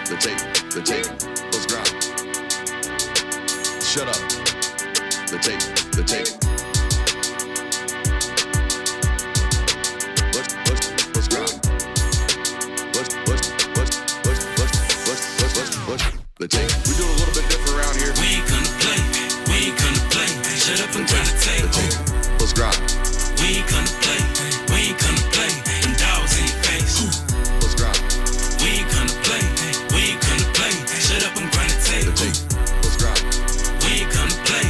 the tape, let's grind. Shut up. The tape. Let's grind. The tape. We do a little bit different around here. We ain't gonna play. Shut up and grind the tape. The tape. Let's grind. We ain't gonna play. Them dogs in your face. Let's grind. We ain't gonna play. Shut up and grind the tape. The tape. Let's grind. We ain't gonna play.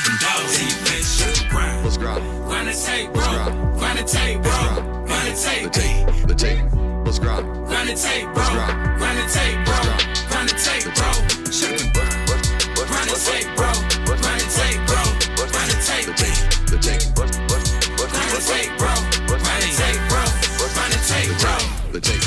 Them dogs in your face. Grind. Let's grind. Grind the tape, bro. Grind the tape, bro. Grind the tape. The tape. Let's grind. Grind the tape, bro. Let's grind. Grind the tape, bro. Grind the tape, bro. Shut up and grind. Grind the tape, bro. Grind the tape, bro. Grind the tape. The tape. Grind the tape, bro. Grind the tape, bro. Grind the tape, bro. The tape.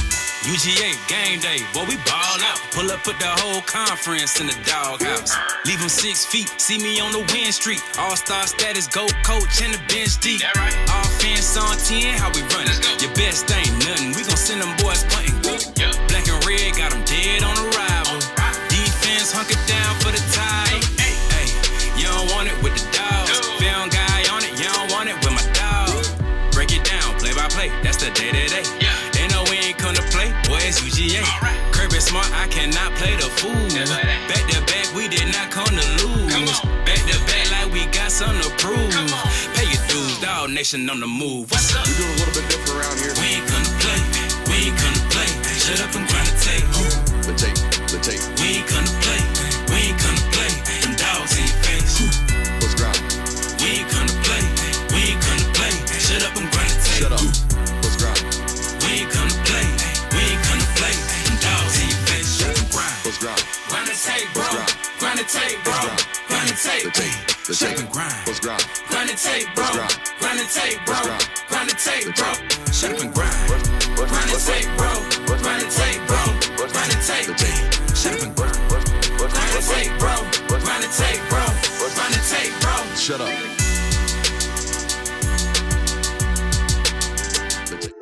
UGA game day, boy, we ball out. Pull up, put the whole conference in the doghouse. Leave them 6 feet, see me on the win streak. All-star status, go coach and the bench deep. Right. Offense on 10, how we run it? Your best ain't nothing, we gon' send them boys punting. Yep. Black and red, got them dead on arrival. Defense hunker down for the tie. Hey, you don't want it with the dogs. Found guy on it, you don't want it with my dog. Break it down, play by play, that's the day-to-day. They know we ain't come to play, boy, it's UGA. Kirby Smart, I cannot play the fool. Back to back, we did not come to lose. Back to back like we got something to prove. Pay your dues, dog nation on the move. What's up? We do a little bit different around here. We ain't gonna play. Shut up and grind the tape. The tape. We ain't gonna play. Them dogs in your face. Let's grind. We ain't gonna play. Shut up and grind the tape. Shut up. Let's grind. We ain't gonna play. Them dogs in your face. Shut up and grind. Let's grind. Grind the tape, bro. Let's Grind the tape, bro. Grind the tape. The Shut tape. up and grind. Let's grind. Grind the tape, bro. Let's grind. Grind the tape, bro. Let's grind. Grind the tape, The bro. tape. Shut up and grind. Grind the tape, bro. Grind the tape, bro. Grind the tape. The tape. Shut up and grind. Grind the tape, bro. Grind the tape, bro. Grind the tape, bro. Shut up. The tape.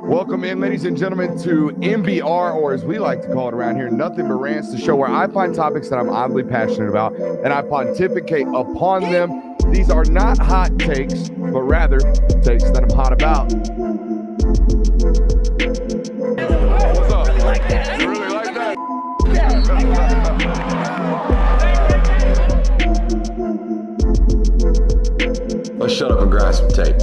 Welcome in, ladies and gentlemen, to MBR, or as we like to call it around here, Nothing But Rants, the show where I find topics that I'm oddly passionate about and I pontificate upon them. These are not hot takes, but rather takes that I'm hot about. What's up? You really like that? Let's shut up and grind some tape.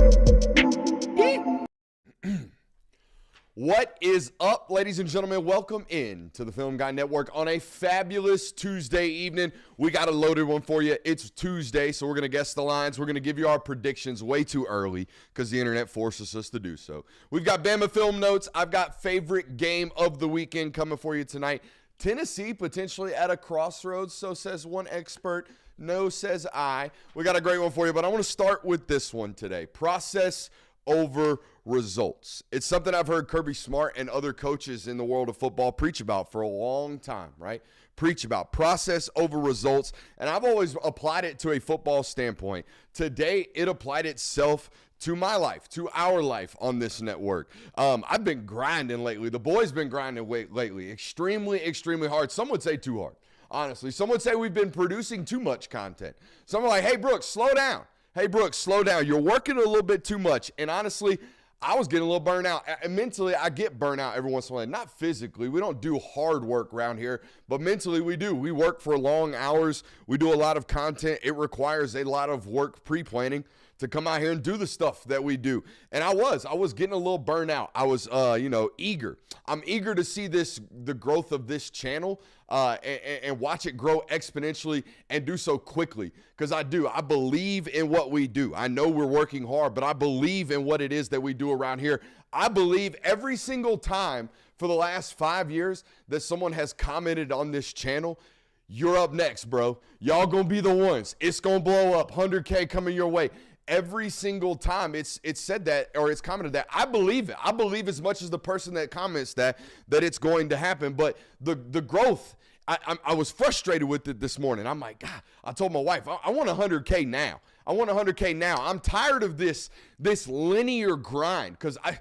What is up, ladies and gentlemen? Welcome in to the Film Guy Network on a fabulous Tuesday evening. We got a loaded one for you. It's Tuesday, so we're going to guess the lines. We're going to give you our predictions way too early because the internet forces us to do so. We've got Bama film notes. I've got favorite game of the weekend coming for you tonight. Tennessee potentially at a crossroads, so says one expert. No, says I. We got a great one for you, but I want to start with this one today. Process over results. It's something I've heard Kirby Smart and other coaches in the world of football preach about for a long time, right? Preach about process over results. And I've always applied it to a football standpoint. Today, it applied itself to my life, to our life on this network. I've been grinding lately. The boys been grinding lately. Extremely hard. Some would say too hard, honestly. Some would say we've been producing too much content. Some are like, hey, Brooks, slow down. Hey, Brooks, slow down. You're working a little bit too much. And honestly, I was getting a little burnt out. Mentally, I get burnt out every once in a while. Not physically. We don't do hard work around here, but mentally we do. We work for long hours. We do a lot of content. It requires a lot of work pre-planning to come out here and do the stuff that we do. And I was getting a little burnt out. I was, eager. I'm eager to see the growth of this channel and watch it grow exponentially and do so quickly. Because I believe in what we do. I know we're working hard, but I believe in what it is that we do around here. I believe every single time for the last 5 years that someone has commented on this channel, you're up next, bro. Y'all gonna be the ones. It's gonna blow up. 100K coming your way. every single time it's said that, or it's commented that, I believe it. I believe as much as the person that comments that it's going to happen. But the growth, I was frustrated with it this morning. I'm like, God, I told my wife, I want 100K now. I want 100K now. I'm tired of this linear grind because I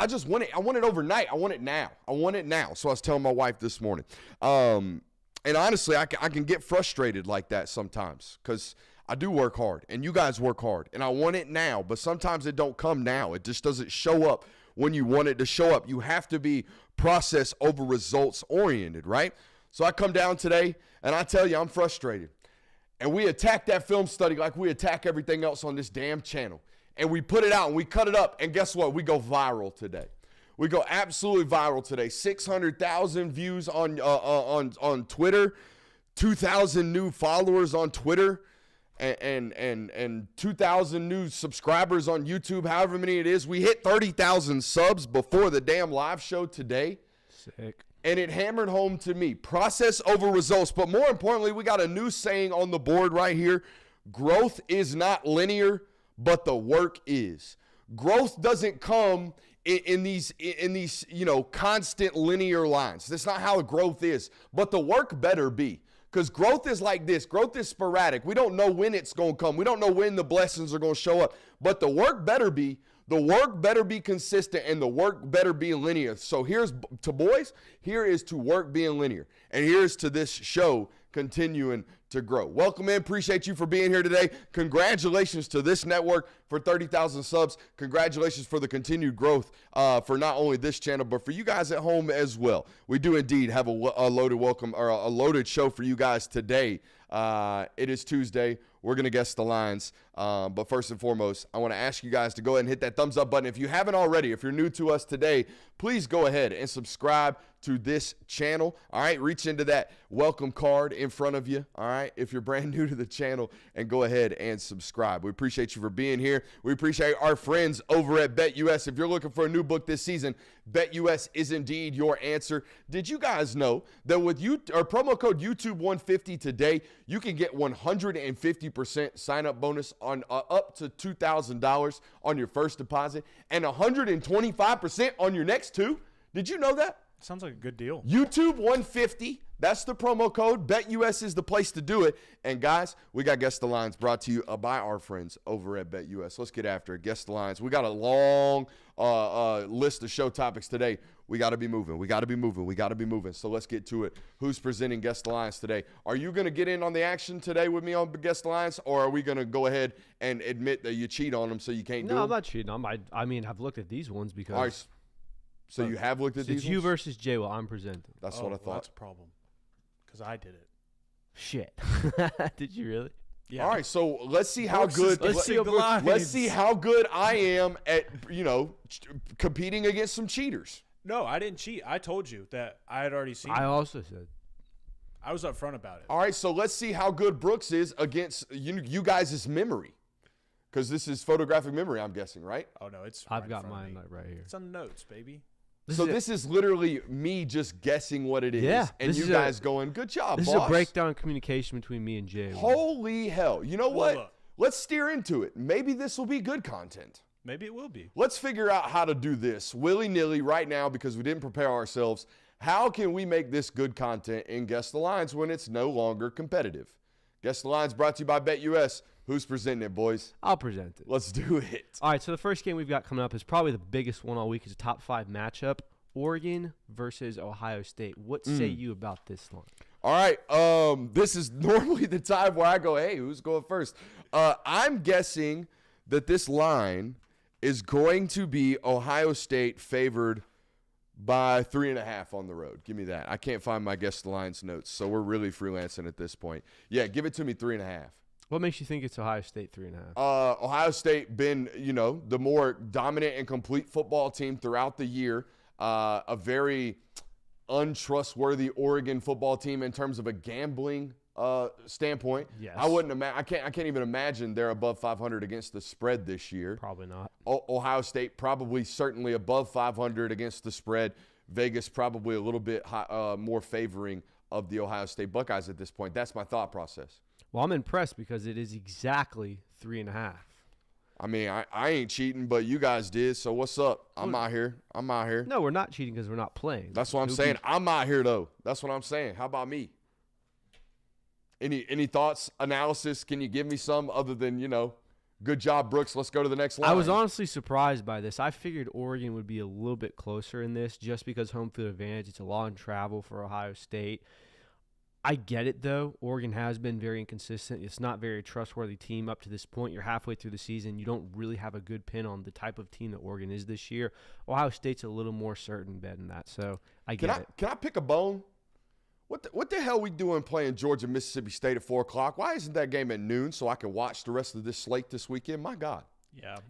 just want it. I want it overnight. I want it now. I want it now. So I was telling my wife this morning. And honestly, I can get frustrated like that sometimes because I do work hard and you guys work hard and I want it now. But sometimes it don't come now. It just doesn't show up when you want it to show up. You have to be process over results oriented, right? So I come down today and I tell you I'm frustrated. And we attack that film study like we attack everything else on this damn channel. And we put it out and we cut it up. And guess what? We go viral today. We go absolutely viral today. 600,000 views on Twitter, 2,000 new followers on Twitter, and 2,000 new subscribers on YouTube, however many it is. We hit 30,000 subs before the damn live show today. Sick. And it hammered home to me, process over results. But more importantly, we got a new saying on the board right here. Growth is not linear, but the work is. Growth doesn't come in these constant linear lines. That's not how growth is. But the work better be. Because growth is like this. Growth is sporadic. We don't know when it's going to come. We don't know when the blessings are going to show up. But the work better be. The work better be consistent and the work better be linear. So here's to boys, here is to work being linear. And here's to this show continuing to grow. Welcome in. Appreciate you for being here today. Congratulations to this network for 30,000 subs. Congratulations for the continued growth for not only this channel, but for you guys at home as well. We do indeed have a loaded welcome or a loaded show for you guys today. It is Tuesday. We're going to guess the lines. But first and foremost, I want to ask you guys to go ahead and hit that thumbs up button. If you haven't already, if you're new to us today, please go ahead and subscribe to this channel. All right, reach into that welcome card in front of you. All right, if you're brand new to the channel, and go ahead and subscribe. We appreciate you for being here. We appreciate our friends over at BetUS. If you're looking for a new book this season, BetUS is indeed your answer. Did you guys know that with promo code YouTube150 today, you can get 150% sign-up bonus on up to $2,000 on your first deposit and 125% on your next two? Did you know that? Sounds like a good deal. YouTube 150. That's the promo code. BetUS is the place to do it. And guys, we got Guess the Lines brought to you by our friends over at BetUS. Let's get after it. Guess the Lines. We got a long list of show topics today. We got to be moving. We got to be moving. We got to be moving. So let's get to it. Who's presenting Guess the Lines today? Are you going to get in on the action today with me on Guess the Lines, or are we going to go ahead and admit that you cheat on them so you can't do them? No, I'm not cheating. I mean, I've looked at these ones because. All right. So you have looked at these It's you ones? versus Jay while I'm presenting. That's what I thought. That's a problem. Because I did it. Shit. Did you really? Yeah. All right, so let's see how Brooks good is- let's see the lines. let's see how good I am at competing against some cheaters. No, I didn't cheat. I told you that I had already seen I it. also said. I was upfront about it. All right, so let's see how good Brooks is against you guys' memory, because this is photographic memory, I'm guessing, right? Oh, no, it's I've right in got front of mine me. right here. It's on the notes, baby. This is literally me just guessing what it is, Yeah, and this you is guys going, "Good job, This boss." is a breakdown of communication between me and Jay. Holy hell! You know what? look. Let's steer into it. Maybe this will be good content. Maybe it will be. Let's figure out how to do this willy-nilly right now because we didn't prepare ourselves. How can we make this good content in Guess the Lines when it's no longer competitive? Guess the Lines brought to you by BetUS. Who's presenting it, boys? I'll present it. Let's do it. All right, so the first game we've got coming up is probably the biggest one all week. It's a top 5 matchup. Oregon versus Ohio State. What say you about this one? All right. This is normally the time where I go, hey, who's going first? I'm guessing that this line is going to be Ohio State favored by 3.5 on the road. Give me that. I can't find my Guess the Lines notes, so we're really freelancing at this point. Yeah, give it to me 3.5. What makes you think it's Ohio State 3.5? Ohio State been, the more dominant and complete football team throughout the year. A very untrustworthy Oregon football team in terms of a gambling standpoint. Yes. I can't even imagine they're above 500 against the spread this year. Probably not. Ohio State certainly above 500 against the spread. Vegas probably a little bit more favoring of the Ohio State Buckeyes at this point. That's my thought process. Well, I'm impressed because it is exactly 3.5. I mean, I ain't cheating, but you guys did. So what's up? I'm out here. No, we're not cheating because we're not playing. That's what I'm saying. I'm out here though. That's what I'm saying. How about me? Any thoughts, analysis? Can you give me some other than, good job, Brooks. Let's go to the next line. I was honestly surprised by this. I figured Oregon would be a little bit closer in this just because home field advantage. It's a long travel for Ohio State. I get it, though. Oregon has been very inconsistent. It's not a very trustworthy team up to this point. You're halfway through the season. You don't really have a good pin on the type of team that Oregon is this year. Ohio State's a little more certain bet in that, so I get it. Can I pick a bone? What the hell we doing playing Georgia, Mississippi State at 4 o'clock? Why isn't that game at noon so I can watch the rest of this slate this weekend? My God.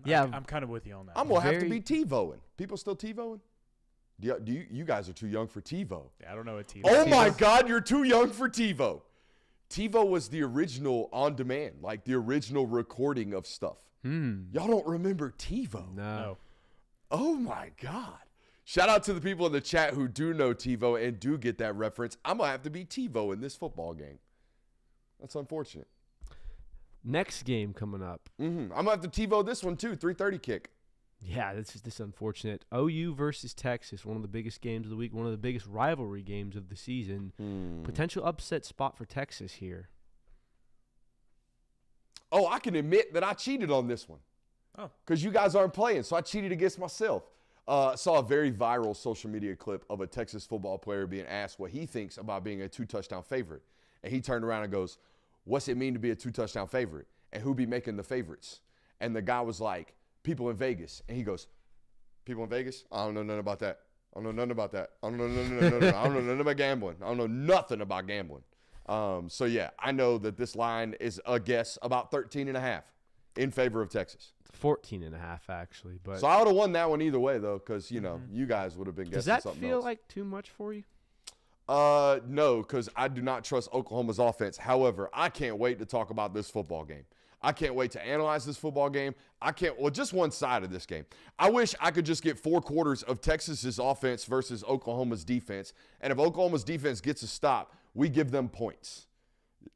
Yeah. I'm kind of with you on that. I'm going to have to be TiVoing. People still TiVoing? You guys are too young for TiVo. Yeah, I don't know what TiVo Oh, my God, you're too young for TiVo. TiVo was the original on-demand, like the original recording of stuff. Y'all don't remember TiVo? No. Oh, my God. Shout out to the people in the chat who do know TiVo and do get that reference. I'm going to have to be TiVo in this football game. That's unfortunate. Next game coming up. I'm going to have to TiVo this one, too, 3:30 kick. Yeah, this is unfortunate. OU versus Texas, one of the biggest games of the week, one of the biggest rivalry games of the season. Potential upset spot for Texas here. Oh, I can admit that I cheated on this one. Oh. Because you guys aren't playing, so I cheated against myself. Saw a very viral social media clip of a Texas football player being asked what he thinks about being a 2-touchdown favorite. And he turned around and goes, what's it mean to be a 2-touchdown favorite? And who be making the favorites? And the guy was like, people in Vegas. And he goes, people in Vegas? I don't know nothing about that. I don't know nothing about that. I don't know nothing. I don't know nothing about gambling. I don't know nothing about gambling. So, yeah, I know that this line is a guess about 13.5 in favor of Texas. 14.5 actually, but So I would have won that one either way, though, because, you guys would have been guessing does something that feel else. like too much for you? No, because I do not trust Oklahoma's offense. However, I can't wait to talk about this football game. I can't wait to analyze this football game. Just one side of this game. I wish I could just get 4 quarters of Texas's offense versus Oklahoma's defense. And if Oklahoma's defense gets a stop, we give them points.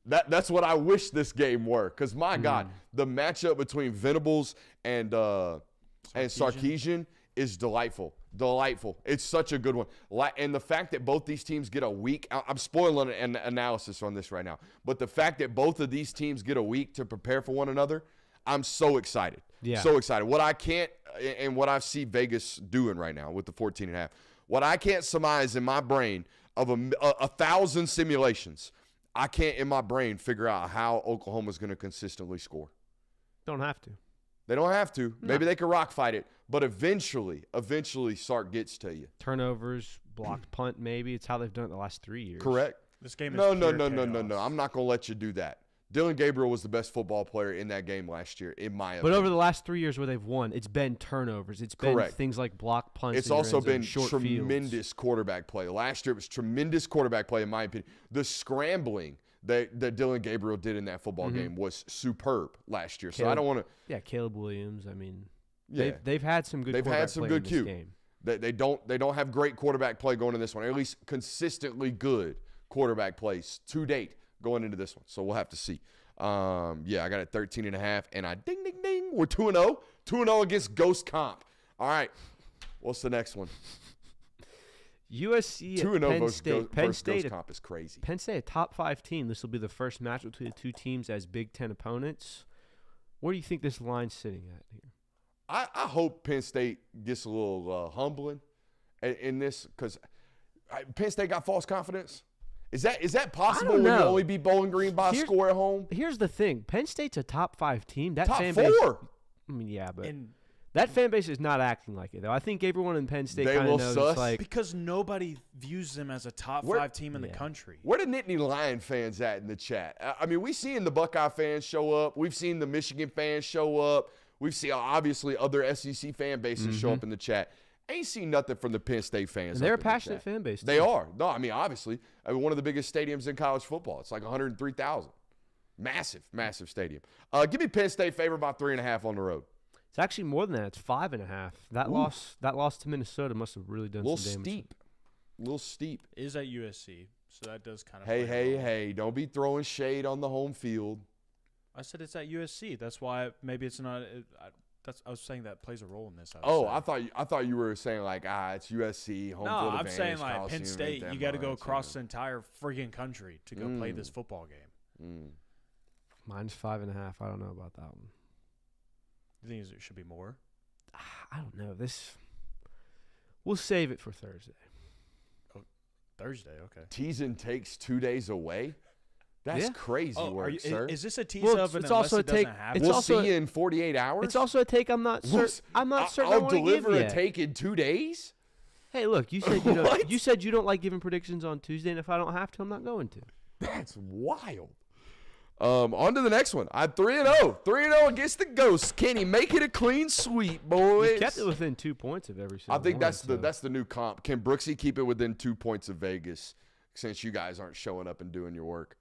That's what I wish this game were. Because, my God, the matchup between Venables and Sarkisian is delightful. Delightful. It's such a good one. And the fact that both these teams get a week, I'm spoiling an analysis on this right now, but the fact that both of these teams get a week to prepare for one another, I'm so excited. Yeah. So excited. What I can't, and what I see Vegas doing right now with the 14.5, what I can't surmise in my brain of 1,000 simulations, I can't in my brain figure out how Oklahoma's going to consistently score. Don't have to. They don't have to. No. Maybe they can rock fight it. But eventually Sark gets to you. Turnovers, blocked punt, maybe. It's how they've done it the last 3 years. Correct. This game is No. pure No. I'm not going to let you do that. Dylan Gabriel was the best football player in that game last year, in my opinion. But over the last 3 years where they've won, it's been turnovers. It's been Correct. things like blocked punts. It's in your also end zone, been short tremendous fields. quarterback play. Last year it was tremendous quarterback play, in my opinion. The scrambling that Dylan Gabriel did in that football game was superb last year. So I don't want to. Yeah, Caleb Williams. I mean, Yeah. they've had some good. They've quarterback had some play good in this Q. game. They don't have great quarterback play going in this one, or at least consistently good quarterback plays to date going into this one. So we'll have to see. I got it 13.5, and I ding. We're 2-0. 2-0 against Ghost Comp. All right. What's the next one? USC 2-0 at Penn versus State. Penn State, Ghost Comp is crazy. Penn State, a top 5 team. This will be the first match between the two teams as Big Ten opponents. Where do you think this line's sitting at here? I hope Penn State gets a little humbling in this, because Penn State got false confidence. Is that possible when you only beat Bowling Green by a score at home? Here's the thing. Penn State's a top 5 team. That Top fan 4. Base, I mean, yeah, but that fan base is not acting like it, though. I think everyone in Penn State kind of knows it's like. Because nobody views them as a top 5 team in the country. Where the Nittany Lion fans at in the chat? I mean, we've seen the Buckeye fans show up. We've seen the Michigan fans show up. We've seen, obviously, other SEC fan bases show up in the chat. Ain't seen nothing from the Penn State fans. They're a passionate fan base. They are. No, I mean, obviously, one of the biggest stadiums in college football. It's like 103,000. Massive stadium. Give me Penn State favor by 3.5 on the road. It's actually more than that. It's 5.5. That loss to Minnesota must have really done some damage. A little steep. It is at USC, so that does kind of. Hey, don't be throwing shade on the home field. I said it's at USC. That's why maybe it's not. I was saying that plays a role in this. I thought you were saying like it's USC home No, field I'm advantage, saying like Coliseum, Penn State. ain't You that got to go much, across the entire friggin' country to go play this football game. Mine's 5.5. I don't know about that one. You think it should be more? I don't know. We'll save it for Thursday. Thursday, okay. Teasin takes 2 days away. That's crazy work, sir. Is this a tease Well, of it's an also unless a it take- doesn't happen? it's We'll also see you in 48 hours. It's also a take I'm not certain. I'm not certain. I I'll wanna deliver give a yet. take in 2 days. Hey, look, you said you don't. What? You said you don't like giving predictions on Tuesday, and if I don't have to, I'm not going to. That's wild. On to the next one. I'm 3-0. 3-0 against the Ghosts. Can he make it a clean sweep, boys? We kept it within 2 points of every single I think one, that's the new comp. Can Brooksy keep it within 2 points of Vegas since you guys aren't showing up and doing your work?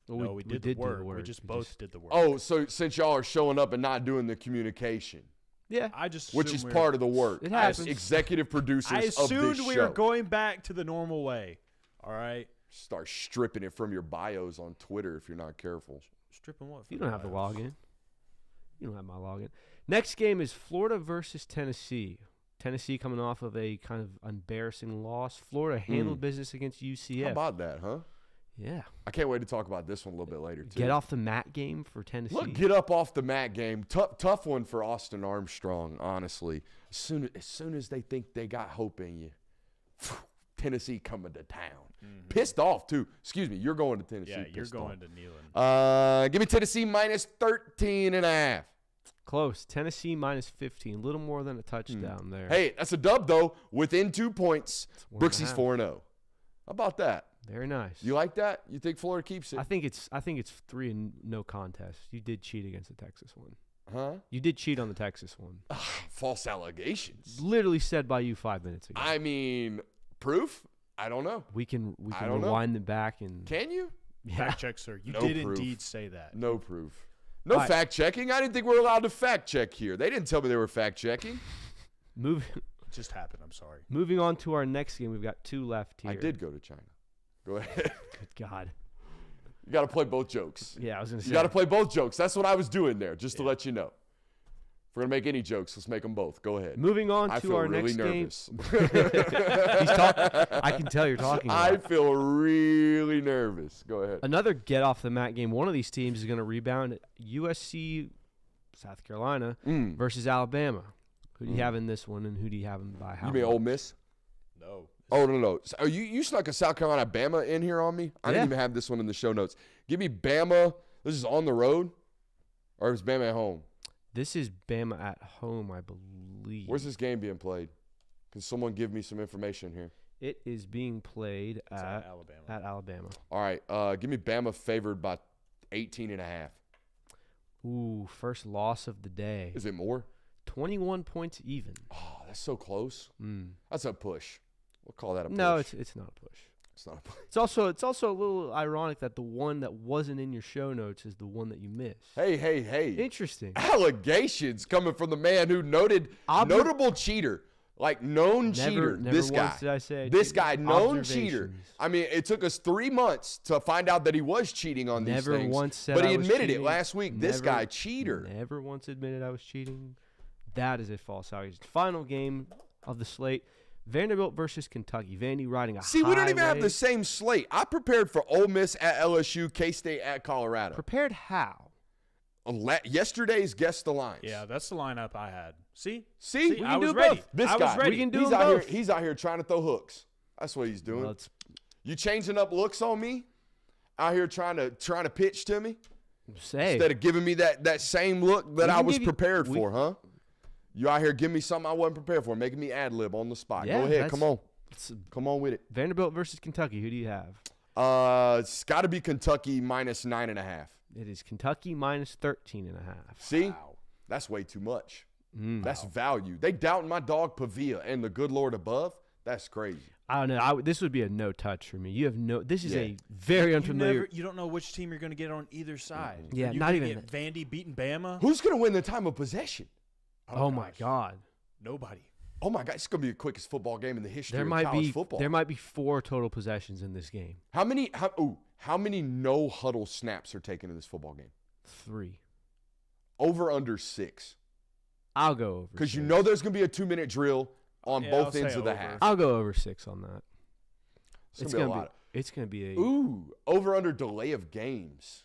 Well, No, we did the work. We just both did the work. Oh, so since y'all are showing up and not doing the communication, Yeah. which is part of the work. It As happens. executive producers I of this assumed show. we were going back to the normal way. All right. Start stripping it from your bios on Twitter if you're not careful. Stripping what? You don't have the login. You don't have my login. Next game is Florida versus Tennessee. Tennessee coming off of a kind of embarrassing loss. Florida handled business against UCF. How about that, huh? Yeah. I can't wait to talk about this one a little bit later, too. Get off the mat game for Tennessee. Look, get up off the mat game. Tough one for Austin Armstrong, honestly. As soon as they think they got hope in you, Tennessee coming to town. Pissed off, too. Excuse me, you're going to Tennessee. Yeah, you're pissed going off. to Neyland. Give me Tennessee minus 13.5. Close. Tennessee minus 15. A little more than a touchdown there. Hey, that's a dub, though. Within 2 points, one and a Brooksy's half. 4-0. How about that? Very nice. You like that? You think Florida keeps it? I think it's 3 and no contest. You did cheat against the Texas one. Huh? You did cheat on the Texas one. False allegations. Literally said by you 5 minutes ago. I mean, proof? I don't know. We can I don't know. rewind them back and Can you? yeah. Fact check, sir. You No did proof. indeed say that. No proof. No All right. fact checking. I didn't think we were allowed to fact check here. They didn't tell me they were fact checking. Moving It just happened. I'm sorry. moving on to our next game. We've got 2 left here. I did go to China. Go ahead. Good God. You got to play both jokes. Yeah, I was gonna say. You got to play both jokes. That's what I was doing there, just to let you know. If we're gonna make any jokes, let's make them both. Go ahead. Moving on I to feel our really next nervous. game. I can tell you're talking. I About. feel really nervous. Go ahead. Another get off the mat game. One of these teams is going to rebound. USC, South Carolina versus Alabama. Who do you have in this one, and who do you have in by how? You mean much? Ole Miss? No. Oh, no. So you snuck a South Carolina Bama in here on me? I Yeah. didn't even have this one in the show notes. Give me Bama. This is on the road? Or is Bama at home? This is Bama at home, I believe. Where's this game being played? Can someone give me some information here? It is being played at Alabama. At Alabama. All right. Give me Bama favored by 18.5. Ooh, first loss of the day. Is it more? 21 points even. Oh, that's so close. That's a push. We'll call that a push. No, it's not a push. It's not a push. It's also a little ironic that the one that wasn't in your show notes is the one that you missed. Hey. Interesting. Allegations coming from the man who notable cheater. Like known cheater. Never This guy. once did I say This cheater. guy, known cheater. Observations. I mean, it took us 3 months to find out that he was cheating on these Never things. once said but I he was admitted it cheating. last week. This guy, cheater. Never once admitted I was cheating. That is a false allegation. Final game of the slate. Vanderbilt versus Kentucky. Vandy riding a See, we don't even have highway. the same slate. I prepared for Ole Miss at LSU, K-State at Colorado. Prepared how? Yesterday's guess the lines. Yeah, that's the lineup I had. See, See, I was do ready. both. This I guy, was ready. We can do he's them out both. here. He's out here trying to throw hooks. That's what he's doing. Well, it's You changing up looks on me? Out here trying to pitch to me say. instead of giving me that same look that We I can was give you- prepared we- for, huh? You out here giving me something I wasn't prepared for, making me ad lib on the spot. Yeah, Go ahead, come on, it's come on with it. Vanderbilt versus Kentucky. Who do you have? It's got to be Kentucky minus 9.5. It is Kentucky minus 13.5. See, that's way too much. That's value. They doubting my dog Pavia and the good Lord above. That's crazy. I don't know. This would be a no touch for me. You have no. This is Yeah. a very unfamiliar. You don't know which team you're going to get on either side. Yeah, You're not gonna even get Vandy beating Bama. Who's gonna win the time of possession? Oh my gosh. God. Nobody. Oh my God, it's gonna be the quickest football game in the history There of might college be football. there might be 4 total possessions in this game. How many no huddle snaps are taken in this football game? 3. Over under 6. I'll go over. Because you 6. know there's going to be a 2-minute drill on Yeah, both I'll ends say of the over. half. I'll go over 6 on that. It's going to be a lot. It's gonna be a Ooh, over under delay of games.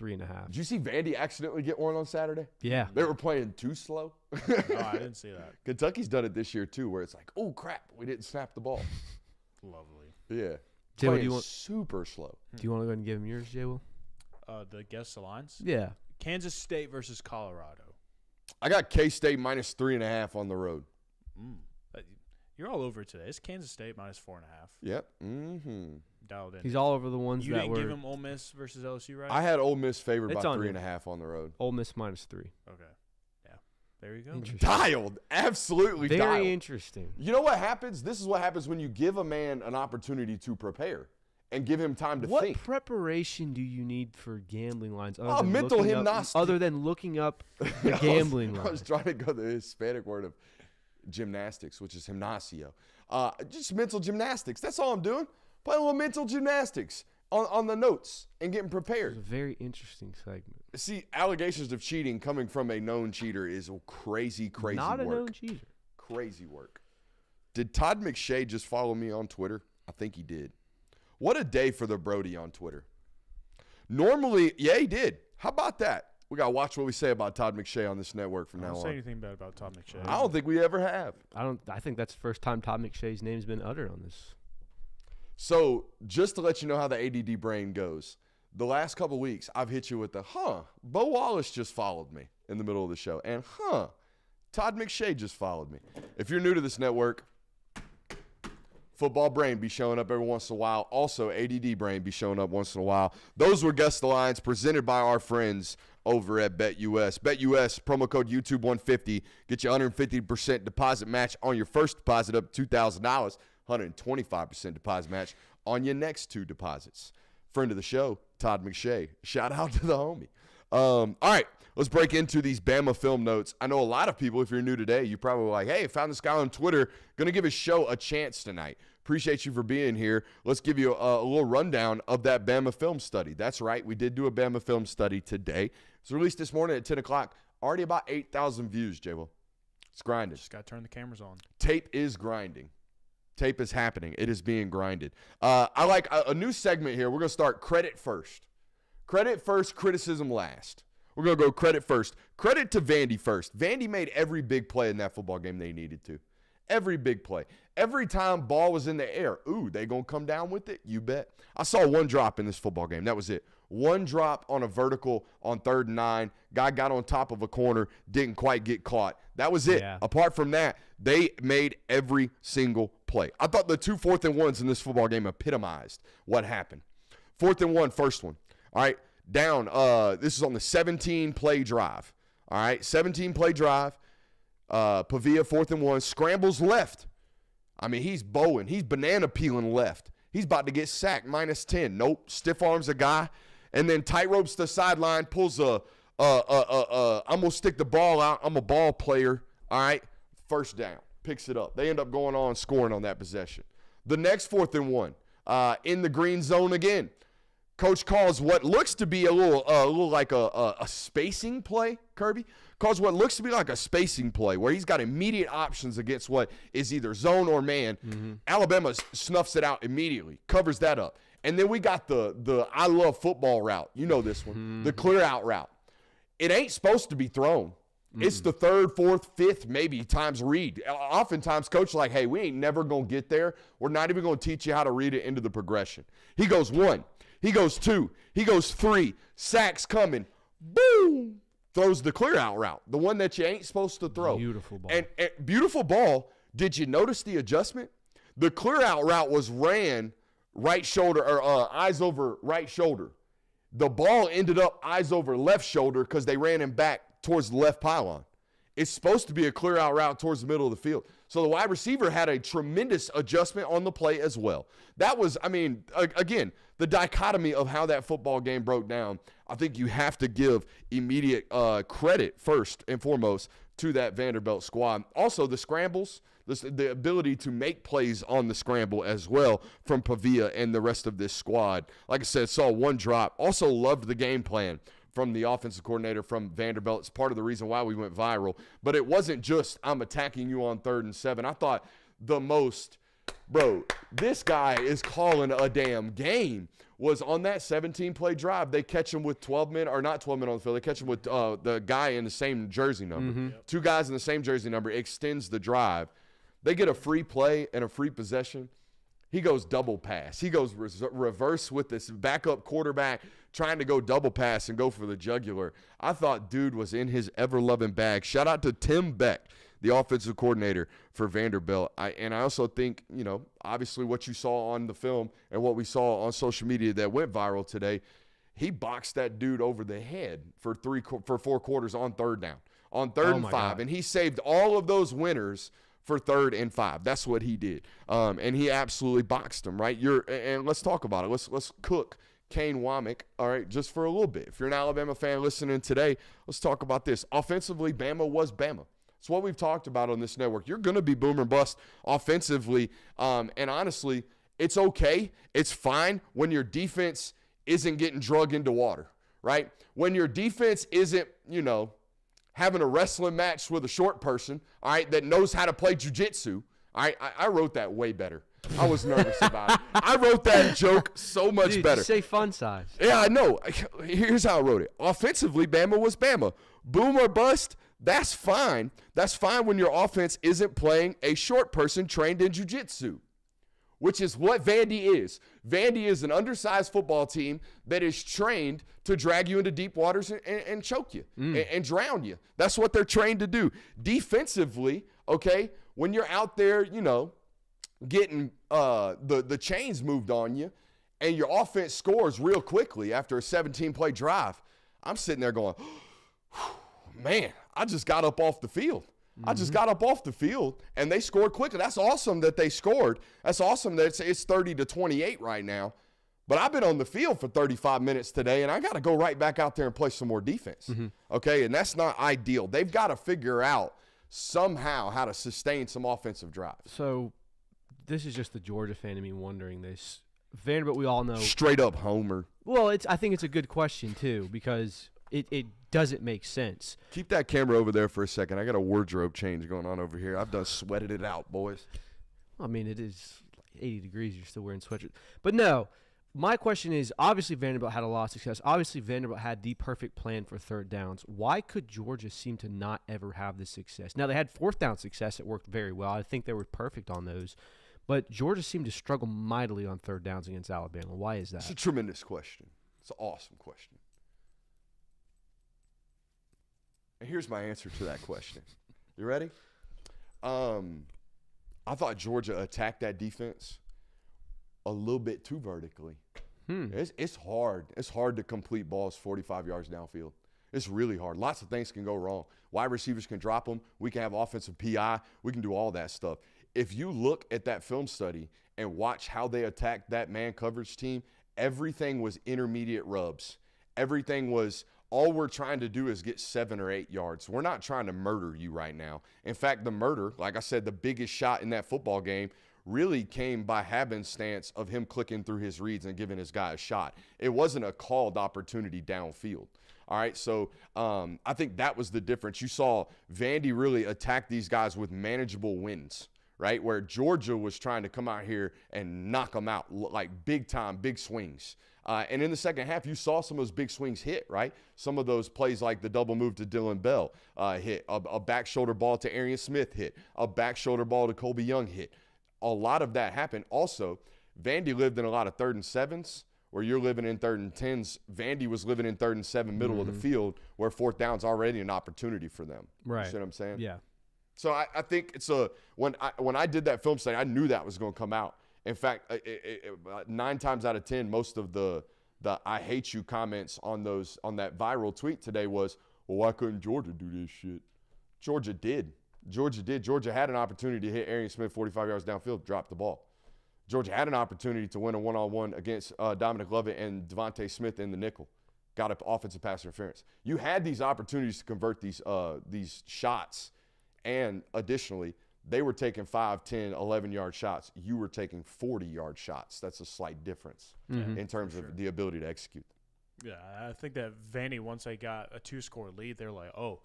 3.5. Did you see Vandy accidentally get one on Saturday? Yeah. They were playing too slow. No, I didn't see that. Kentucky's done it this year too, where it's like, oh crap, we didn't snap the ball. Lovely. Yeah, Jay, what do playing you want? super slow. Do you want to go ahead and give him yours, Jay? Will? The guess the lines. Yeah. Kansas State versus Colorado. I got K-State minus 3.5 on the road. You're all over it today. It's Kansas State minus 4.5. Yep. Mm-hmm. Dialed in. He's all over the ones You that didn't were give him Ole Miss versus LSU, right? I had Ole Miss favored by It's on him. 3.5 on the road. Ole Miss minus 3. Okay. Yeah. There you go. Interesting. Dialed, absolutely Very dialed. interesting. You know what happens? This is what happens when you give a man an opportunity to prepare and give him time to What think. preparation do you need for gambling lines? Oh, mental gymnastics. Other than looking up the gambling I was lines. trying to go the Hispanic word of gymnastics, which is gimnasio. Just mental gymnastics. That's all I'm doing. Playing a little mental gymnastics on the notes and getting It's prepared. a very interesting segment. See, allegations of cheating coming from a known cheater is crazy, crazy Not work. a known cheater. Crazy work. Did Todd McShay just follow me on Twitter? I think he did. What a day for the Brody on Twitter. Normally, yeah, he did. How about that? We got to watch what we say about Todd McShay on this network from I now don't say on. anything bad about Todd McShay. I don't think we ever have. I think that's the first time Todd McShay's name's been uttered on this. So just to let you know how the ADD brain goes, the last couple weeks I've hit you with the, Bo Wallace just followed me in the middle of the show. And, Todd McShay just followed me. If you're new to this network, Football Brain be showing up every once in a while. Also, ADD Brain be showing up once in a while. Those were Guess the Lines presented by our friends over at BetUS. BetUS, promo code YouTube150. Get you 150% deposit match on your first deposit up to $2,000. 125% deposit match on your next 2 deposits. Friend of the show, Todd McShay. Shout out to the homie. All right, let's break into these Bama film notes. I know a lot of people, if you're new today, you probably like, hey, found this guy on Twitter. Going to give his show a chance tonight. Appreciate you for being here. Let's give you a little rundown of that Bama film study. That's right, we did do a Bama film study today. It's released this morning at 10 o'clock. Already about 8,000 views, J-Will. It's grinding. Just got to turn the cameras on. Tape is grinding. Tape is happening. It is being grinded. I like a new segment here. We're going to start credit first. Credit first, criticism last. We're going to go credit first. Credit to Vandy first. Vandy made every big play in that football game they needed to. Every big play. Every time ball was in the air, they going to come down with it? You bet. I saw one drop in this football game. That was it. One drop on a vertical on 3rd and 9. Guy got on top of a corner, didn't quite get caught. That was it. Yeah. Apart from that, they made every single play. I thought the 2 4th and 1s in this football game epitomized what happened. 4th and 1, first one. All right, down. This is on the 17-play drive. All right, 17-play drive. Pavia, 4th and 1, scrambles left. I mean, he's bowing. He's banana peeling left. He's about to get sacked, -10. Nope, stiff arms a guy. And then tightropes to the sideline, pulls I'm going to stick the ball out. I'm a ball player. All right, first down. Picks it up. They end up going on scoring on that possession. The next 4th and 1, in the green zone again. Coach calls what looks to be a little like a spacing play, Kirby. Calls what looks to be like a spacing play where he's got immediate options against what is either zone or man. Mm-hmm. Alabama snuffs it out immediately, covers that up. And then we got the I love football route. You know this one, mm-hmm. The clear out route. It ain't supposed to be thrown. Mm-hmm. It's the 3rd, 4th, 5th, maybe times read. Oftentimes, coach like, hey, we ain't never going to get there. We're not even going to teach you how to read it into the progression. He goes 1. He goes 2. He goes 3. Sacks coming. Boom. Throws the clear out route, the one that you ain't supposed to throw. Beautiful ball. And beautiful ball. Did you notice the adjustment? The clear out route was ran right shoulder or eyes over right shoulder. The ball ended up eyes over left shoulder because they ran him back towards the left pylon. It's supposed to be a clear out route towards the middle of the field. So the wide receiver had a tremendous adjustment on the play as well. That was, I mean, again, the dichotomy of how that football game broke down. I think you have to give immediate credit first and foremost to that Vanderbilt squad. Also, the scrambles, the ability to make plays on the scramble as well from Pavia and the rest of this squad. Like I said, saw one drop. Also loved the game plan from the offensive coordinator from Vanderbilt. It's part of the reason why we went viral. But it wasn't just, I'm attacking you on 3rd and 7. I thought this guy is calling a damn game. Was on that 17-play drive, they catch him with 12 men, or not 12 men on the field. They catch him with the guy in the same jersey number. Two guys in the same jersey number, extends the drive. They get a free play and a free possession. He goes double pass. He goes reverse with this backup quarterback trying to go double pass and go for the jugular. I thought dude was in his ever-loving bag. Shout out to Tim Beck, the offensive coordinator for Vanderbilt. I also think, obviously what you saw on the film and what we saw on social media that went viral today, he boxed that dude over the head for 4 quarters on 3rd down, on 3rd and 5. God. And he saved all of those winners for 3rd and 5. That's what he did. And he absolutely boxed him, right? And let's talk about it. Let's cook Kane Womack, all right, just for a little bit. If you're an Alabama fan listening today, let's talk about this. Offensively, Bama was Bama. It's what we've talked about on this network. You're going to be boom or bust offensively. And honestly, it's okay. It's fine when your defense isn't getting drug into water, right? When your defense isn't, having a wrestling match with a short person, all right, that knows how to play jiu-jitsu. All right, I wrote that way better. I was nervous about it. I wrote that joke so much Dude, better. just say fun size. Yeah, I know. Here's how I wrote it. Offensively, Bama was Bama. Boom or bust, that's fine. That's fine when your offense isn't playing a short person trained in jiu-jitsu, which is what Vandy is. Vandy is an undersized football team that is trained to drag you into deep waters and choke you and drown you. That's what they're trained to do. Defensively, okay, when you're out there, getting the chains moved on you and your offense scores real quickly after a 17-play drive, I'm sitting there going, man, I just got up off the field. I just got up off the field, and they scored quickly. That's awesome that they scored. That's awesome that it's 30-28 right now. But I've been on the field for 35 minutes today, and I got to go right back out there and play some more defense, okay? And that's not ideal. They've got to figure out somehow how to sustain some offensive drives. So this is just the Georgia fan in me wondering this. Vanderbilt, we all know. Straight up homer. Well, I think it's a good question, too, because it doesn't make sense. Keep that camera over there for a second. I got a wardrobe change going on over here. I've done sweated it out, boys. I mean, it is 80 degrees. You're still wearing sweatshirts. But no, my question is, obviously Vanderbilt had a lot of success. Obviously Vanderbilt had the perfect plan for 3rd downs. Why could Georgia seem to not ever have this success? Now, they had 4th down success. It worked very well. I think they were perfect on those. But Georgia seemed to struggle mightily on 3rd downs against Alabama. Why is that? It's a tremendous question. It's an awesome question. And here's my answer to that question. You ready? I thought Georgia attacked that defense a little bit too vertically. It's hard. It's hard to complete balls 45 yards downfield. It's really hard. Lots of things can go wrong. Wide receivers can drop them. We can have offensive PI. We can do all that stuff. If you look at that film study and watch how they attacked that man coverage team, everything was intermediate rubs. Everything was, all we're trying to do is get 7 or 8 yards. We're not trying to murder you right now. In fact, the murder, like I said, the biggest shot in that football game really came by happenstance of him clicking through his reads and giving his guy a shot. It wasn't a called opportunity downfield. All right, so I think that was the difference. You saw Vandy really attack these guys with manageable wins, right, where Georgia was trying to come out here and knock them out, like big time, big swings. And in the second half, you saw some of those big swings hit, right? Some of those plays like the double move to Dylan Bell hit, a back shoulder ball to Arian Smith hit, a back shoulder ball to Colby Young hit. A lot of that happened. Also, Vandy lived in a lot of 3rd and 7s where you're living in 3rd and 10s. Vandy was living in 3rd and 7 middle of the field where 4th down's already an opportunity for them. Right. You see what I'm saying? Yeah. So I think it's when I did that film study, I knew that was going to come out. In fact, 9 times out of 10, most of the "I hate you" comments on that viral tweet today was, "Well, why couldn't Georgia do this shit?" Georgia did. Georgia had an opportunity to hit Arian Smith 45 yards downfield, drop the ball. Georgia had an opportunity to win a one-on-one against Dominic Lovett and Devontae Smith in the nickel. got an offensive pass interference. You had these opportunities to convert these shots, and additionally, they were taking 5, 10, 11-yard shots. You were taking 40-yard shots. That's a slight difference in terms of the ability to execute. Yeah, I think that Vandy, once they got a 2-score lead, they're like, oh,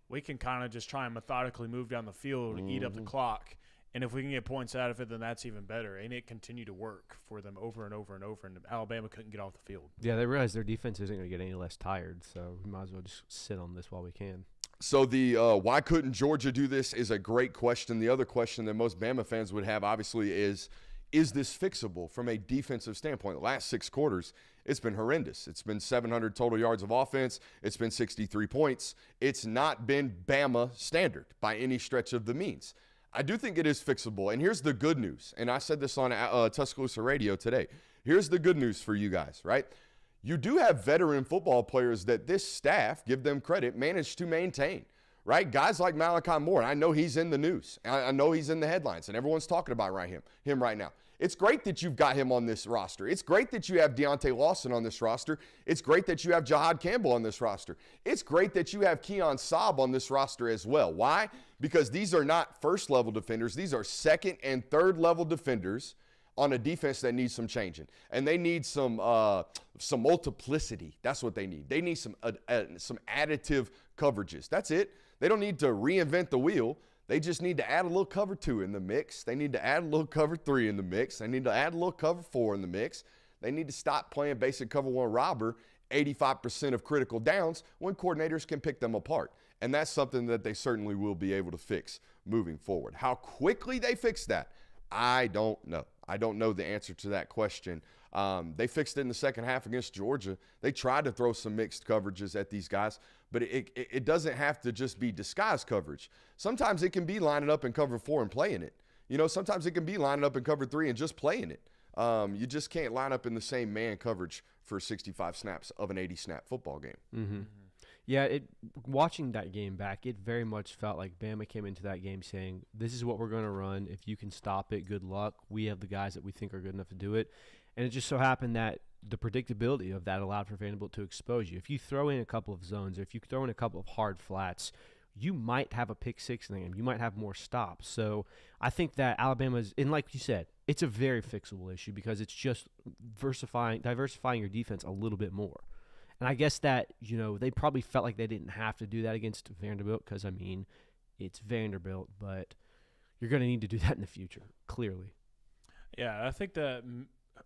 we can kind of just try and methodically move down the field, eat up the clock. And if we can get points out of it, then that's even better. And it continued to work for them over and over and over. And Alabama couldn't get off the field. Yeah, they realized their defense isn't going to get any less tired, so we might as well just sit on this while we can. So the why couldn't Georgia do this is a great question. The other question that most Bama fans would have, obviously, is this fixable from a defensive standpoint? The last 6 quarters, it's been horrendous. It's been 700 total yards of offense. It's been 63 points. It's not been Bama standard by any stretch of the means. I do think it is fixable. And here's the good news. And I said this on Tuscaloosa Radio today. Here's the good news for you guys, right? You do have veteran football players that this staff, give them credit, managed to maintain, right? Guys like Malachi Moore, I know he's in the news. I know he's in the headlines, and everyone's talking about him right now. It's great that you've got him on this roster. It's great that you have Deontay Lawson on this roster. It's great that you have Jahad Campbell on this roster. It's great that you have Keon Saab on this roster as well. Why? Because these are not first-level defenders. These are second- and third-level defenders on a defense that needs some changing. And they need some multiplicity. That's what they need. They need some additive coverages. That's it. They don't need to reinvent the wheel. They just need to add a little cover 2 in the mix. They need to add a little cover 3 in the mix. They need to add a little cover 4 in the mix. They need to stop playing basic cover 1 robber 85% of critical downs when coordinators can pick them apart. And that's something that they certainly will be able to fix moving forward. How quickly they fix that, I don't know. I don't know the answer to that question. They fixed it in the second half against Georgia. They tried to throw some mixed coverages at these guys, but it doesn't have to just be disguised coverage. Sometimes it can be lining up in cover 4 and playing it. You know, sometimes it can be lining up in cover 3 and just playing it. You just can't line up in the same man coverage for 65 snaps of an 80-snap football game. Mm-hmm. Yeah, watching that game back, it very much felt like Bama came into that game saying, this is what we're going to run. If you can stop it, good luck. We have the guys that we think are good enough to do it. And it just so happened that the predictability of that allowed for Vanderbilt to expose you. If you throw in a couple of zones or if you throw in a couple of hard flats, you might have a pick 6 in the game. You might have more stops. So I think that Alabama's, and like you said, it's a very fixable issue because it's just diversifying your defense a little bit more. And I guess that, you know, they probably felt like they didn't have to do that against Vanderbilt because, I mean, it's Vanderbilt, but you're going to need to do that in the future, clearly. Yeah, I think that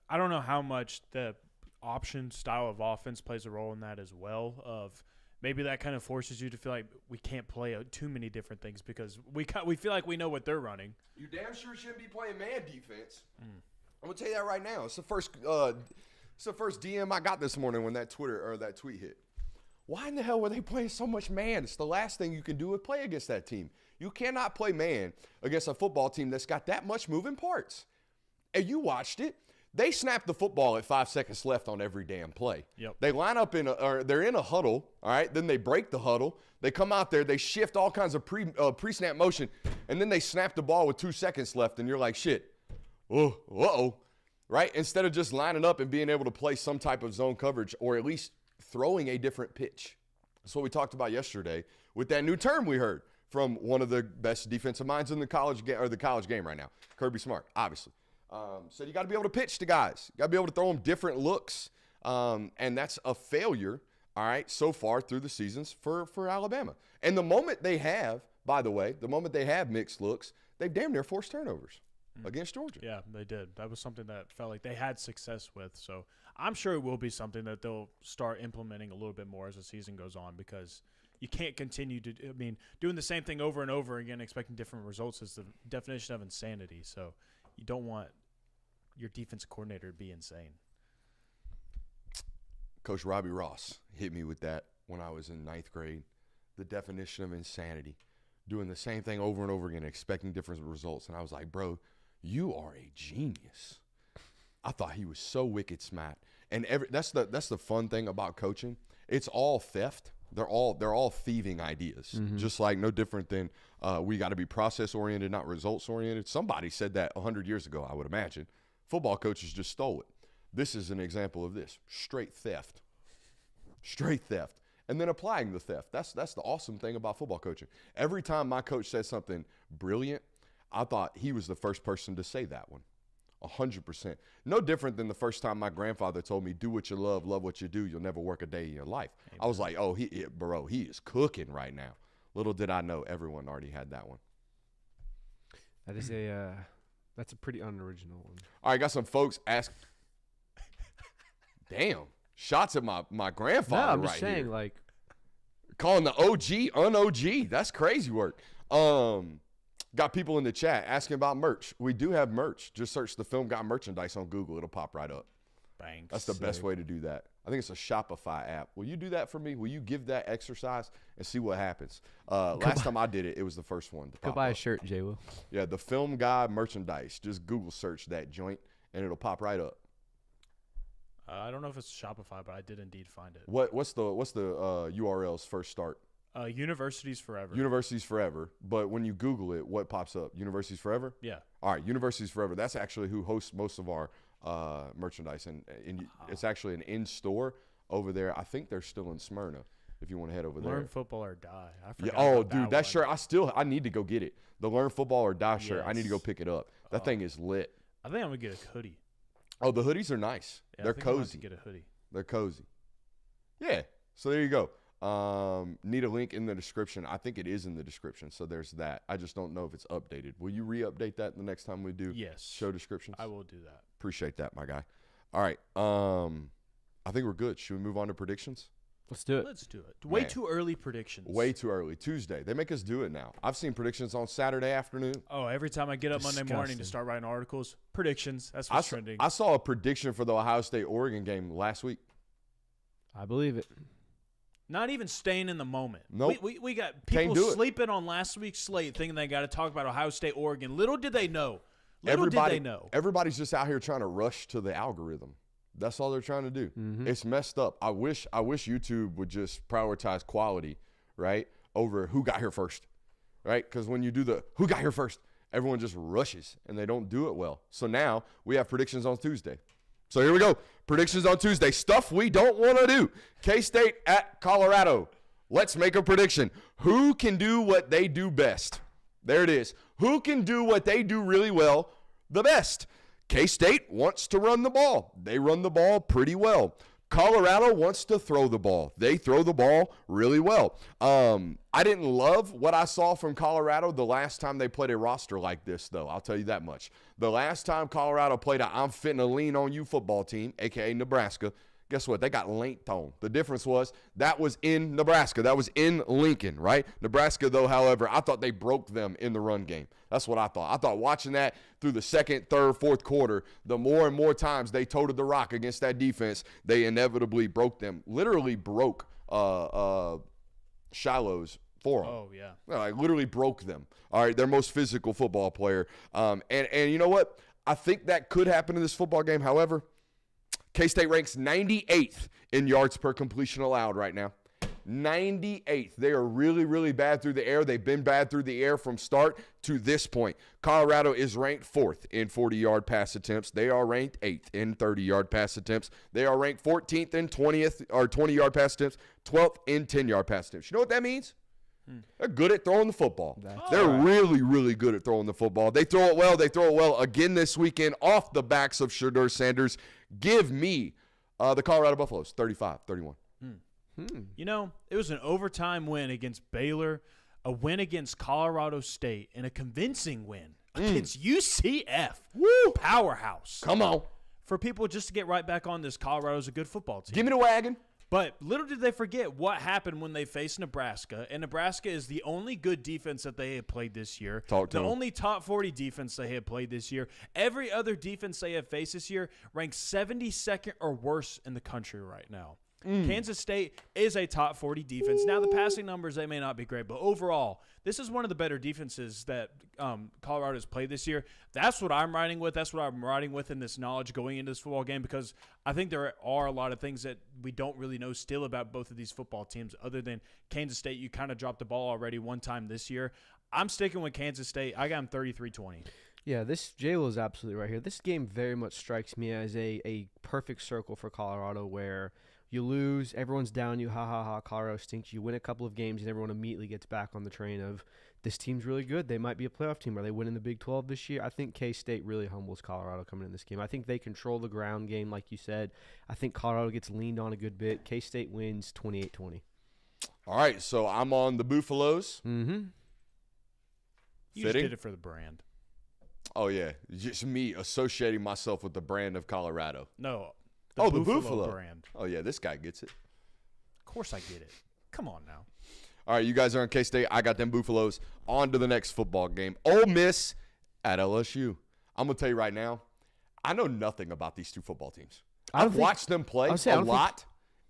I don't know how much the option style of offense plays a role in that as well, of maybe that kind of forces you to feel like we can't play too many different things because we feel like we know what they're running. You damn sure shouldn't be playing man defense. I'm going to tell you that right now. It's the first DM I got this morning when that tweet hit. Why in the hell were they playing so much man? It's the last thing you can do is play against that team. You cannot play man against a football team that's got that much moving parts. And you watched it. They snapped the football at 5 seconds left on every damn play. Yep. They line up they're in a huddle, all right? Then they break the huddle. They come out there, they shift all kinds of pre-snap motion, and then they snap the ball with 2 seconds left, and you're like, shit, uh-oh, right? Instead of just lining up and being able to play some type of zone coverage or at least throwing a different pitch. That's what we talked about yesterday with that new term we heard from one of the best defensive minds in the college game right now, Kirby Smart, obviously. So you got to be able to pitch to guys. You got to be able to throw them different looks, and that's a failure, all right, so far through the seasons for Alabama. And the moment they have, by the way, mixed looks, they've damn near forced turnovers against Georgia. Yeah, they did. That was something that felt like they had success with. So I'm sure it will be something that they'll start implementing a little bit more as the season goes on because you can't continue to – I mean, doing the same thing over and over again, expecting different results is the definition of insanity. So you don't want your defensive coordinator to be insane. Coach Robbie Ross hit me with that when I was in 9th grade. The definition of insanity. Doing the same thing over and over again, expecting different results. And I was like, bro, you are a genius. I thought he was so wicked smart. And that's the fun thing about coaching. It's all theft. They're all thieving ideas. Just like no different than we got to be process oriented, not results oriented. Somebody said that 100 years ago, I would imagine. Football coaches just stole it. This is an example of this. Straight theft. straight theft, and then applying the theft. That's the awesome thing about football coaching. Every time my coach said something brilliant, I thought he was the first person to say that one. 100%. No different than the first time my grandfather told me, do what you love what you do. You'll never work a day in your life. Amen. I was like, oh, he is cooking right now. Little did I know everyone already had that one. That is that's a pretty unoriginal one. All right, got some folks ask. Damn, shots at my grandfather. No, I'm just right saying, here. like, Calling the OG un-OG. That's crazy work. Got people in the chat asking about merch. We do have merch. Just search the Film Guy merchandise on Google. It'll pop right up. Bang. That's the best way to do that. I think it's a Shopify app. Will you do that for me? Will you give that exercise and see what happens? Last time I did it, it was the first one. Go buy a shirt, Jay Will. Yeah, the Film Guy merchandise. Just Google search that joint, and it'll pop right up. I don't know if it's Shopify, but I did indeed find it. What's the URL's first start? Universities Forever. Universities Forever. But when you Google it, what pops up? Universities Forever? Yeah. All right, Universities Forever. That's actually who hosts most of our merchandise, and it's actually an in-store over there. I think they're still in Smyrna. If you want to head over there. Learn football or die. I forgot. Yeah. Oh, about dude, that one. shirt. I need to go get it. The Learn Football or Die shirt. I need to go Yes. pick it up. That thing is lit. I think I'm gonna get a hoodie. Oh, the hoodies are nice. Yeah, They're I think I'm gonna have cozy. to get a hoodie. They're cozy. Yeah. So there you go. Need a link in the description. I think it is in the description. So there's that. I just don't know if it's updated. Will you re-update that the next time we do Yes. show descriptions? I will do that. Appreciate that, my guy. All right. I think we're good. Should we move on to predictions? Let's do it. Let's do it. Way Man. too early predictions. Way too early. Tuesday. They make us do it now. I've seen predictions on Saturday afternoon. Oh, every time I get up Monday morning to Disgusting. start writing articles, predictions. That's what's trending. I saw a prediction for the Ohio State-Oregon game last week. I believe it. Not even staying in the moment. Nope. We got Can't people do it. sleeping on last week's slate thinking they got to talk about Ohio State, Oregon. Little did they know. Little did they know. Everybody's just out here trying to rush to the algorithm. That's all they're trying to do. Mm-hmm. It's messed up. I wish YouTube would just prioritize quality, right, over who got here first, right? Because when you do the who got here first, everyone just rushes and they don't do it well. So now we have predictions on Tuesday. So here we go. Predictions on Tuesday. Stuff we don't want to do. K-State at Colorado. Let's make a prediction. Who can do what they do best? There it is. Who can do what they do really well the best? K-State wants to run the ball. They run the ball pretty well. Colorado wants to throw the ball. They throw the ball really well. I didn't love what I saw from Colorado the last time they played a roster like this, though. I'll tell you that much. The last time Colorado played a I'm fitting to lean on you football team, a.k.a. Nebraska, guess what? They got linked on. The difference was that was in Nebraska. That was in Lincoln, right? Nebraska, though, however, I thought they broke them in the run game. That's what I thought. I thought watching that through the second, third, fourth quarter, the more and more times they toted the rock against that defense, they inevitably broke them. Literally broke Shiloh's forearm. Oh, yeah. Like literally broke them. All right, their most physical football player. And you know what? I think that could happen in this football game. However, K-State ranks 98th in yards per completion allowed right now. 98th. They are really, really bad through the air. They've been bad through the air from start to this point. Colorado is ranked 4th in 40-yard pass attempts. They are ranked 8th in 30-yard pass attempts. They are ranked 14th in 20-yard pass attempts, 12th in 10-yard pass attempts. You know what that means? They're good at throwing the football. They're really, really good at throwing the football. They throw it well. They throw it well again this weekend off the backs of Shedeur Sanders. Give me the Colorado Buffaloes, 35-31. You know, it was an overtime win against Baylor, a win against Colorado State, and a convincing win against UCF. Woo! Powerhouse. Come on. For people just to get right back on this, Colorado's a good football team. Give me the wagon. But little did they forget what happened when they faced Nebraska. And Nebraska is the only good defense that they had played this year. Talk to the 'em. only top 40 defense they had played this year. Every other defense they have faced this year ranks 72nd or worse in the country right now. Kansas State is a top 40 defense. Now, the passing numbers, they may not be great, but overall, this is one of the better defenses that Colorado has played this year. That's what I'm riding with. That's what I'm riding with in this knowledge going into this football game, because I think there are a lot of things that we don't really know still about both of these football teams other than Kansas State. You kind of dropped the ball already one time this year. I'm sticking with Kansas State. I got them 33-20. Yeah, this J-Will is absolutely right here. This game very much strikes me as a perfect circle for Colorado where you lose, everyone's down you, ha ha ha, Colorado stinks. You win a couple of games and everyone immediately gets back on the train of this team's really good. They might be a playoff team. Are they winning the Big 12 this year? I think K-State really humbles Colorado coming in this game. I think they control the ground game, like you said. I think Colorado gets leaned on a good bit. K-State wins 28-20. All right, so I'm on the Buffaloes. Mm-hmm. You just Fitting? did it for the brand. Oh, yeah. Just me associating myself with the brand of Colorado. No. The Buffalo brand. Oh, yeah, this guy gets it. Of course I get it. Come on now. All right, you guys are on K-State. I got them Buffaloes. On to the next football game. Ole Miss at LSU. I'm going to tell you right now, I know nothing about these two football teams. I've watched them play a lot,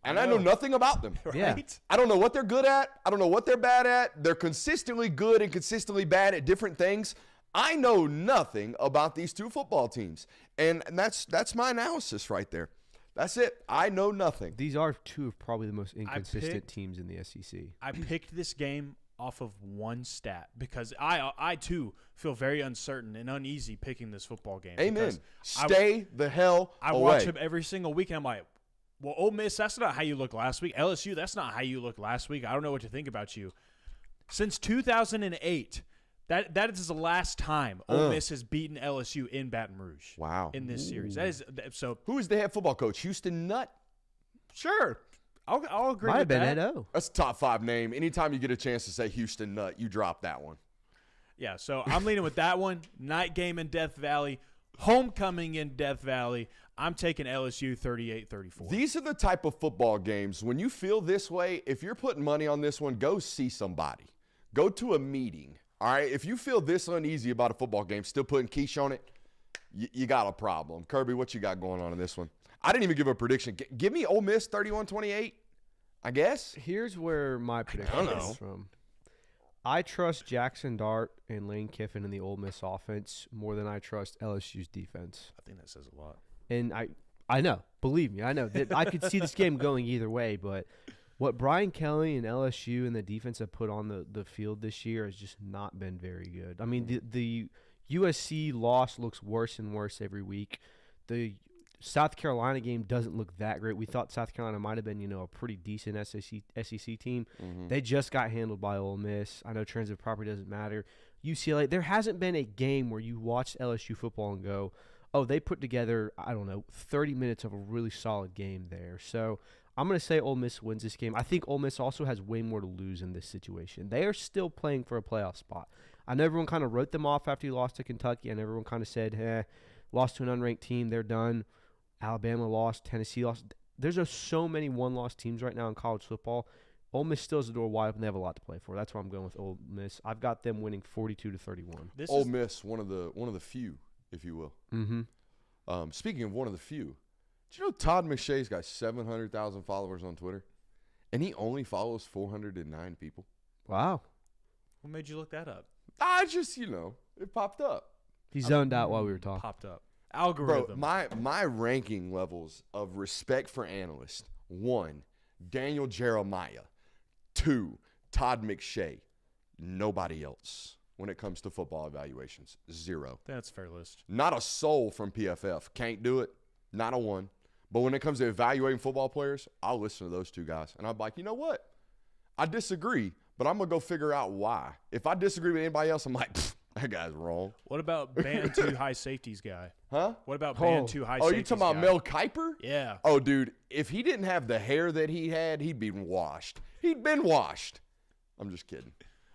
and I know nothing about them. Yeah. Right? I don't know what they're good at. I don't know what they're bad at. They're consistently good and consistently bad at different things. I know nothing about these two football teams, and that's my analysis right there. That's it. I know nothing. These are two of probably the most inconsistent teams in the SEC. I picked this game off of one stat because I too feel very uncertain and uneasy picking this football game. Amen. Stay the hell I away. watch them every single week, and I'm like, well, Ole Miss, that's not how you look last week. LSU, that's not how you look last week. I don't know what to think about you. Since 2008, that is the last time Ole Miss has beaten LSU in Baton Rouge. Wow. In this series. That is so. Who is the head football coach? Houston Nutt? Sure. I'll agree Might with have been that. Ed O. That's a top 5 name. Anytime you get a chance to say Houston Nutt, you drop that one. Yeah, so I'm leaning with that one. Night game in Death Valley. Homecoming in Death Valley. I'm taking LSU 38-34. These are the type of football games, when you feel this way, if you're putting money on this one, go see somebody. Go to a meeting. All right? If you feel this uneasy about a football game, still putting quiche on it, you got a problem. Kirby, what you got going on in this one? I didn't even give a prediction. Give me Ole Miss 31-28, I guess. Here's where my prediction comes from. I trust Jackson Dart and Lane Kiffin in the Ole Miss offense more than I trust LSU's defense. I think that says a lot. And I know, believe me, I know that I could see this game going either way, but what Brian Kelly and LSU and the defense have put on the field this year has just not been very good. I mean, the USC loss looks worse and worse every week. The South Carolina game doesn't look that great. We thought South Carolina might have been, a pretty decent SEC team. Mm-hmm. They just got handled by Ole Miss. I know transitive property doesn't matter. UCLA, there hasn't been a game where you watch LSU football and go, oh, they put together, 30 minutes of a really solid game there. So I'm going to say Ole Miss wins this game. I think Ole Miss also has way more to lose in this situation. They are still playing for a playoff spot. I know everyone kind of wrote them off after you lost to Kentucky, and everyone kind of said, lost to an unranked team, they're done. Alabama lost, Tennessee lost. There's just so many one-loss teams right now in college football. Ole Miss still has the door wide open. They have a lot to play for. That's why I'm going with Ole Miss. I've got them winning 42-31. Ole Miss, one of the few, if you will. Mm-hmm. Speaking of one of the few, did you know Todd McShay's got 700,000 followers on Twitter, and he only follows 409 people? Wow. What made you look that up? I just, it popped up. He zoned out while we were talking. Popped up. Algorithm. Bro, my ranking levels of respect for analysts: 1, Daniel Jeremiah; 2, Todd McShay. Nobody else when it comes to football evaluations. 0. That's a fair list. Not a soul from PFF. Can't do it. Not a one. But when it comes to evaluating football players, I'll listen to those two guys. And I'm like, you know what? I disagree, but I'm going to go figure out why. If I disagree with anybody else, I'm like, that guy's wrong. What about band 2 high safeties guy? Huh? What about band 2 high Oh, safeties you talking about guy? Mel Kiper? Yeah. Oh, dude, if he didn't have the hair that he had, he'd been washed. He'd been washed. I'm just kidding.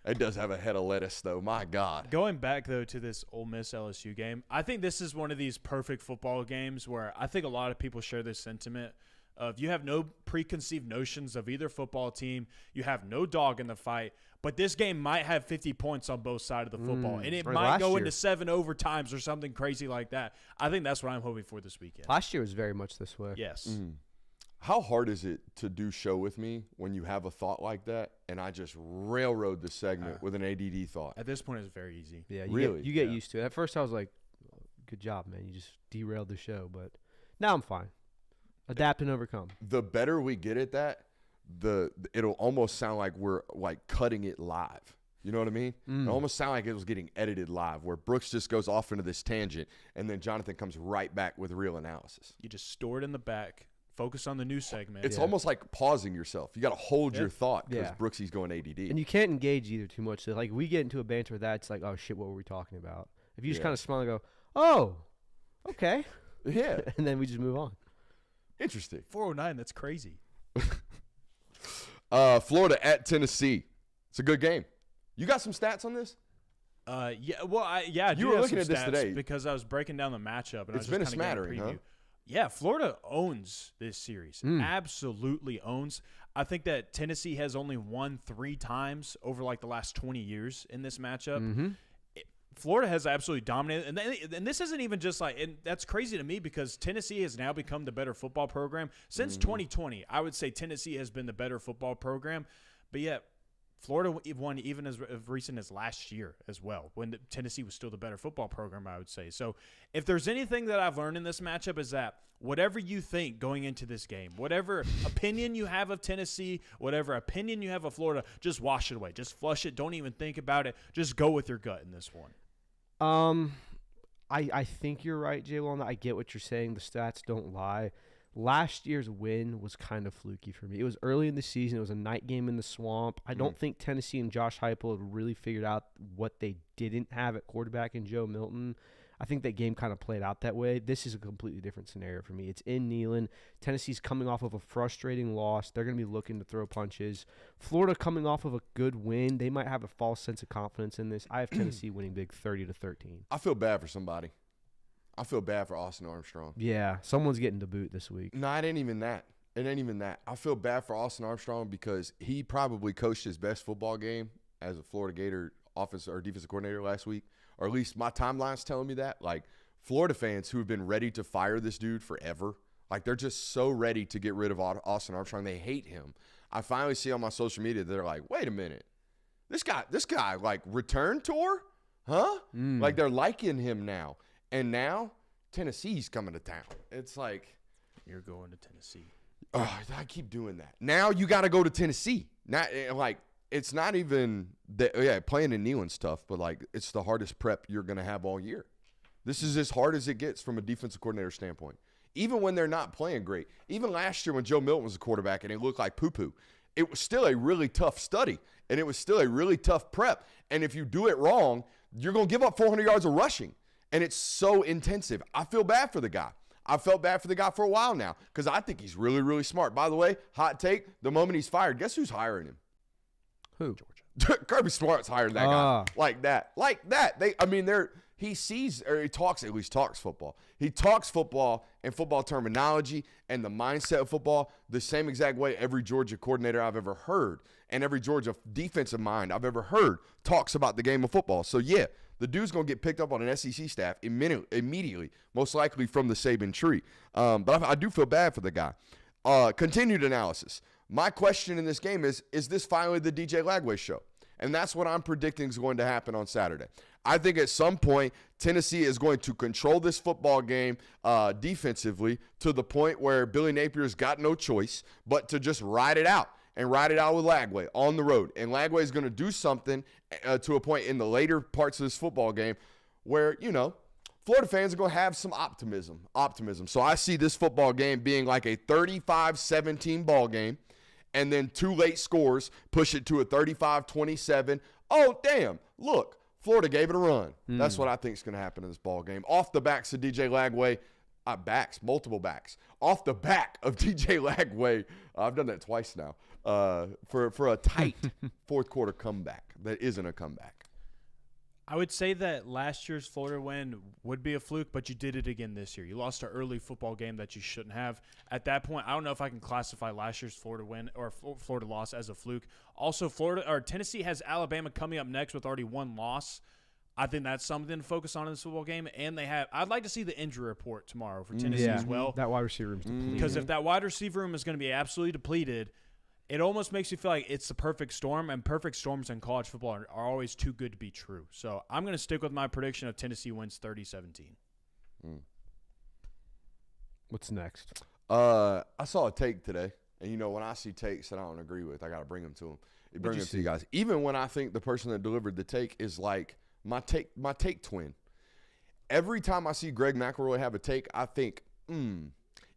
It does have a head of lettuce, though. My God. Going back, though, to this Ole Miss LSU game, I think this is one of these perfect football games where I think a lot of people share this sentiment of you have no preconceived notions of either football team. You have no dog in the fight. But this game might have 50 points on both sides of the football. And it Or might last go year. into 7 overtimes or something crazy like that. I think that's what I'm hoping for this weekend. Last year was very much this way. Yes. How hard is it to do show with me when you have a thought like that and I just railroad the segment with an ADD thought? At this point, it's very easy. Yeah, Really? you get Yeah. used to it. At first, I was like, good job, man. You just derailed the show. But now I'm fine. Adapt and overcome. The better we get at that, it'll almost sound like we're like cutting it live. You know what I mean? It almost sounded like it was getting edited live, where Brooks just goes off into this tangent, and then Jonathan comes right back with real analysis. You just store it in the back, focus on the new segment. It's almost like pausing yourself. You got to hold your thought because Yeah. Brooksy's going ADD. And you can't engage either too much. So, like, we get into a banter with that, it's like, oh, shit, what were we talking about? If you just kind of smile and go, oh, okay. Yeah. And then we just move on. Interesting. 409, that's crazy. Florida at Tennessee. It's a good game. You got some stats on this? Yeah, well, I do You were have looking some at this stats today. because I was breaking down the matchup. And It's I was been a just kinda getting smattering, huh? Yeah, Florida owns this series. Absolutely owns. I think that Tennessee has only won 3 times over like the last 20 years in this matchup. Florida has absolutely dominated, and this isn't even just like, and that's crazy to me because Tennessee has now become the better football program since 2020. I would say Tennessee has been the better football program, but yet Florida won even as recent as last year as well, when Tennessee was still the better football program, I would say. So if there's anything that I've learned in this matchup is that whatever you think going into this game, whatever opinion you have of Tennessee, whatever opinion you have of Florida, just wash it away. Just flush it. Don't even think about it. Just go with your gut in this one. I think you're right, Jalen. I get what you're saying. The stats don't lie. Last year's win was kind of fluky for me. It was early in the season. It was a night game in the Swamp. I don't think Tennessee and Josh Heupel had really figured out what they didn't have at quarterback in Joe Milton. I think that game kind of played out that way. This is a completely different scenario for me. It's in Neyland. Tennessee's coming off of a frustrating loss. They're going to be looking to throw punches. Florida coming off of a good win. They might have a false sense of confidence in this. I have Tennessee winning big 30-13. I feel bad for somebody. I feel bad for Austin Armstrong. Yeah, someone's getting the boot this week. No, it ain't even that. It ain't even that. I feel bad for Austin Armstrong because he probably coached his best football game as a Florida Gator offensive or defensive coordinator last week, or at least my timeline's telling me that. Like, Florida fans who have been ready to fire this dude forever, like, they're just so ready to get rid of Austin Armstrong. They hate him. I finally see on my social media, they're like, wait a minute. This guy, like, return tour? Huh? Like, they're liking him now. And now Tennessee's coming to town. It's like, You're going to Tennessee. oh, I keep doing that. Now you got to go to Tennessee. Not like, it's not even that. Yeah, playing in Neyland's tough, but like, it's the hardest prep you're going to have all year. This is as hard as it gets from a defensive coordinator standpoint. Even when they're not playing great. Even last year when Joe Milton was the quarterback and it looked like poo-poo, it was still a really tough study, and it was still a really tough prep. And if you do it wrong, you're going to give up 400 yards of rushing. And it's so intensive. I feel bad for the guy. I've felt bad for the guy for a while now because I think he's really, really smart. By the way, hot take, the moment he's fired, guess who's hiring him? Who? Georgia. Kirby Smart's hired that guy. Like that. He sees, or he talks, at least talks football. He talks football and football terminology and the mindset of football the same exact way every Georgia coordinator I've ever heard and every Georgia defensive mind I've ever heard talks about the game of football. So, yeah, the dude's going to get picked up on an SEC staff immediately, most likely from the Saban tree. But I do feel bad for the guy. Continued analysis. My question in this game is this finally the DJ Lagway show? And that's what I'm predicting is going to happen on Saturday. I think at some point, Tennessee is going to control this football game defensively to the point where Billy Napier's got no choice but to just ride it out. And ride it out with Lagway on the road. And Lagway is going to do something to a point in the later parts of this football game where, you know, Florida fans are going to have some optimism. So I see this football game being like a 35-17 ball game, and then 2 late scores push it to a 35-27. Oh, damn, look, Florida gave it a run. That's what I think is going to happen in this ball game. Off the backs of DJ Lagway. Multiple backs. Off the back of DJ Lagway. I've done that twice now. For a tight fourth quarter comeback that isn't a comeback. I would say that last year's Florida win would be a fluke, but you did it again this year. You lost an early football game that you shouldn't have. At that point, I don't know if I can classify last year's Florida win or Florida loss as a fluke. Also, Tennessee has Alabama coming up next with already 1 loss. I think that's something to focus on in this football game. And I'd like to see the injury report tomorrow for Tennessee as well. That wide receiver room's depleted. Because if that wide receiver room is going to be absolutely depleted, it almost makes you feel like it's the perfect storm, and perfect storms in college football are always too good to be true. So I'm going to stick with my prediction of Tennessee wins 30-17. What's next? I saw a take today, and you know when I see takes that I don't agree with, I got to bring them to them. bring it to you guys. Even when I think the person that delivered the take is like my take twin. Every time I see Greg McElroy have a take, I think,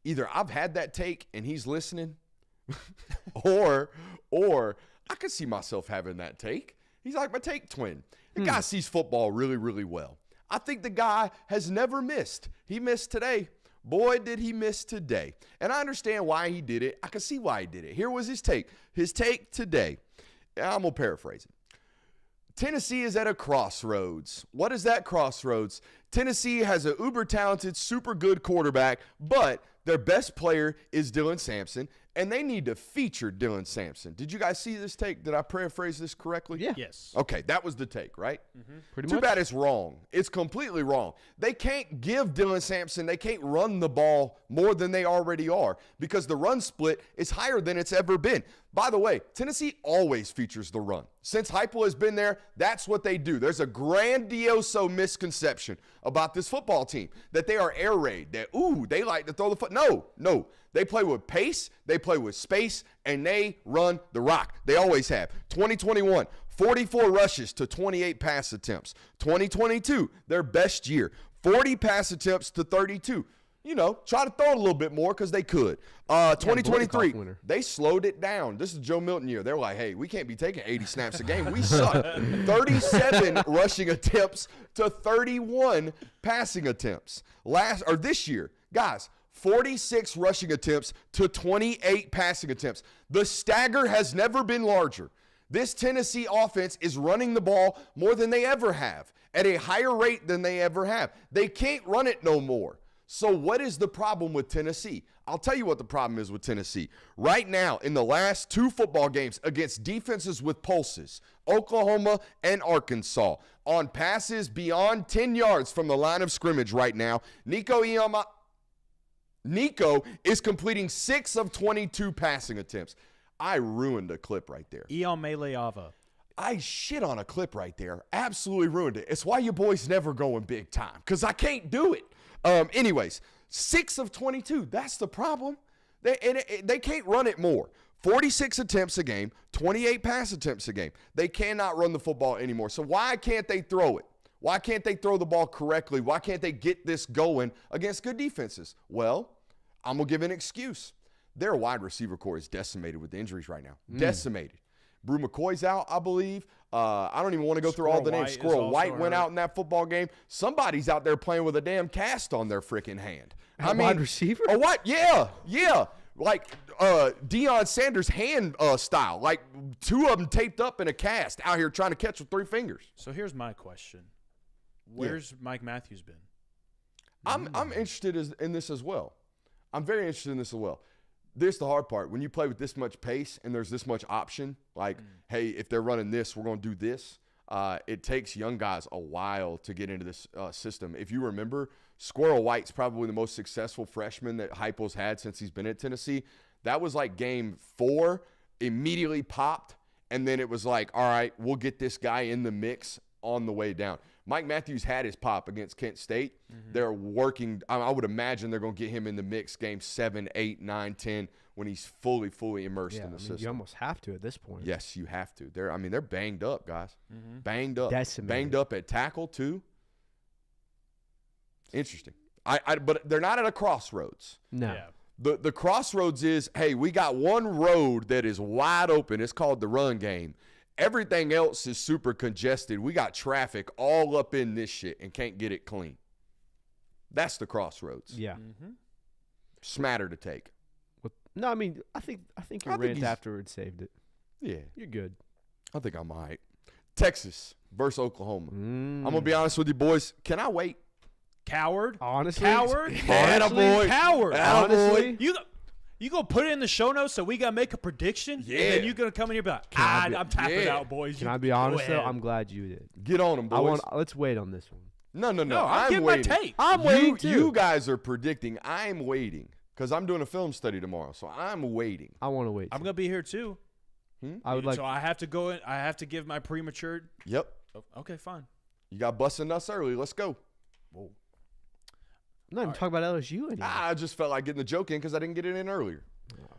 either I've had that take and he's listening, or I could see myself having that take. He's like my take twin. The guy sees football really, really well. I think the guy has never missed. He missed today. Boy, did he miss today. And I understand why he did it. I can see why he did it. Here was his take. His take today. I'm going to paraphrase it. Tennessee is at a crossroads. What is that crossroads? Tennessee has an uber-talented, super good quarterback, but their best player is Dylan Sampson, and they need to feature Dylan Sampson. Did you guys see this take? Did I paraphrase this correctly? Yeah. Yes. Okay, that was the take, right? Pretty Too much. bad it's wrong. It's completely wrong. They can't give Dylan Sampson, they can't run the ball more than they already are because the run split is higher than it's ever been. By the way, Tennessee always features the run. Since Heupel has been there, that's what they do. There's a grandioso misconception about this football team that they are air raid, that, they like to throw the foot. No. They play with pace, they play with space, and they run the rock. They always have. 2021, 44 rushes to 28 pass attempts. 2022, their best year, 40 pass attempts to 32. Try to throw it a little bit more because they could. 2023, they slowed it down. This is Joe Milton year. They're like, hey, we can't be taking 80 snaps a game. We suck. 37 rushing attempts to 31 passing attempts. This year, guys, 46 rushing attempts to 28 passing attempts. The stagger has never been larger. This Tennessee offense is running the ball more than they ever have, at a higher rate than they ever have. They can't run it no more. So what is the problem with Tennessee? I'll tell you what the problem is with Tennessee. Right now, in the last 2 football games against defenses with pulses, Oklahoma and Arkansas, on passes beyond 10 yards from the line of scrimmage right now, Nico is completing 6 of 22 passing attempts. I ruined a clip right there. Eon Meleava. I shit on a clip right there. Absolutely ruined it. It's why you boys never going big time, because I can't do it. Anyways, 6 of 22. That's the problem. They can't run it more. 46 attempts a game, 28 pass attempts a game. They cannot run the football anymore. So why can't they throw it? Why can't they throw the ball correctly? Why can't they get this going against good defenses? Well, I'm going to give an excuse. Their wide receiver core is decimated with injuries right now. Decimated. Brew McCoy's out, I believe. I don't even want to go through all the names. Squirrel White went out in that football game. Somebody's out there playing with a damn cast on their freaking hand. Wide receiver? Oh, what? Yeah. Like Deion Sanders' hand style. Like 2 of them taped up in a cast out here trying to catch with 3 fingers. So here's my question. Where's Mike Matthews been? I'm interested in this as well. I'm very interested in this as well. This is the hard part. When you play with this much pace and there's this much option, like, hey, if they're running this, we're going to do this. It takes young guys a while to get into this system. If you remember, Squirrel White's probably the most successful freshman that Heupel's had since he's been at Tennessee. That was like game 4, immediately popped, and then it was like, all right, we'll get this guy in the mix on the way down. Mike Matthews had his pop against Kent State. They're working. I would imagine they're going to get him in the mix game 7, 8, 9, 10 when he's fully immersed in the system. You almost have to at this point. Yes, you have to. They're banged up, guys. Banged up. Decimated. Banged up at tackle too. Interesting. But they're not at a crossroads. No. Yeah. The crossroads is, hey, we got one road that is wide open. It's called the run game. Everything else is super congested. We got traffic all up in this shit and can't get it clean. That's the crossroads. Yeah. Smatter to take. No, I mean, I think your rant afterwards saved it. Yeah. You're good. I think I might. Texas versus Oklahoma. I'm going to be honest with you, boys. Can I wait? Coward. Honestly. Coward. Attaboy. Coward. Honestly. You gonna put it in the show notes so we gotta make a prediction? Yeah. And then you're gonna come in here and be like, I'm tapping out, boys. Can I be honest though? I'm glad you did. Get on them, boys. Let's wait on this one. No. I'm getting waiting. my take. I'm waiting too. You guys are predicting. I'm waiting because I'm doing a film study tomorrow, so I'm waiting. I want to wait. I'm gonna be here too. I would like. So I have to go in. I have to give my premature. Yep. Okay, fine. You got busting us early. Let's go. Whoa. I'm not even talking about LSU anymore. I just felt like getting the joke in because I didn't get it in earlier.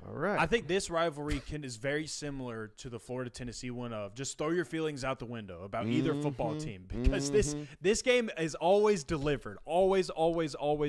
All All right. I think this rivalry is very similar to the Florida-Tennessee one of just throw your feelings out the window about either football team, because this game is always delivered, always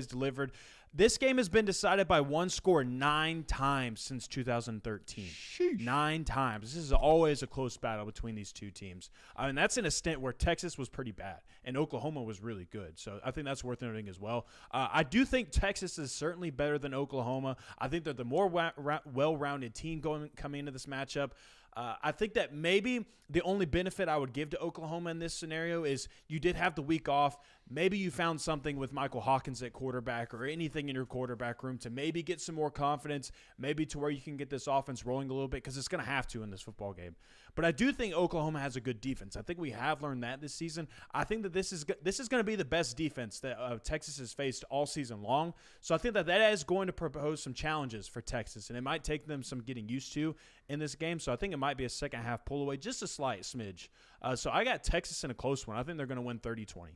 delivered. This game has been decided by one score 9 times since 2013. Sheesh. 9 times. This is always a close battle between these two teams. And that's in a stint where Texas was pretty bad and Oklahoma was really good. So I think that's worth noting as well. I do think Texas is certainly better than Oklahoma. I think they're the more well-rounded team coming into this matchup. I think that maybe the only benefit I would give to Oklahoma in this scenario is you did have the week off. Maybe you found something with Michael Hawkins at quarterback or anything in your quarterback room to maybe get some more confidence, maybe to where you can get this offense rolling a little bit, because it's going to have to in this football game. But I do think Oklahoma has a good defense. I think we have learned that this season. I think that this is going to be the best defense that Texas has faced all season long. So I think that is going to propose some challenges for Texas, and it might take them some getting used to in this game. So I think it might be a second half pull away, just a slight smidge. So I got Texas in a close one. I think they're going to win 30-20.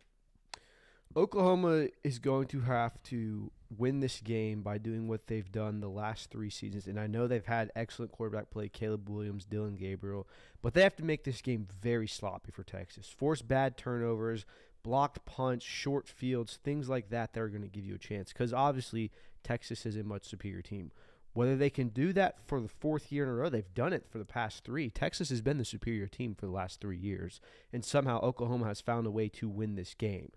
Oklahoma is going to have to win this game by doing what they've done the last 3 seasons. And I know they've had excellent quarterback play, Caleb Williams, Dylan Gabriel, but they have to make this game very sloppy for Texas. Force bad turnovers, blocked punts, short fields, things like that are going to give you a chance, because obviously Texas is a much superior team. Whether they can do that for the 4th year in a row, they've done it for the past 3. Texas has been the superior team for the last 3 years, and somehow Oklahoma has found a way to win this game.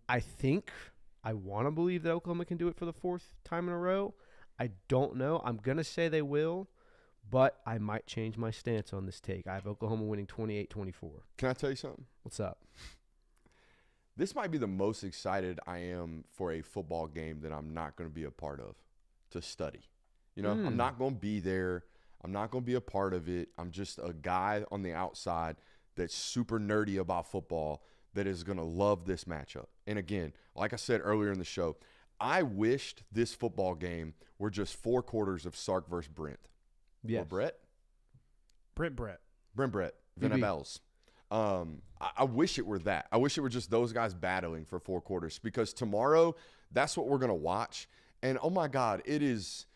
I want to believe that Oklahoma can do it for the 4th time in a row. I don't know. I'm going to say they will, but I might change my stance on this take. I have Oklahoma winning 28-24. Can I tell you something? What's up? This might be the most excited I am for a football game that I'm not going to be a part of to study. You know, I'm not going to be there. I'm not going to be a part of it. I'm just a guy on the outside that's super nerdy about football that is going to love this matchup. And again, like I said earlier in the show, I wished this football game were just 4 quarters of Sark versus Brent. Yes. Or Brett? Brent. Venables. I wish it were that. I wish it were just those guys battling for 4 quarters, because tomorrow, that's what we're going to watch. And, oh, my God, it is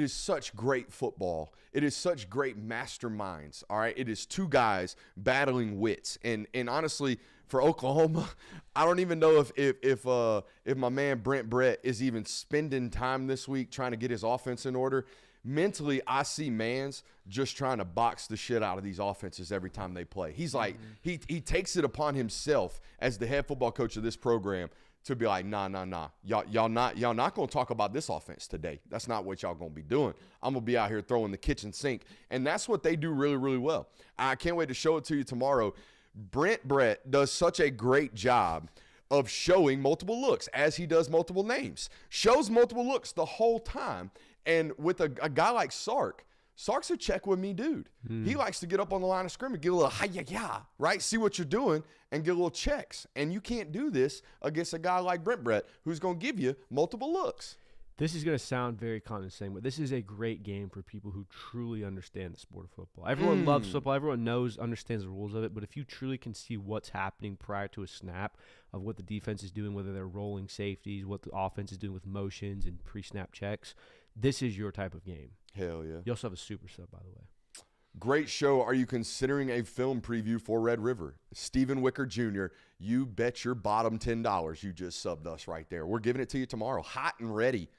such great football. It is such great masterminds, all right? It is 2 guys battling wits. And honestly, for Oklahoma, I don't even know if my man Brett is even spending time this week trying to get his offense in order. Mentally, I see Mans just trying to box the shit out of these offenses every time they play. He's like, he takes it upon himself as the head football coach of this program to be like, nah. Y'all not gonna talk about this offense today. That's not what y'all gonna be doing. I'm gonna be out here throwing the kitchen sink. And that's what they do really, really well. I can't wait to show it to you tomorrow. Brett does such a great job of showing multiple looks, as he does multiple names. Shows multiple looks the whole time. And with a guy like Sark's a check with me dude. He likes to get up on the line of scrimmage, get a little hi-ya-ya, right? See what you're doing and get a little checks. And you can't do this against a guy like Brett, who's going to give you multiple looks. This is going to sound very condescending, but this is a great game for people who truly understand the sport of football. Everyone loves football. Everyone understands the rules of it. But if you truly can see what's happening prior to a snap of what the defense is doing, whether they're rolling safeties, what the offense is doing with motions and pre-snap checks, this is your type of game. Hell yeah. You also have a super sub, by the way. Great show. Are you considering a film preview for Red River? Stephen Wicker Jr., you bet your bottom $10 you just subbed us right there. We're giving it to you tomorrow, hot and ready.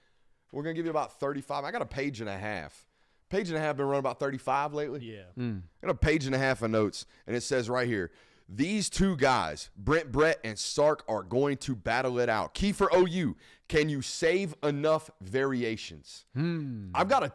We're going to give you about 35. I got a page and a half. Page and a half been running about 35 lately. Yeah. I got a page and a half of notes, and it says right here, these 2 guys, Brett and Sark, are going to battle it out. Key for OU, can you save enough variations? I've got to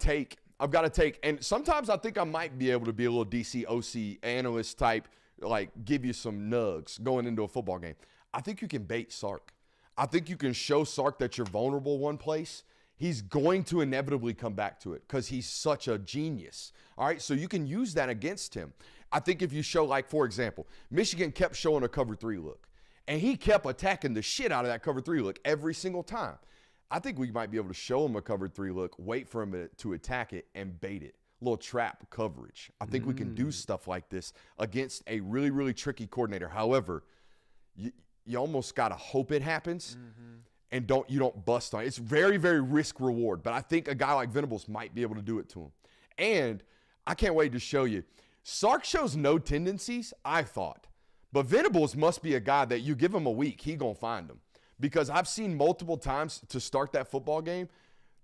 take, and sometimes I think I might be able to be a little DC OC analyst type, like give you some nugs going into a football game. I think you can bait Sark. I think you can show Sark that you're vulnerable one place. He's going to inevitably come back to it because he's such a genius. All right, so you can use that against him. I think if you show, like, for example, Michigan kept showing a cover 3 look, and he kept attacking the shit out of that cover 3 look every single time. I think we might be able to show him a cover 3 look, wait for him to attack it, and bait it. A little trap coverage. I think we can do stuff like this against a really, really tricky coordinator. However, you almost got to hope it happens. and you don't bust on it. It's very, very risk reward. But I think a guy like Venables might be able to do it to him. And I can't wait to show you. Sark shows no tendencies, I thought. But Venables must be a guy that you give him a week, he gonna find them. Because I've seen multiple times to start that football game,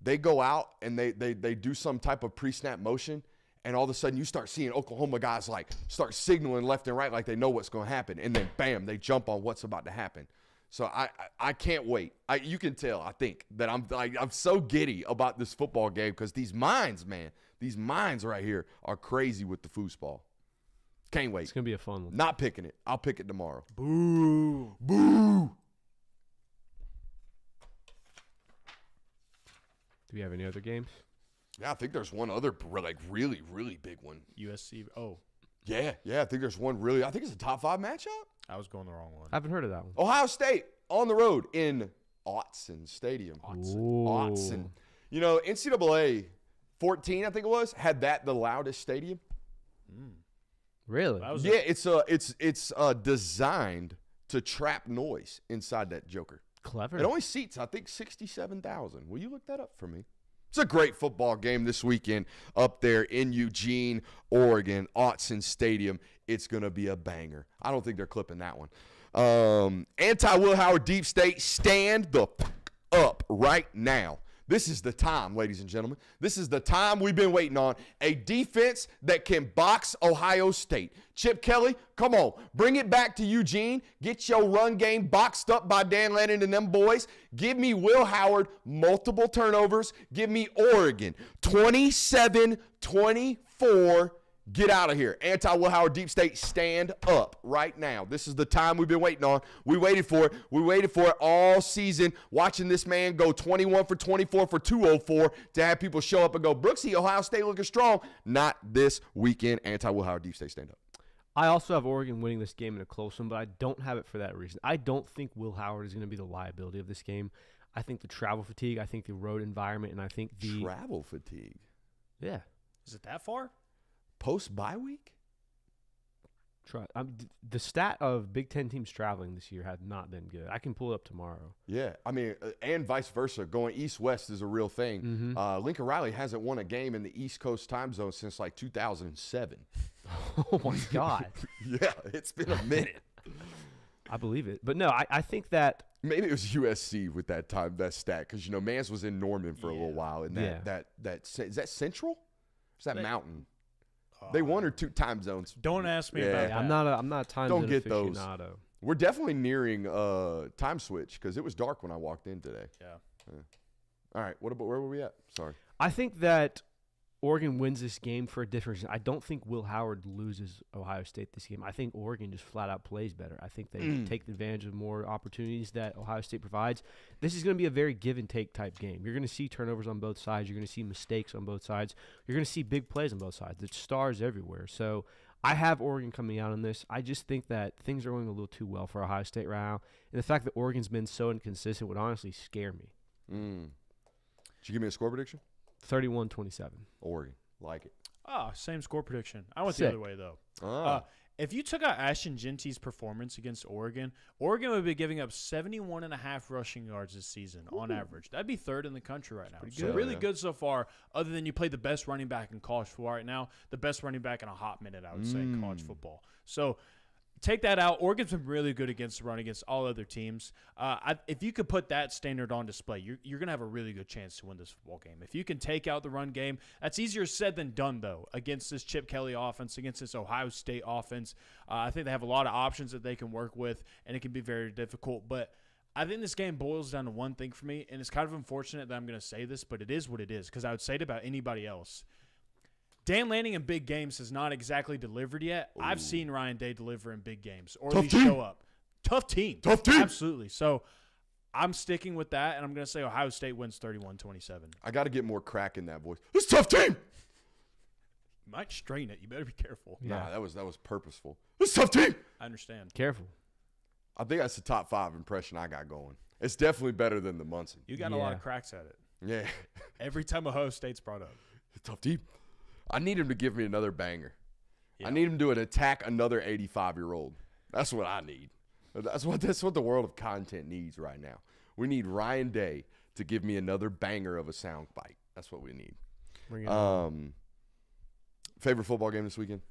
they go out and they do some type of pre-snap motion, and all of a sudden you start seeing Oklahoma guys like start signaling left and right like they know what's going to happen, and then bam, they jump on what's about to happen. So I can't wait. You can tell, I think, that I'm so giddy about this football game because these minds, man, these minds right here are crazy with the foosball. Can't wait. It's gonna be a fun one. Not picking it. I'll pick it tomorrow. Boo. Boo. Do we have any other games? Yeah, I think there's one other like really, really big one. USC. Oh, Yeah, I think there's one really. I think it's a top 5 matchup. I was going the wrong one. I haven't heard of that one. Ohio State on the road in Autzen Stadium. Ooh. Autzen. You know, NCAA 14, I think it was, had that the loudest stadium. Really? That was Yeah, it's designed to trap noise inside that joker. Clever. It only seats, I think, 67,000. Will you look that up for me? It's a great football game this weekend up there in Eugene, Oregon, Autzen Stadium. It's going to be a banger. I don't think they're clipping that one. Anti-Will Howard Deep State, stand the fuck up right now. This is the time, ladies and gentlemen. This is the time we've been waiting on. A defense that can box Ohio State. Chip Kelly, come on. Bring it back to Eugene. Get your run game boxed up by Dan Lannon and them boys. Give me Will Howard, multiple turnovers. Give me Oregon, 27-24. Get out of here. Anti-Will Howard Deep State, stand up right now. This is the time we've been waiting on. We waited for it. We waited for it all season, watching this man go 21 for 24 for 204 to have people show up and go, Brooksy, Ohio State looking strong. Not this weekend. Anti-Will Howard Deep State, stand up. I also have Oregon winning this game in a close one, but I don't have it for that reason. I don't think Will Howard is going to be the liability of this game. I think the travel fatigue, I think the road environment, and I think the Travel fatigue. Yeah. Is it that far? Post-bye week? The stat of Big Ten teams traveling this year had not been good. I can pull it up tomorrow. Yeah, I mean, and vice versa. Going east-west is a real thing. Mm-hmm. Lincoln Riley hasn't won a game in the East Coast time zone since like 2007. Oh, my God. Yeah, it's been a minute. I believe it. But no, I think that Maybe it was USC with that stat, because, you know, Mans was in Norman for a little while. And Yeah. is that Central? Or is that Mountain? They won or 2 time zones. Don't ask me Yeah. about yeah, that. I'm not a time Don't zone get those. aficionado. We're definitely nearing time switch because it was dark when I walked in today. Yeah. All right, where were we at? Sorry. I think that Oregon wins this game for a different reason. I don't think Will Howard loses Ohio State this game. I think Oregon just flat out plays better. I think they take advantage of more opportunities that Ohio State provides. This is going to be a very give and take type game. You're going to see turnovers on both sides. You're going to see mistakes on both sides. You're going to see big plays on both sides. There's stars everywhere. So I have Oregon coming out on this. I just think that things are going a little too well for Ohio State right now. And the fact that Oregon's been so inconsistent would honestly scare me. Did you give me a score prediction? 31-27. Oregon. Like it. Same score prediction. I went Sick. the other way, though. If you took out Ashton Genty's performance against Oregon, Oregon would be giving up 71.5 rushing yards this season on average. That'd be 3rd in the country right now. So good. really Yeah. good so far, other than you play the best running back in college football right now, the best running back in a hot minute, I would say, in college football. So take that out. Oregon's been really good against the run against all other teams. If you could put that standard on display, you're going to have a really good chance to win this football game. If you can take out the run game, that's easier said than done, though, against this Chip Kelly offense, against this Ohio State offense. I think they have a lot of options that they can work with, and it can be very difficult. But I think this game boils down to one thing for me, and it's kind of unfortunate that I'm going to say this, but it is what it is, because I would say it about anybody else. Dan Lanning in big games has not exactly delivered yet. Ooh. I've seen Ryan Day deliver in big games, or at least show up. Tough team. Absolutely. So I'm sticking with that, and I'm going to say Ohio State wins 31-27. I got to get more crack in that voice. It's a tough team. You might strain it. You better be careful. Nah, that was purposeful. It's a tough team. I understand. Careful. I think that's the top 5 impression I got going. It's definitely better than the Munson. You got a lot of cracks at it. Yeah. Every time Ohio State's brought up. It's a tough team. I need him to give me another banger. Yeah. I need him to attack another 85-year-old. That's what I need. That's what the world of content needs right now. We need Ryan Day to give me another banger of a sound bite. That's what we need. Bring it on. Favorite football game this weekend?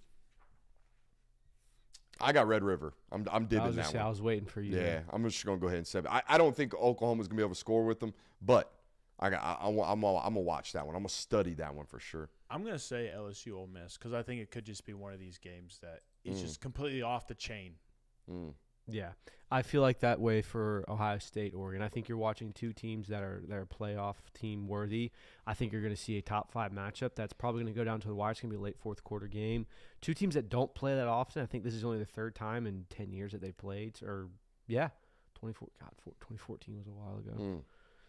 I got Red River. I'm dipping that one. I was waiting for you. Yeah, I'm just gonna go ahead and say it. I don't think Oklahoma's gonna be able to score with them, but I'm gonna watch that one. I'm gonna study that one for sure. I'm going to say LSU Ole Miss because I think it could just be one of these games that is just completely off the chain. Yeah, I feel like that way for Ohio State, Oregon. I think you're watching two teams that are playoff team worthy. I think you're going to see a top 5 matchup that's probably going to go down to the wire. It's going to be a late fourth quarter game. Two teams that don't play that often. I think this is only the third time in 10 years that they played. 2014 was a while ago.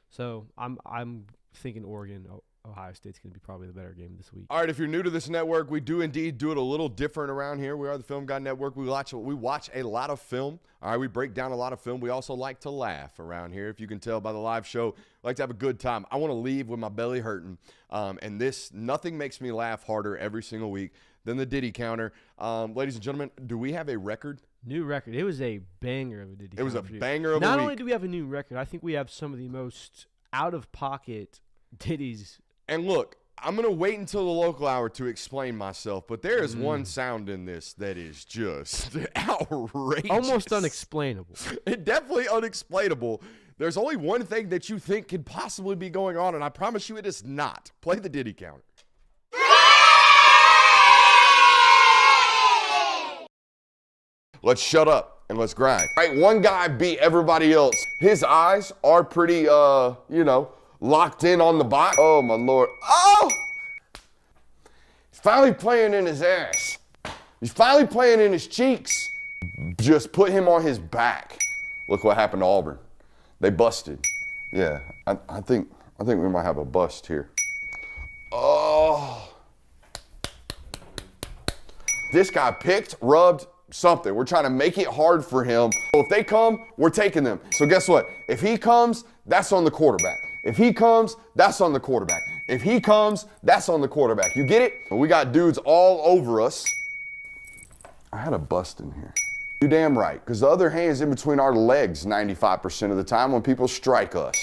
So I'm thinking Oregon. Ohio State's going to be probably the better game this week. All right, if you're new to this network, we do indeed do it a little different around here. We are the Film Guy Network. We watch a lot of film. All right, we break down a lot of film. We also like to laugh around here. If you can tell by the live show, we like to have a good time. I want to leave with my belly hurting, and nothing makes me laugh harder every single week than the Diddy counter. Ladies and gentlemen, do we have a record? New record. It was a banger of a Diddy. It was a counter. banger of a Not week. only do we have a new record, I think we have some of the most out-of-pocket Diddy's. And look, I'm going to wait until the local hour to explain myself, but there is one sound in this that is just outrageous. Almost unexplainable. Definitely unexplainable. There's only one thing that you think could possibly be going on, and I promise you it is not. Play the Diddy counter. Let's shut up and let's grind. Right, one guy beat everybody else. His eyes are pretty, locked in on the box. Oh, my Lord. Oh! He's finally playing in his ass. He's finally playing in his cheeks. Just put him on his back. Look what happened to Auburn. They busted. Yeah, I think we might have a bust here. Oh. This guy picked, rubbed, something. We're trying to make it hard for him. So if they come, we're taking them. So guess what? If he comes, that's on the quarterback. If he comes, that's on the quarterback. If he comes, that's on the quarterback. You get it? We got dudes all over us. I had a bust in here. You damn right, because the other hand's in between our legs 95% of the time when people strike us.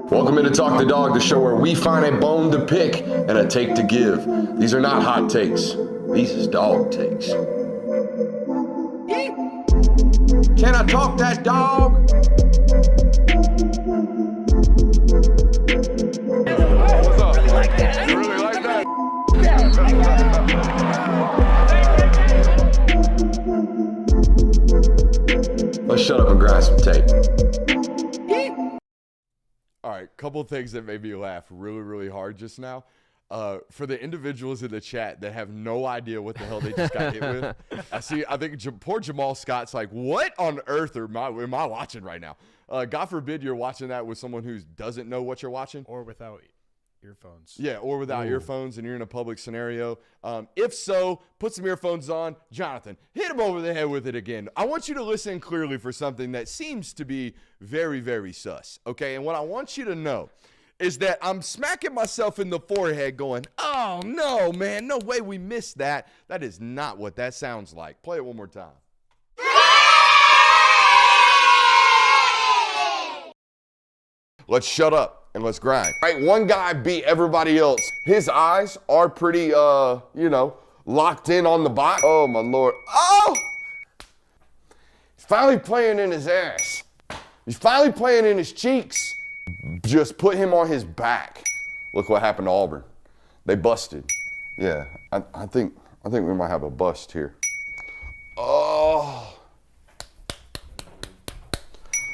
Welcome into Talk the Dog, the show where we find a bone to pick and a take to give. These are not hot takes. These is dog takes. Can I talk that dog? What's up? You like that? You really like that? Let's shut up and grind some tape. All right, couple of things that made me laugh really, really hard just now. For the individuals in the chat that have no idea what the hell they just got hit with, I think poor Jamal Scott's like, what on earth am I watching right now? God forbid you're watching that with someone who doesn't know what you're watching. Or without earphones. Yeah, or without earphones and you're in a public scenario. If so, put some earphones on. Jonathan, hit him over the head with it again. I want you to listen clearly for something that seems to be very, very sus, okay? And what I want you to know is that I'm smacking myself in the forehead going, oh, no, man, no way we missed that. That is not what that sounds like. Play it one more time. Let's shut up and let's grind. Right, one guy beat everybody else. His eyes are pretty, locked in on the box. Oh, my Lord. Oh! He's finally playing in his ass. He's finally playing in his cheeks. Just put him on his back. Look what happened to Auburn. They busted. Yeah, I think we might have a bust here. Oh.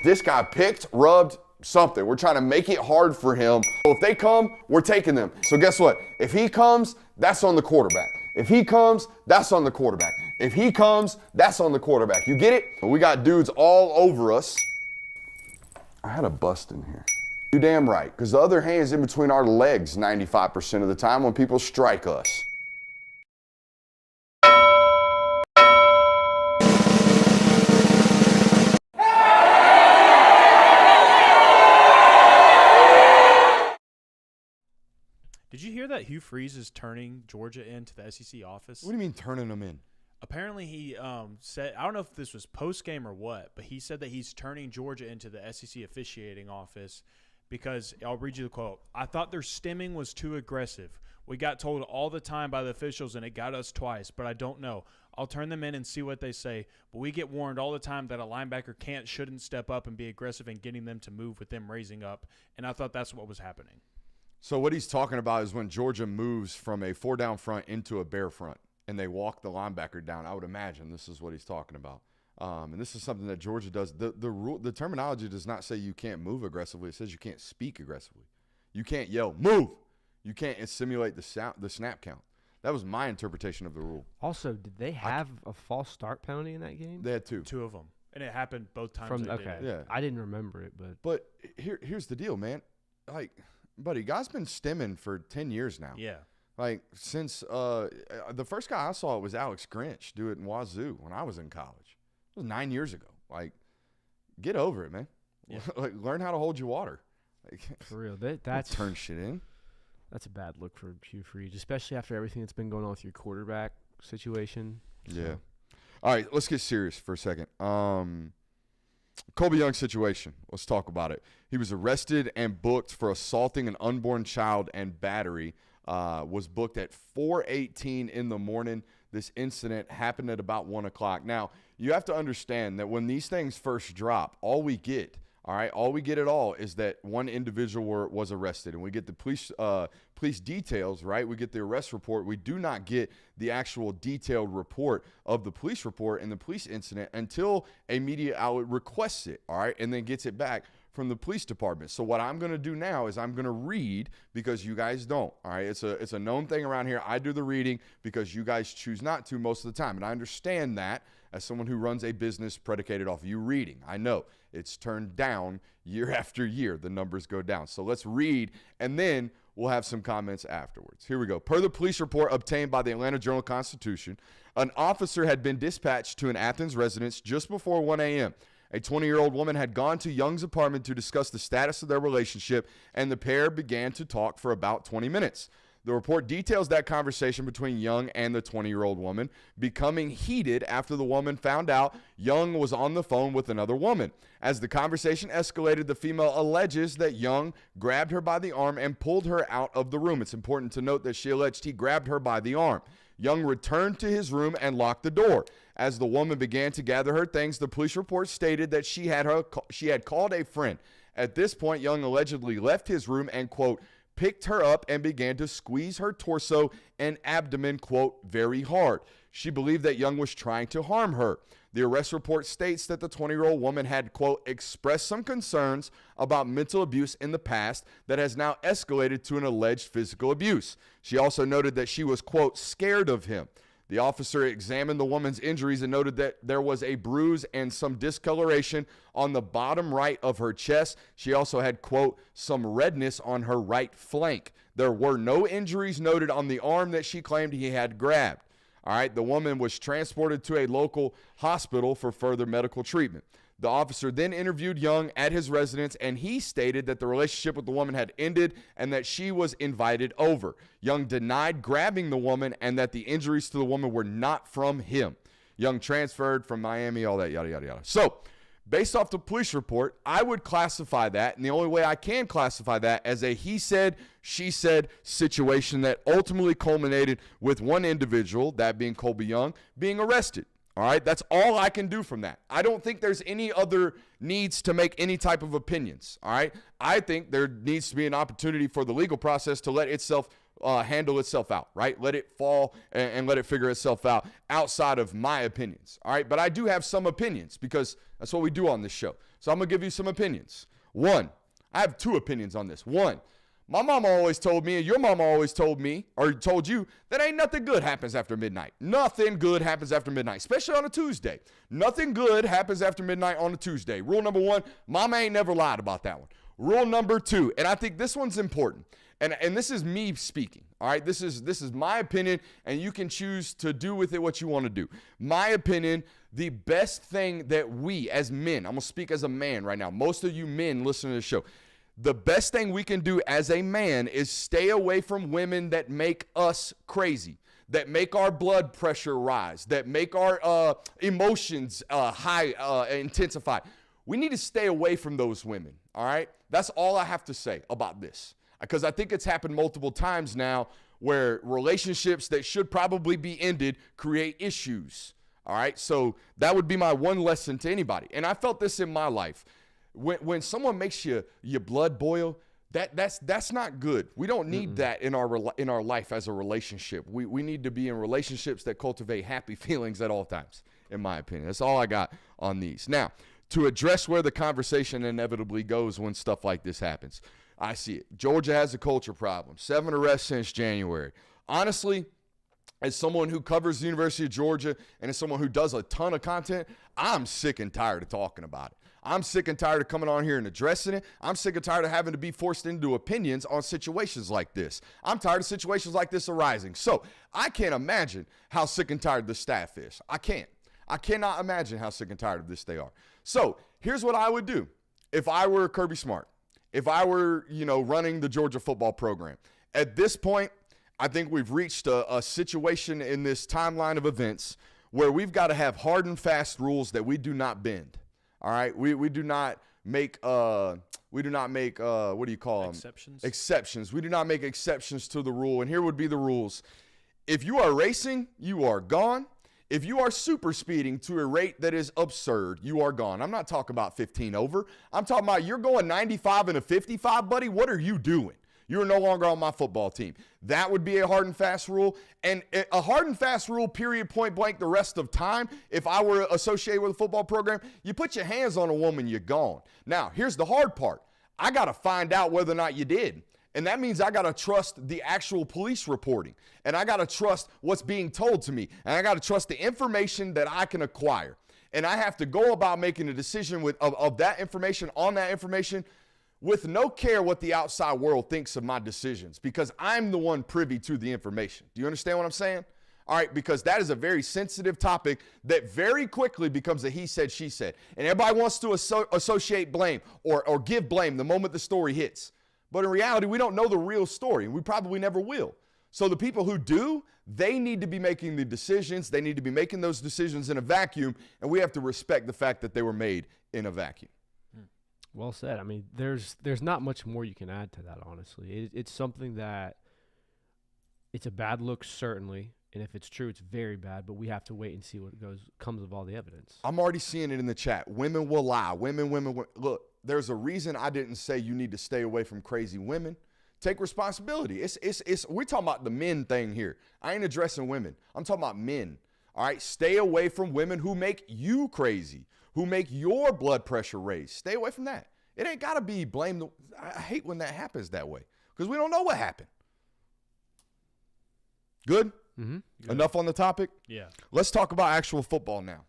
This guy picked, rubbed, something. We're trying to make it hard for him. So if they come, we're taking them. So guess what? If he comes, that's on the quarterback. If he comes, that's on the quarterback. If he comes, that's on the quarterback. You get it? We got dudes all over us. I had a bust in here. You damn right, because the other hand's in between our legs 95% of the time when people strike us. hear that Hugh Freeze is turning Georgia into the SEC office? What do you mean turning them in? Apparently, he said, I don't know if this was post-game or what, but he said that he's turning Georgia into the SEC officiating office because, I'll read you the quote, "I thought their stemming was too aggressive. We got told all the time by the officials, and it got us twice, but I don't know. I'll turn them in and see what they say, but we get warned all the time that a linebacker shouldn't step up and be aggressive in getting them to move with them raising up, and I thought that's what was happening." So what he's talking about is when Georgia moves from a 4-down front into a bare front, and they walk the linebacker down. I would imagine this is what he's talking about. And this is something that Georgia does. The terminology does not say you can't move aggressively. It says you can't speak aggressively. You can't yell, "Move!" You can't simulate the snap count. That was my interpretation of the rule. Also, did they have a false start penalty in that game? They had 2. 2 of them. And it happened both times they did it. Yeah. I didn't remember it, but But here's the deal, man. Like, buddy, guy's been stemming for 10 years now. Yeah. Like, since the first guy I saw was Alex Grinch do it in Wazoo when I was in college. It was 9 years ago. Like, get over it, man. Yeah. Like, learn how to hold your water. Like, for real, that's turn shit in. That's a bad look for Hugh Freeze, especially after everything that's been going on with your quarterback situation. Yeah. All right, let's get serious for a second. Colby Young situation. Let's talk about it. He was arrested and booked for assaulting an unborn child and battery. Was booked at 4:18 in the morning. This incident happened at about 1 o'clock. Now, you have to understand that when these things first drop, all we get at all is that one individual was arrested, and we get the police details, right? We get the arrest report. We do not get the actual detailed report of the police report and the police incident until a media outlet requests it, all right, and then gets it back from the police department. So what I'm going to do now is I'm going to read because you guys don't, all right? It's a known thing around here. I do the reading because you guys choose not to most of the time, and I understand that as someone who runs a business predicated off of you reading. I know it's turned down year after year. The numbers go down. So let's read, and then we'll have some comments afterwards. Here we go. Per the police report obtained by the Atlanta Journal-Constitution, an officer had been dispatched to an Athens residence just before 1 a.m. A 20-year-old woman had gone to Young's apartment to discuss the status of their relationship, and the pair began to talk for about 20 minutes. The report details that conversation between Young and the 20-year-old woman becoming heated after the woman found out Young was on the phone with another woman. As the conversation escalated, the female alleges that Young grabbed her by the arm and pulled her out of the room. It's important to note that she alleged he grabbed her by the arm. Young returned to his room and locked the door. As the woman began to gather her things, the police report stated that she had called a friend. At this point, Young allegedly left his room and, quote, picked her up and began to squeeze her torso and abdomen, quote, very hard. She believed that Young was trying to harm her. The arrest report states that the 20-year-old woman had, quote, expressed some concerns about mental abuse in the past that has now escalated to an alleged physical abuse. She also noted that she was, quote, scared of him. The officer examined the woman's injuries and noted that there was a bruise and some discoloration on the bottom right of her chest. She also had, quote, some redness on her right flank. There were no injuries noted on the arm that she claimed he had grabbed. All right, the woman was transported to a local hospital for further medical treatment. The officer then interviewed Young at his residence, and he stated that the relationship with the woman had ended and that she was invited over. Young denied grabbing the woman and that the injuries to the woman were not from him. Young transferred from Miami, all that, yada, yada, yada. So, based off the police report, I would classify that, and the only way I can classify that, as a he said, she said situation that ultimately culminated with one individual, that being Colby Young, being arrested. All right, that's all I can do from that. I don't think there's any other needs to make any type of opinions. All right, I think there needs to be an opportunity for the legal process to let itself handle itself out, right? Let it fall and let it figure itself out outside of my opinions. All right, but I do have some opinions because that's what we do on this show. So I'm gonna give you some opinions. One, I have two opinions on this. One, my mama always told me, and your mama always told me, or told you, that ain't nothing good happens after midnight. Nothing good happens after midnight, especially on a Tuesday. Nothing good happens after midnight on a Tuesday. Rule number one, mama ain't never lied about that one. Rule number two, and I think this one's important, and this is me speaking, all right? This is my opinion, and you can choose to do with it what you want to do. My opinion, the best thing that we as men, I'm going to speak as a man right now, most of you men listening to the show, the best thing we can do as a man is stay away from women that make us crazy, that make our blood pressure rise, that make our emotions intensify. We need to stay away from those women, all right? That's all I have to say about this, because I think it's happened multiple times now where relationships that should probably be ended create issues, all right? So that would be my one lesson to anybody. And I felt this in my life. When someone makes your blood boil, that's not good. We don't need that in our life as a relationship. We need to be in relationships that cultivate happy feelings at all times, in my opinion. That's all I got on these. Now, to address where the conversation inevitably goes when stuff like this happens, I see it. Georgia has a culture problem. 7 arrests since January. Honestly, as someone who covers the University of Georgia and as someone who does a ton of content, I'm sick and tired of talking about it. I'm sick and tired of coming on here and addressing it. I'm sick and tired of having to be forced into opinions on situations like this. I'm tired of situations like this arising. So I can't imagine how sick and tired the staff is. I cannot imagine how sick and tired of this they are. So here's what I would do if I were Kirby Smart, if I were, running the Georgia football program. At this point, I think we've reached a situation in this timeline of events where we've got to have hard and fast rules that we do not bend. All right, we do not make what do you call them? Exceptions. Exceptions. We do not make exceptions to the rule. And here would be the rules. If you are racing, you are gone. If you are super speeding to a rate that is absurd, you are gone. I'm not talking about 15 over. I'm talking about you're going 95 and a 55, buddy. What are you doing? You're no longer on my football team. That would be a hard and fast rule. And a hard and fast rule, period, point blank, the rest of time, if I were associated with a football program, you put your hands on a woman, you're gone. Now, here's the hard part. I got to find out whether or not you did. And that means I got to trust the actual police reporting. And I got to trust what's being told to me. And I got to trust the information that I can acquire. And I have to go about making a decision of that information, on that information, with no care what the outside world thinks of my decisions, because I'm the one privy to the information. Do you understand what I'm saying? All right, because that is a very sensitive topic that very quickly becomes a he said, she said. And everybody wants to associate blame or give blame the moment the story hits. But in reality, we don't know the real story, and we probably never will. So the people who do, they need to be making the decisions. They need to be making those decisions in a vacuum, and we have to respect the fact that they were made in a vacuum. Well said. I mean, there's not much more you can add to that, honestly. It's something that it's a bad look, certainly, and if it's true, it's very bad, but we have to wait and see what comes of all the evidence. I'm already seeing it in the chat. Women will lie. Women. Look, there's a reason I didn't say you need to stay away from crazy women. Take responsibility. We're talking about the men thing here. I ain't addressing women. I'm talking about men. All right? Stay away from women who make you crazy, who make your blood pressure raise. Stay away from that. It ain't got to be blamed. I hate when that happens that way because we don't know what happened. Good? Mm-hmm. Enough on the topic? Yeah. Let's talk about actual football now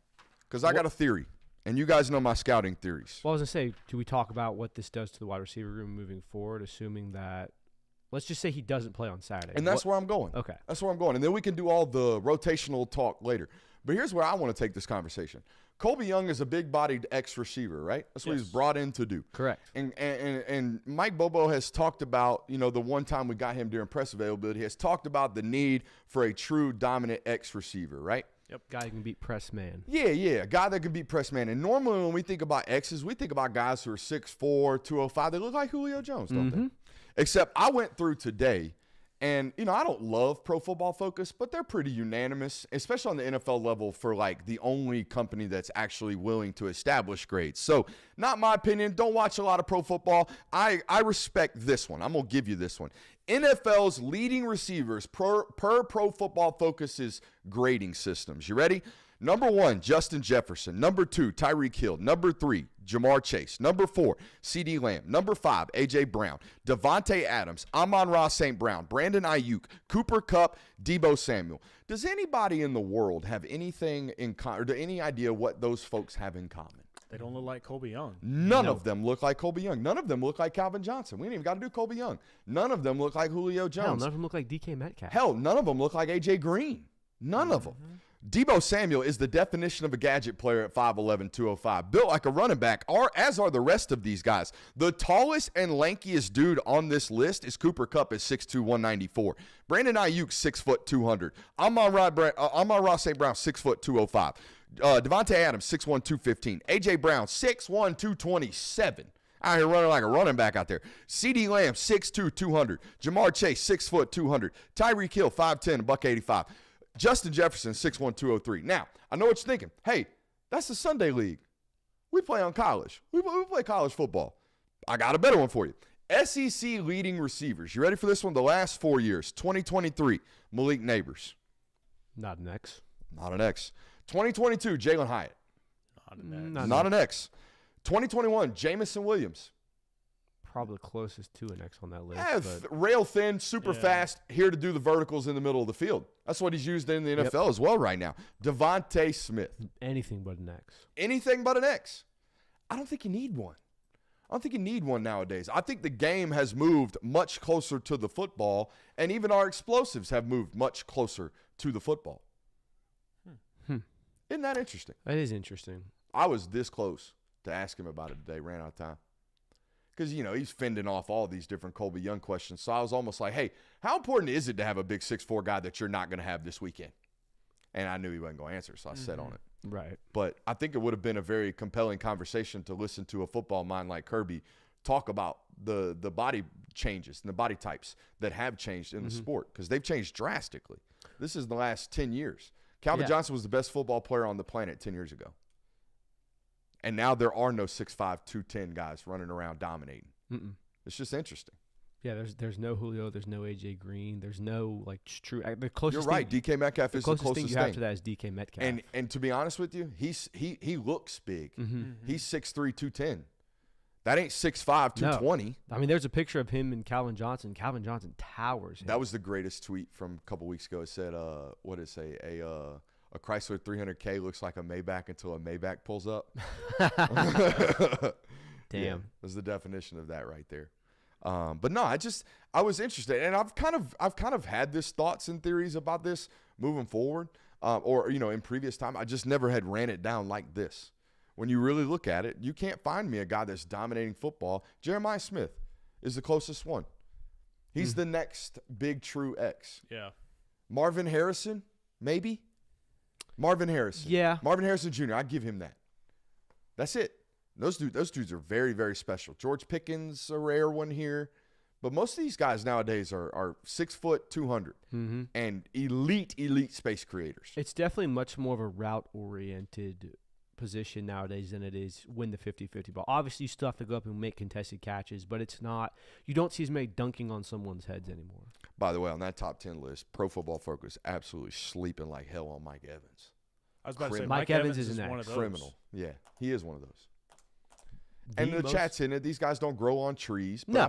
because I got a theory, and you guys know my scouting theories. Well, I was going to say, do we talk about what this does to the wide receiver room moving forward, assuming that – let's just say he doesn't play on Saturday. And that's where I'm going. Okay. That's where I'm going. And then we can do all the rotational talk later. But here's where I want to take this conversation. Colby Young is a big-bodied X-receiver, right? That's what he's brought in to do. Correct. And Mike Bobo has talked about, the one time we got him during press availability, has talked about the need for a true dominant X-receiver, right? Yep. Guy who can beat press man. Yeah, a guy that can beat press man. And normally when we think about X's, we think about guys who are 6'4", 205. They look like Julio Jones, don't they? Except I went through today, and, I don't love Pro Football Focus, but they're pretty unanimous, especially on the NFL level for, the only company that's actually willing to establish grades. So, not my opinion. Don't watch a lot of pro football. I respect this one. I'm going to give you this one. NFL's leading receivers per Pro Football Focus's grading systems. You ready? Number 1, Justin Jefferson. Number 2, Tyreek Hill. Number 3, Jamar Chase. Number 4, CeeDee Lamb. Number 5, A.J. Brown. Devontae Adams. Amon-Ra St. Brown. Brandon Ayuk. Cooper Kupp. Deebo Samuel. Does anybody in the world have anything in common, or any idea what those folks have in common? They don't look like Colby Young. None of them look like Colby Young. None of them look like Calvin Johnson. We ain't even got to do Colby Young. None of them look like Julio Jones. Hell, none of them look like DK Metcalf. Hell, none of them look like A.J. Green. None of them. Debo Samuel is the definition of a gadget player at 5'11", 205. Built like a running back, as are the rest of these guys. The tallest and lankiest dude on this list is Cooper Kupp at 6'2", 194. Brandon Ayuk, 6 foot 200. Amon-Ra St. Brown, 6 foot 205. Devontae Adams, 6'1", 215. A.J. Brown, 6'1", 227. Out here running like a running back out there. CeeDee Lamb, 6'2", 200. Jamar Chase, 6 foot 200. Tyreek Hill, 5'10", $185. Justin Jefferson, 6'1", 203. Now, I know what you're thinking. Hey, that's the Sunday league. We play on college. We play college football. I got a better one for you. SEC leading receivers. You ready for this one? The last 4 years. 2023, Malik Neighbors. Not an X. Not an X. 2022, Jalen Hyatt. Not an X. 2021, Jamison Williams. Probably closest to an X on that list. Yeah, rail thin, super fast, here to do the verticals in the middle of the field. That's what he's used in the NFL as well right now. Devontae Smith. Anything but an X. Anything but an X. I don't think you need one. I don't think you need one nowadays. I think the game has moved much closer to the football, and even our explosives have moved much closer to the football. Isn't that interesting? That is interesting. I was this close to ask him about it today, ran out of time. Because, he's fending off all these different Colby Young questions. So I was almost like, hey, how important is it to have a big 6'4" guy that you're not going to have this weekend? And I knew he wasn't going to answer, so I sat on it. Right. But I think it would have been a very compelling conversation to listen to a football mind like Kirby talk about the body changes and the body types that have changed in the sport, because they've changed drastically. This is the last 10 years. Calvin Johnson was the best football player on the planet 10 years ago. And now there are no 6'5", 210 guys running around dominating. It's just interesting. Yeah, there's no Julio, there's no AJ Green, there's no true. The closest You're right. DK Metcalf is the closest thing you have to that is DK Metcalf. And to be honest with you, he looks big. He's 6'3", 210. That ain't 6'5", 220. No. I mean, there's a picture of him and Calvin Johnson. Calvin Johnson towers him. That was the greatest tweet from a couple weeks ago. It said, what did it say? A Chrysler 300K looks like a Maybach until a Maybach pulls up. Damn. Yeah, was the definition of that right there. But no, I was interested, and I've kind of had this thoughts and theories about this moving forward, or in previous time. I just never had ran it down like this. When you really look at it, you can't find me a guy that's dominating football. Jeremiah Smith is the closest one. He's the next big true X. Yeah. Marvin Harrison, maybe. Marvin Harrison. Yeah. Marvin Harrison Jr., I'd give him that. That's it. Those dudes are very, very special. George Pickens, a rare one here. But most of these guys nowadays are 6 foot 200 and elite space creators. It's definitely much more of a route-oriented position nowadays than it is win the 50-50 ball. Obviously, you still have to go up and make contested catches, but it's not – you don't see as many dunking on someone's heads anymore. By the way, on that top 10 list, Pro Football Focus absolutely sleeping like hell on Mike Evans. I was about to say, Mike Evans is one of those. Criminal. Yeah, he is one of those. And the chat's in it. These guys don't grow on trees. But No.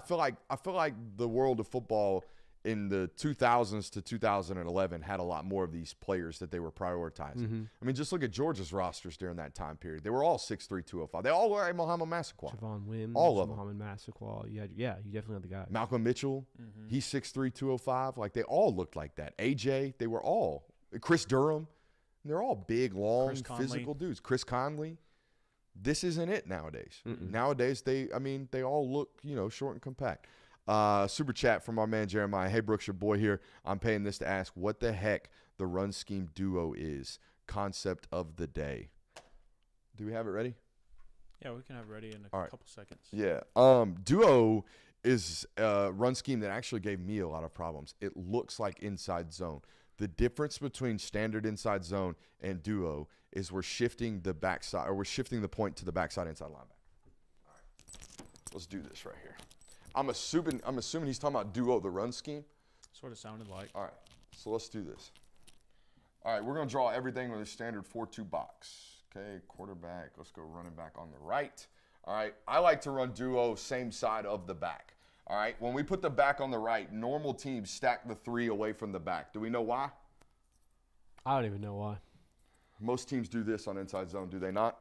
I feel like the world of football in the 2000s to 2011 had a lot more of these players that they were prioritizing. I mean, just look at Georgia's rosters during that time period. They were all 6'3", 205. They all were Muhammad Massaquoi. Javon Wims, all of them. Muhammad Massaquoi. You definitely had the guy. Malcolm Mitchell, he's 6'3", 205. Like, they all looked like that. AJ, they were all. Chris Durham. They're all big, long, physical dudes. Chris Conley. This isn't it nowadays. Nowadays, they all look, short and compact. Super chat from our man Jeremiah. Hey, Brooks, your boy here. I'm paying this to ask what the heck the run scheme duo is. Concept of the day. Do we have it ready? Yeah, we can have it ready in a couple seconds. Yeah. Duo is a run scheme that actually gave me a lot of problems. It looks like inside zone. The difference between standard inside zone and duo is we're shifting the backside, or we're shifting the point to the backside inside linebacker. All right. Let's do this right here. I'm assuming he's talking about duo, the run scheme. Sort of sounded like. All right. So let's do this. All right, we're going to draw everything with a standard 4-2 box. Okay, quarterback. Let's go running back on the right. All right. I like to run duo same side of the back. All right. When we put the back on the right, normal teams stack the 3 away from the back. Do we know why? I don't even know why. Most teams do this on inside zone, do they not?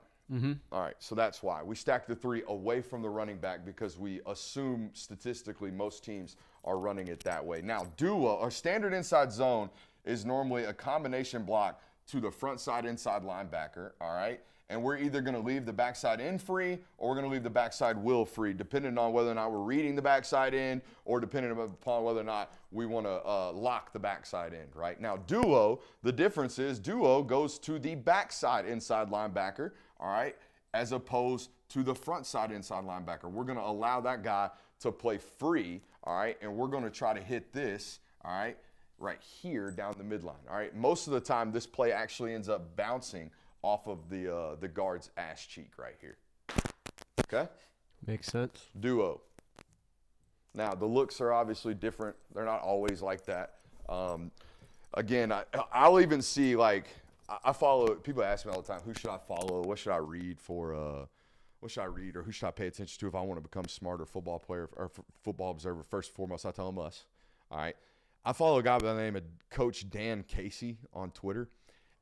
All right, so that's why. We stack the 3 away from the running back because we assume statistically most teams are running it that way. Now, duo, or standard inside zone, is normally a combination block to the front side inside linebacker, all right? And we're either going to leave the backside end free or we're going to leave the backside will free, depending on whether or not we're reading the backside end or depending upon whether or not we want to lock the backside end, right? Now, duo, the difference is duo goes to the backside inside linebacker, all right, as opposed to the front side inside linebacker. We're going to allow that guy to play free, all right, and we're going to try to hit this, all right here down the midline, all right? Most of the time, this play actually ends up bouncing off of the guard's ass cheek right here. Okay? Makes sense. Duo. Now, the looks are obviously different. They're not always like that. Again, I'll even see, like, I follow, people ask me all the time, who should I follow? What should I read for, what should I read or who should I pay attention to if I want to become a smarter football player or football observer? First and foremost, I tell them us. All right? I follow a guy by the name of Coach Dan Casey on Twitter.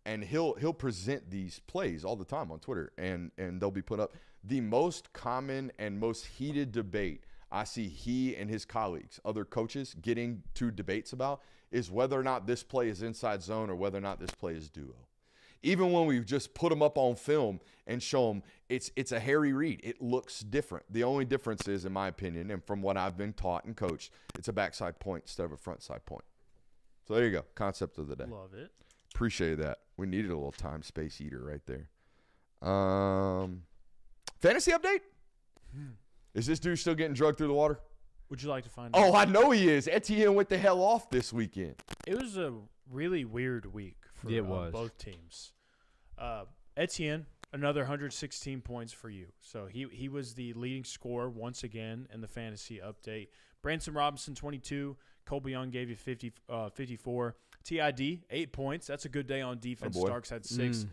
And he'll present these plays all the time on Twitter, and they'll be put up. The most common and most heated debate I see he and his colleagues, other coaches, getting to debates about is whether or not this play is inside zone or whether or not this play is duo. Even when we just put them up on film and show them it's a hairy read, it looks different. The only difference is, in my opinion, and from what I've been taught and coached, it's a backside point instead of a front side point. So there you go, concept of the day. Love it. Appreciate that. We needed a little time space eater right there. Fantasy update? Is this dude still getting drugged through the water? Would you like to find Oh, out? I know he is. Etienne went the hell off this weekend. It was a really weird week for It was. both teams. Etienne, another 116 points for you. So he was the leading scorer once again in the fantasy update. Branson Robinson, 22. Colby Young gave you 54. TID, 8 points. That's a good day on defense. Oh, boy. Starks had 6.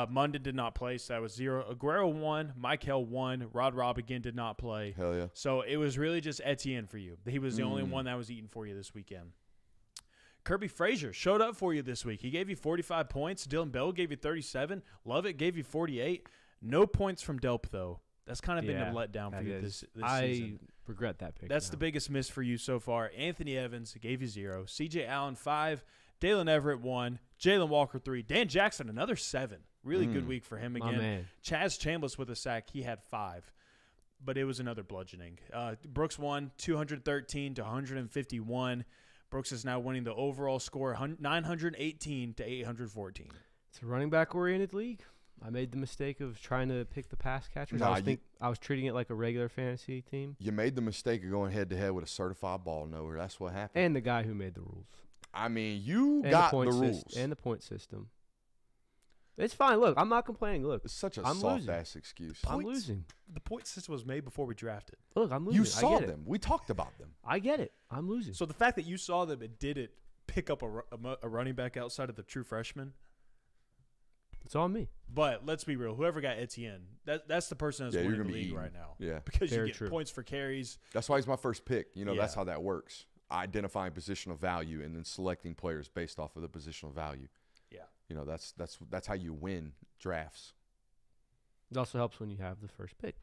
Munden did not play, so that was 0. Aguero 1. Michael 1. Rod Rob again did not play. Hell yeah. So it was really just Etienne for you. He was the only one that was eating for you this weekend. Kirby Frazier showed up for you this week. He gave you 45 points. Dylan Bell gave you 37. Lovett gave you 48. No points from Delp, though. That's kind of been a letdown for you this season. I regret that pick. That's the biggest miss for you so far. Anthony Evans gave you 0. C.J. Allen, 5. Dalen Everett, 1. Jalen Walker, 3. Dan Jackson, another 7. Really good week for him again. man. Chaz Chambliss with a sack. He had 5. But it was another bludgeoning. Brooks won 213 to 151. Brooks is now winning the overall score 918 to 814. It's a running back oriented league. I made the mistake of trying to pick the pass catchers. Nah, I was treating it like a regular fantasy team. You made the mistake of going head-to-head with a certified ball knower. That's what happened. And the guy who made the rules. I mean, you And got the point rules. And the point system. It's fine. Look, I'm not complaining. Look, It's such a I'm losing. soft-ass excuse. I'm Points- losing. The point system was made before we drafted. Look, I'm losing. You I saw get it. them. We talked about them. I get it. I'm losing. So the fact that you saw them and didn't pick up a running back outside of the true freshman. It's on me. But let's be real. Whoever got Etienne, that's the person that's Yeah, you're winning gonna the be league eating. right now. Yeah. Because Very you get true. points for carries. That's why he's my first pick. You know, that's Yeah. how that works. Identifying positional value and then selecting players based off of the positional value. Yeah. You know, that's how you win drafts. It also helps when you have the first pick.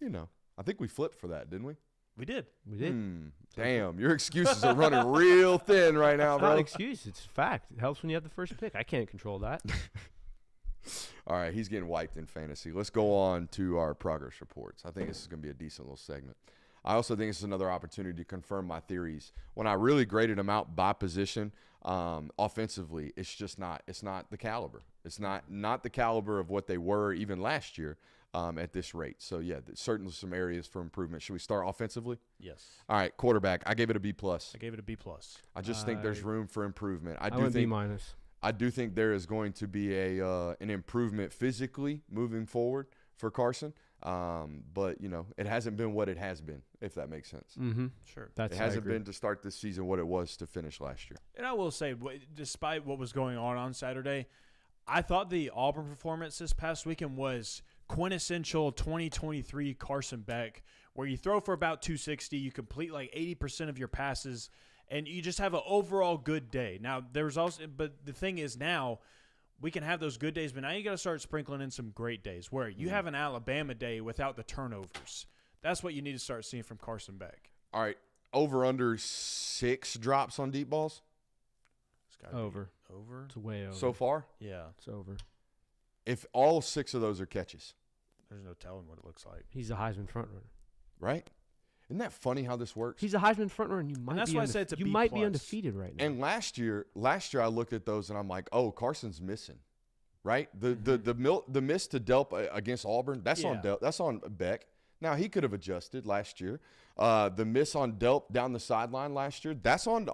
You know, I think we flipped for that, didn't we? We did. We did. Damn, your excuses are running real thin right now, It's not bro. an excuse. It's a fact. It helps when you have the first pick. I can't control that. All right, he's getting wiped in fantasy. Let's go on to our progress reports. I think this is going to be a decent little segment. I also think this is another opportunity to confirm my theories. When I really graded them out by position, offensively, it's just not. It's not the caliber. It's not the caliber of what they were even last year at this rate. So yeah, certainly some areas for improvement. Should we start offensively? Yes. All right, quarterback. I gave it a B+. I gave it a B+. I just think there's room for improvement. I went B-. I do think there is going to be an improvement physically moving forward for Carson. But, you know, it hasn't been what it has been, if that makes sense. Mm-hmm. Sure. That's It hasn't been to start this season what it was to finish last year. And I will say, despite what was going on Saturday, I thought the Auburn performance this past weekend was quintessential 2023 Carson Beck, where you throw for about 260, you complete like 80% of your passes, and you just have an overall good day. Now, but the thing is now, we can have those good days, but now you got to start sprinkling in some great days where you have an Alabama day without the turnovers. That's what you need to start seeing from Carson Beck. All right, over under 6 drops on deep balls. gotta be Over. Over? It's way over. So far, Yeah. It's over. if all 6 of those are catches, There's no telling what it looks like. He's a Heisman frontrunner. right? Isn't that funny how this works? He's a Heisman frontrunner, and you might that's be why I said it's a you B might be plus. undefeated right now. And last year I looked at those and I'm like, oh, Carson's missing, right? The miss to Delp against Auburn, that's on Yeah. That's on Beck. Now he could have adjusted last year. The miss on Delp down the sideline last year, that's on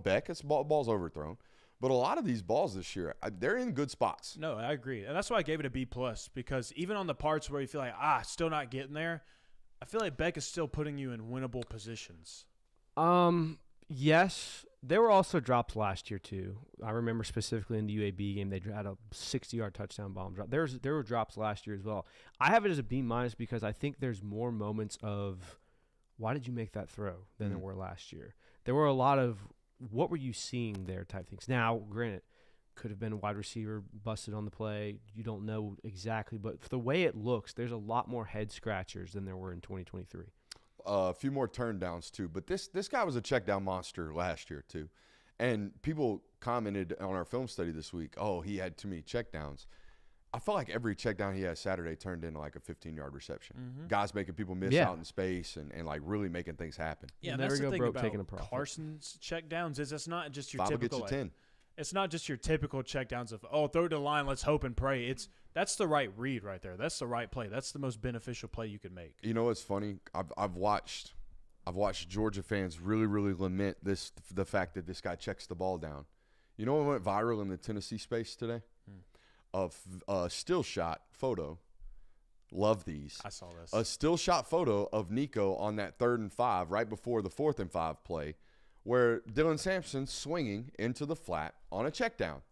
Beck. It's ball's overthrown. But a lot of these balls this year, they're in good spots. No, I agree. And that's why I gave it a B+, because even on the parts where you feel like, still not getting there, I feel like Beck is still putting you in winnable positions. Yes, there were also drops last year too. I remember specifically in the UAB game, they had a 60-yard touchdown bomb drop. There were drops last year as well. I have it as a B- because I think there's more moments of why did you make that throw than there were last year. There were a lot of what were you seeing there type things. Now, granted, could have been a wide receiver busted on the play. You don't know exactly, but for the way it looks, there's a lot more head scratchers than there were in 2023. A few more turn downs too, but this guy was a check down monster last year too. And people commented on our film study this week, oh, he had too many check downs. I felt like every check down he had Saturday turned into like a 15-yard reception. Guys making people miss out in space and like really making things happen. Yeah, You'll and never that's the go thing broke about taking a profit. Carson's checkdowns is it's not just your 5 will get typical you 10. It's not just your typical checkdowns of throw to the line, let's hope and pray. That's the right read right there. That's the right play. That's the most beneficial play you can make. You know what's funny? I've watched Georgia fans really lament the fact that this guy checks the ball down. You know what went viral in the Tennessee space today? Of a still shot photo. Love these. I saw this. A still shot photo of Nico on that 3rd and 5 right before the 4th and 5 play where Dylan Sampson's swinging into the flat on a check down.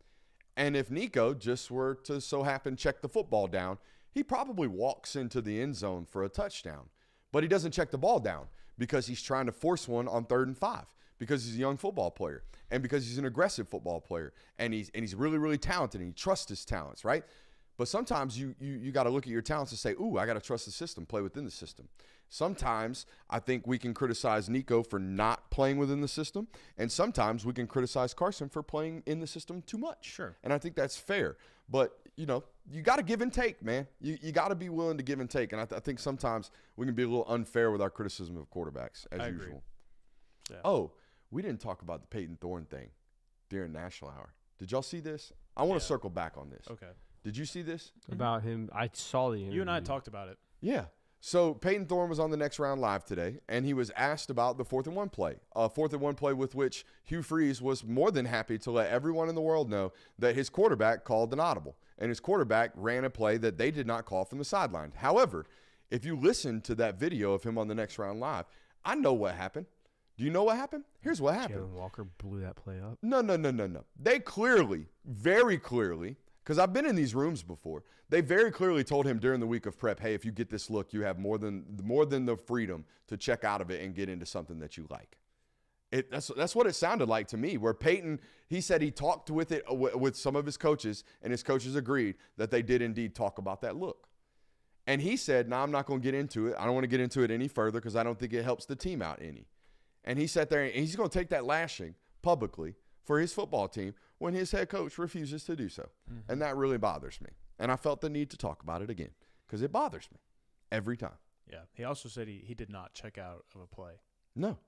And if Nico just were to so happen check the football down, he probably walks into the end zone for a touchdown. But he doesn't check the ball down because he's trying to force one on 3rd and 5 because he's a young football player and because he's an aggressive football player and he's really talented and he trusts his talents, right? But sometimes you got to look at your talents and say, ooh, I got to trust the system, play within the system. Sometimes I think we can criticize Nico for not playing within the system, and sometimes we can criticize Carson for playing in the system too much. Sure. And I think that's fair. But, you got to give and take, man. You got to be willing to give and take. And I think sometimes we can be a little unfair with our criticism of quarterbacks, as I usual. agree. Yeah. Oh, we didn't talk about the Peyton Thorne thing during National Hour. Did y'all see this? I want to circle back on this. Okay. Did you see this? About him, I saw the interview. You and I talked about it. Yeah. So Peyton Thorne was on the Next Round Live today, and he was asked about the 4th and 1 play. 4th and 1 play with which Hugh Freeze was more than happy to let everyone in the world know that his quarterback called an audible, and his quarterback ran a play that they did not call from the sideline. However, if you listen to that video of him on the Next Round Live, I know what happened. Do you know what happened? Here's what happened. Jalen Walker blew that play up. No. They clearly, very clearly, because I've been in these rooms before, they very clearly told him during the week of prep, hey, if you get this look, you have more than the freedom to check out of it and get into something that you like. That's what it sounded like to me, where Peyton, he said he talked with it with some of his coaches, and his coaches agreed that they did indeed talk about that look. And he said, no, I'm not going to get into it. I don't want to get into it any further because I don't think it helps the team out any. And he sat there and he's going to take that lashing publicly for his football team when his head coach refuses to do so. Mm-hmm. And that really bothers me. And I felt the need to talk about it again because it bothers me every time. Yeah. He also said he did not check out of a play. No,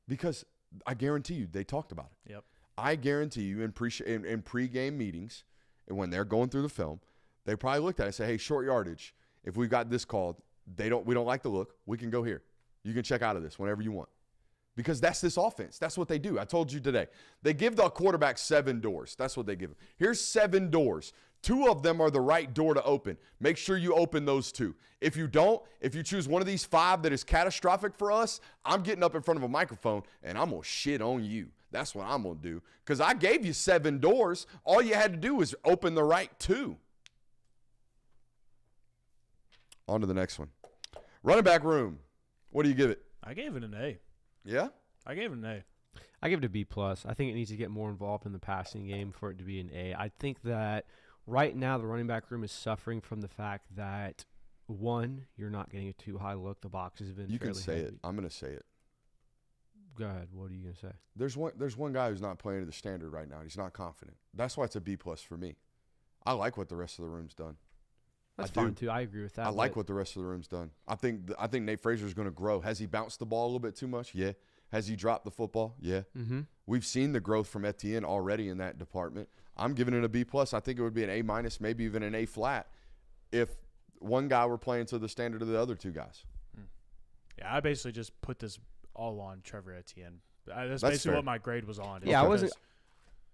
because I guarantee you they talked about it. Yep. I guarantee you in pre-game meetings and when they're going through the film, they probably looked at it and say, hey, short yardage, if we've got this called, we don't like the look, we can go here. You can check out of this whenever you want. Because that's this offense. That's what they do. I told you today. They give the quarterback 7 doors. That's what they give him. Here's 7 doors. 2 of them are the right door to open. Make sure you open those 2. If you don't, if you choose one of these 5 that is catastrophic for us, I'm getting up in front of a microphone and I'm going to shit on you. That's what I'm going to do. Because I gave you 7 doors. All you had to do was open the right 2. On to the next one. Running back room. What do you give it? I gave it an A. Yeah? I gave it an A. I give it a B+. I think it needs to get more involved in the passing game for it to be an A. I think that right now the running back room is suffering from the fact that, one, you're not getting a too high look. The boxes have been You can fairly say heavy. it. I'm going to say it. Go ahead. What are you gonna say? There's one guy who's not playing to the standard right now. And he's not confident. That's why it's a B+ for me. I like what the rest of the room's done. That's I fine do. too. I agree with that. I like what the rest of the room's done. I think Nate Fraser's going to grow. Has he bounced the ball a little bit too much? Yeah. Has he dropped the football? Yeah. Mm-hmm. We've seen the growth from Etienne already in that department. I'm giving it a B+. I think it would be an A-, maybe even an A flat, if one guy were playing to the standard of the other two guys. Yeah, I basically just put this all on Trevor Etienne. That's That's basically fair. what my grade was on. Yeah, Because-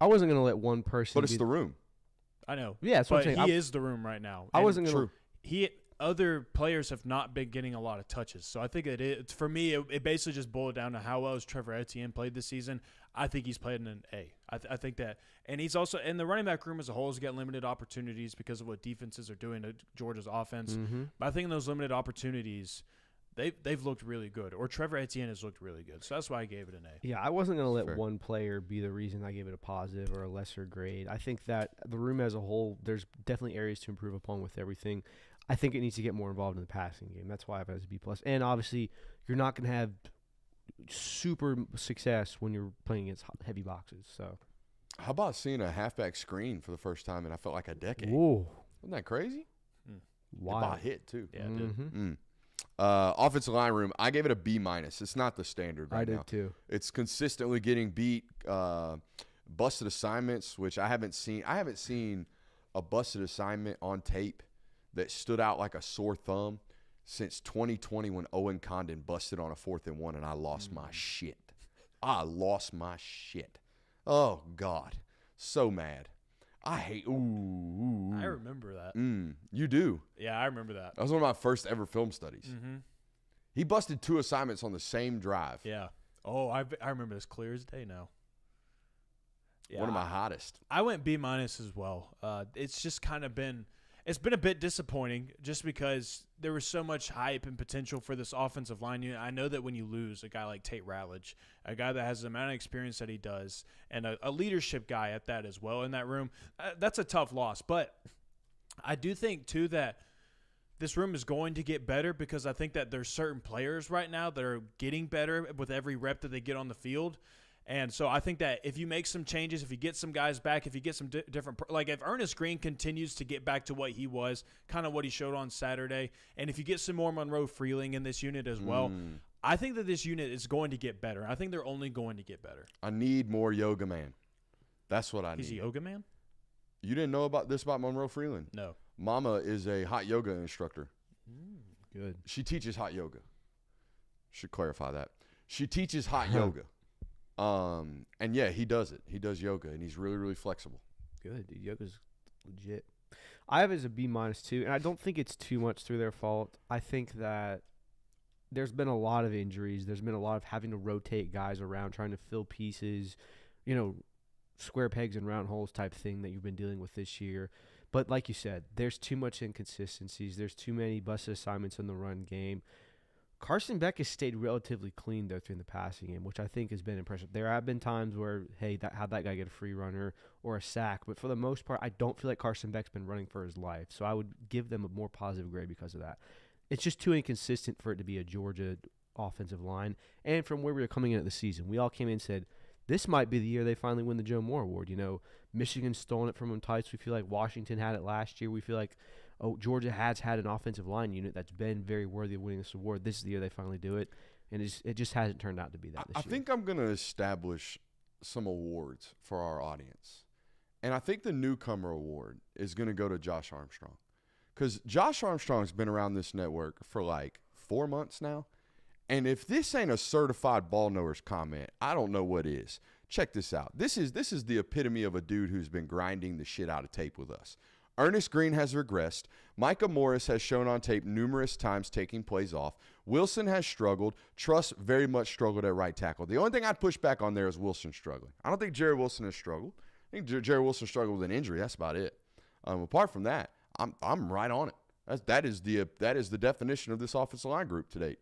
I wasn't gonna let one person. But it's be the room. I know. Yeah, that's what but I'm saying. he is the room right now. I And wasn't gonna. True. Other players have not been getting a lot of touches. So I think for me, it basically just boiled down to how well has Trevor Etienne played this season. I think he's played in an A. I think that. And he's also – and the running back room as a whole has got limited opportunities because of what defenses are doing to Georgia's offense. Mm-hmm. But I think in those limited opportunities, they've looked really good. Or Trevor Etienne has looked really good. So that's why I gave it an A. Yeah, I wasn't going to let Fair. one player be the reason I gave it a positive or a lesser grade. I think that the room as a whole, there's definitely areas to improve upon with everything. I think it needs to get more involved in the passing game. That's why I have it as a B+. And obviously, you're not going to have super success when you're playing against heavy boxes. So, How about seeing a halfback screen for the first time in I felt like a decade? whoa, Wasn't that crazy? wow. It hit too. Yeah, it did. Mm-hmm. Offensive line room, I gave it a B-. It's not the standard right I did now. too. It's consistently getting beat. Busted assignments, which I haven't seen. I haven't seen a busted assignment on tape that stood out like a sore thumb since 2020 when Owen Condon busted on a 4th and 1 and I lost my shit. I lost my shit. Oh, God. So mad. I hate – ooh. I remember that. You do. Yeah, I remember that. That was one of my first ever film studies. Mm-hmm. He busted 2 assignments on the same drive. Yeah. Oh, I remember this clear as day now. Yeah, One of my hottest. I went B- as well. It's just kind of been – it's been a bit disappointing just because there was so much hype and potential for this offensive line unit. I know that when you lose a guy like Tate Ratledge, a guy that has the amount of experience that he does, and a leadership guy at that as well in that room, that's a tough loss. But I do think, too, that this room is going to get better because I think that there's certain players right now that are getting better with every rep that they get on the field. And so I think that if you make some changes, if you get some guys back, if you get some different – like if Ernest Green continues to get back to what he was, kind of what he showed on Saturday, and if you get some more Monroe Freeling in this unit as well, I think that this unit is going to get better. I think they're only going to get better. I need more yoga man. That's what I need. He's a yoga man? You didn't know about this about Monroe Freeland? No. Mama is a hot yoga instructor. Good. She teaches hot yoga. Should clarify that. She teaches hot yoga. And yeah, he does it. He does yoga, and he's really, really flexible. Good, dude. Yoga's legit. I have it as a B- too, and I don't think it's too much through their fault. I think that there's been a lot of injuries. There's been a lot of having to rotate guys around, trying to fill pieces, square pegs and round holes type thing that you've been dealing with this year. But like you said, there's too much inconsistencies. There's too many busted assignments in the run game. Carson Beck has stayed relatively clean, though, through the passing game, which I think has been impressive. There have been times where, hey, how'd that guy get a free runner or a sack? But for the most part, I don't feel like Carson Beck's been running for his life. So I would give them a more positive grade because of that. It's just too inconsistent for it to be a Georgia offensive line. And from where we were coming in at the season, we all came in and said, this might be the year they finally win the Joe Moore Award. Michigan's stolen it from them twice. We feel like Washington had it last year. We feel like Georgia has had an offensive line unit that's been very worthy of winning this award. This is the year they finally do it, and it just hasn't turned out to be that this year. I think I'm going to establish some awards for our audience. And I think the newcomer award is going to go to Josh Armstrong. Because Josh Armstrong's been around this network for like 4 months now. And if this ain't a certified ball knowers comment, I don't know what is. Check this out. This is the epitome of a dude who's been grinding the shit out of tape with us. Ernest Green has regressed. Micah Morris has shown on tape numerous times taking plays off. Wilson has struggled. Truss very much struggled at right tackle. The only thing I'd push back on there is Wilson struggling. I don't think Jerry Wilson has struggled. I think Jerry Wilson struggled with an injury. That's about it. Apart from that, I'm right on it. That is the definition of this offensive line group to date.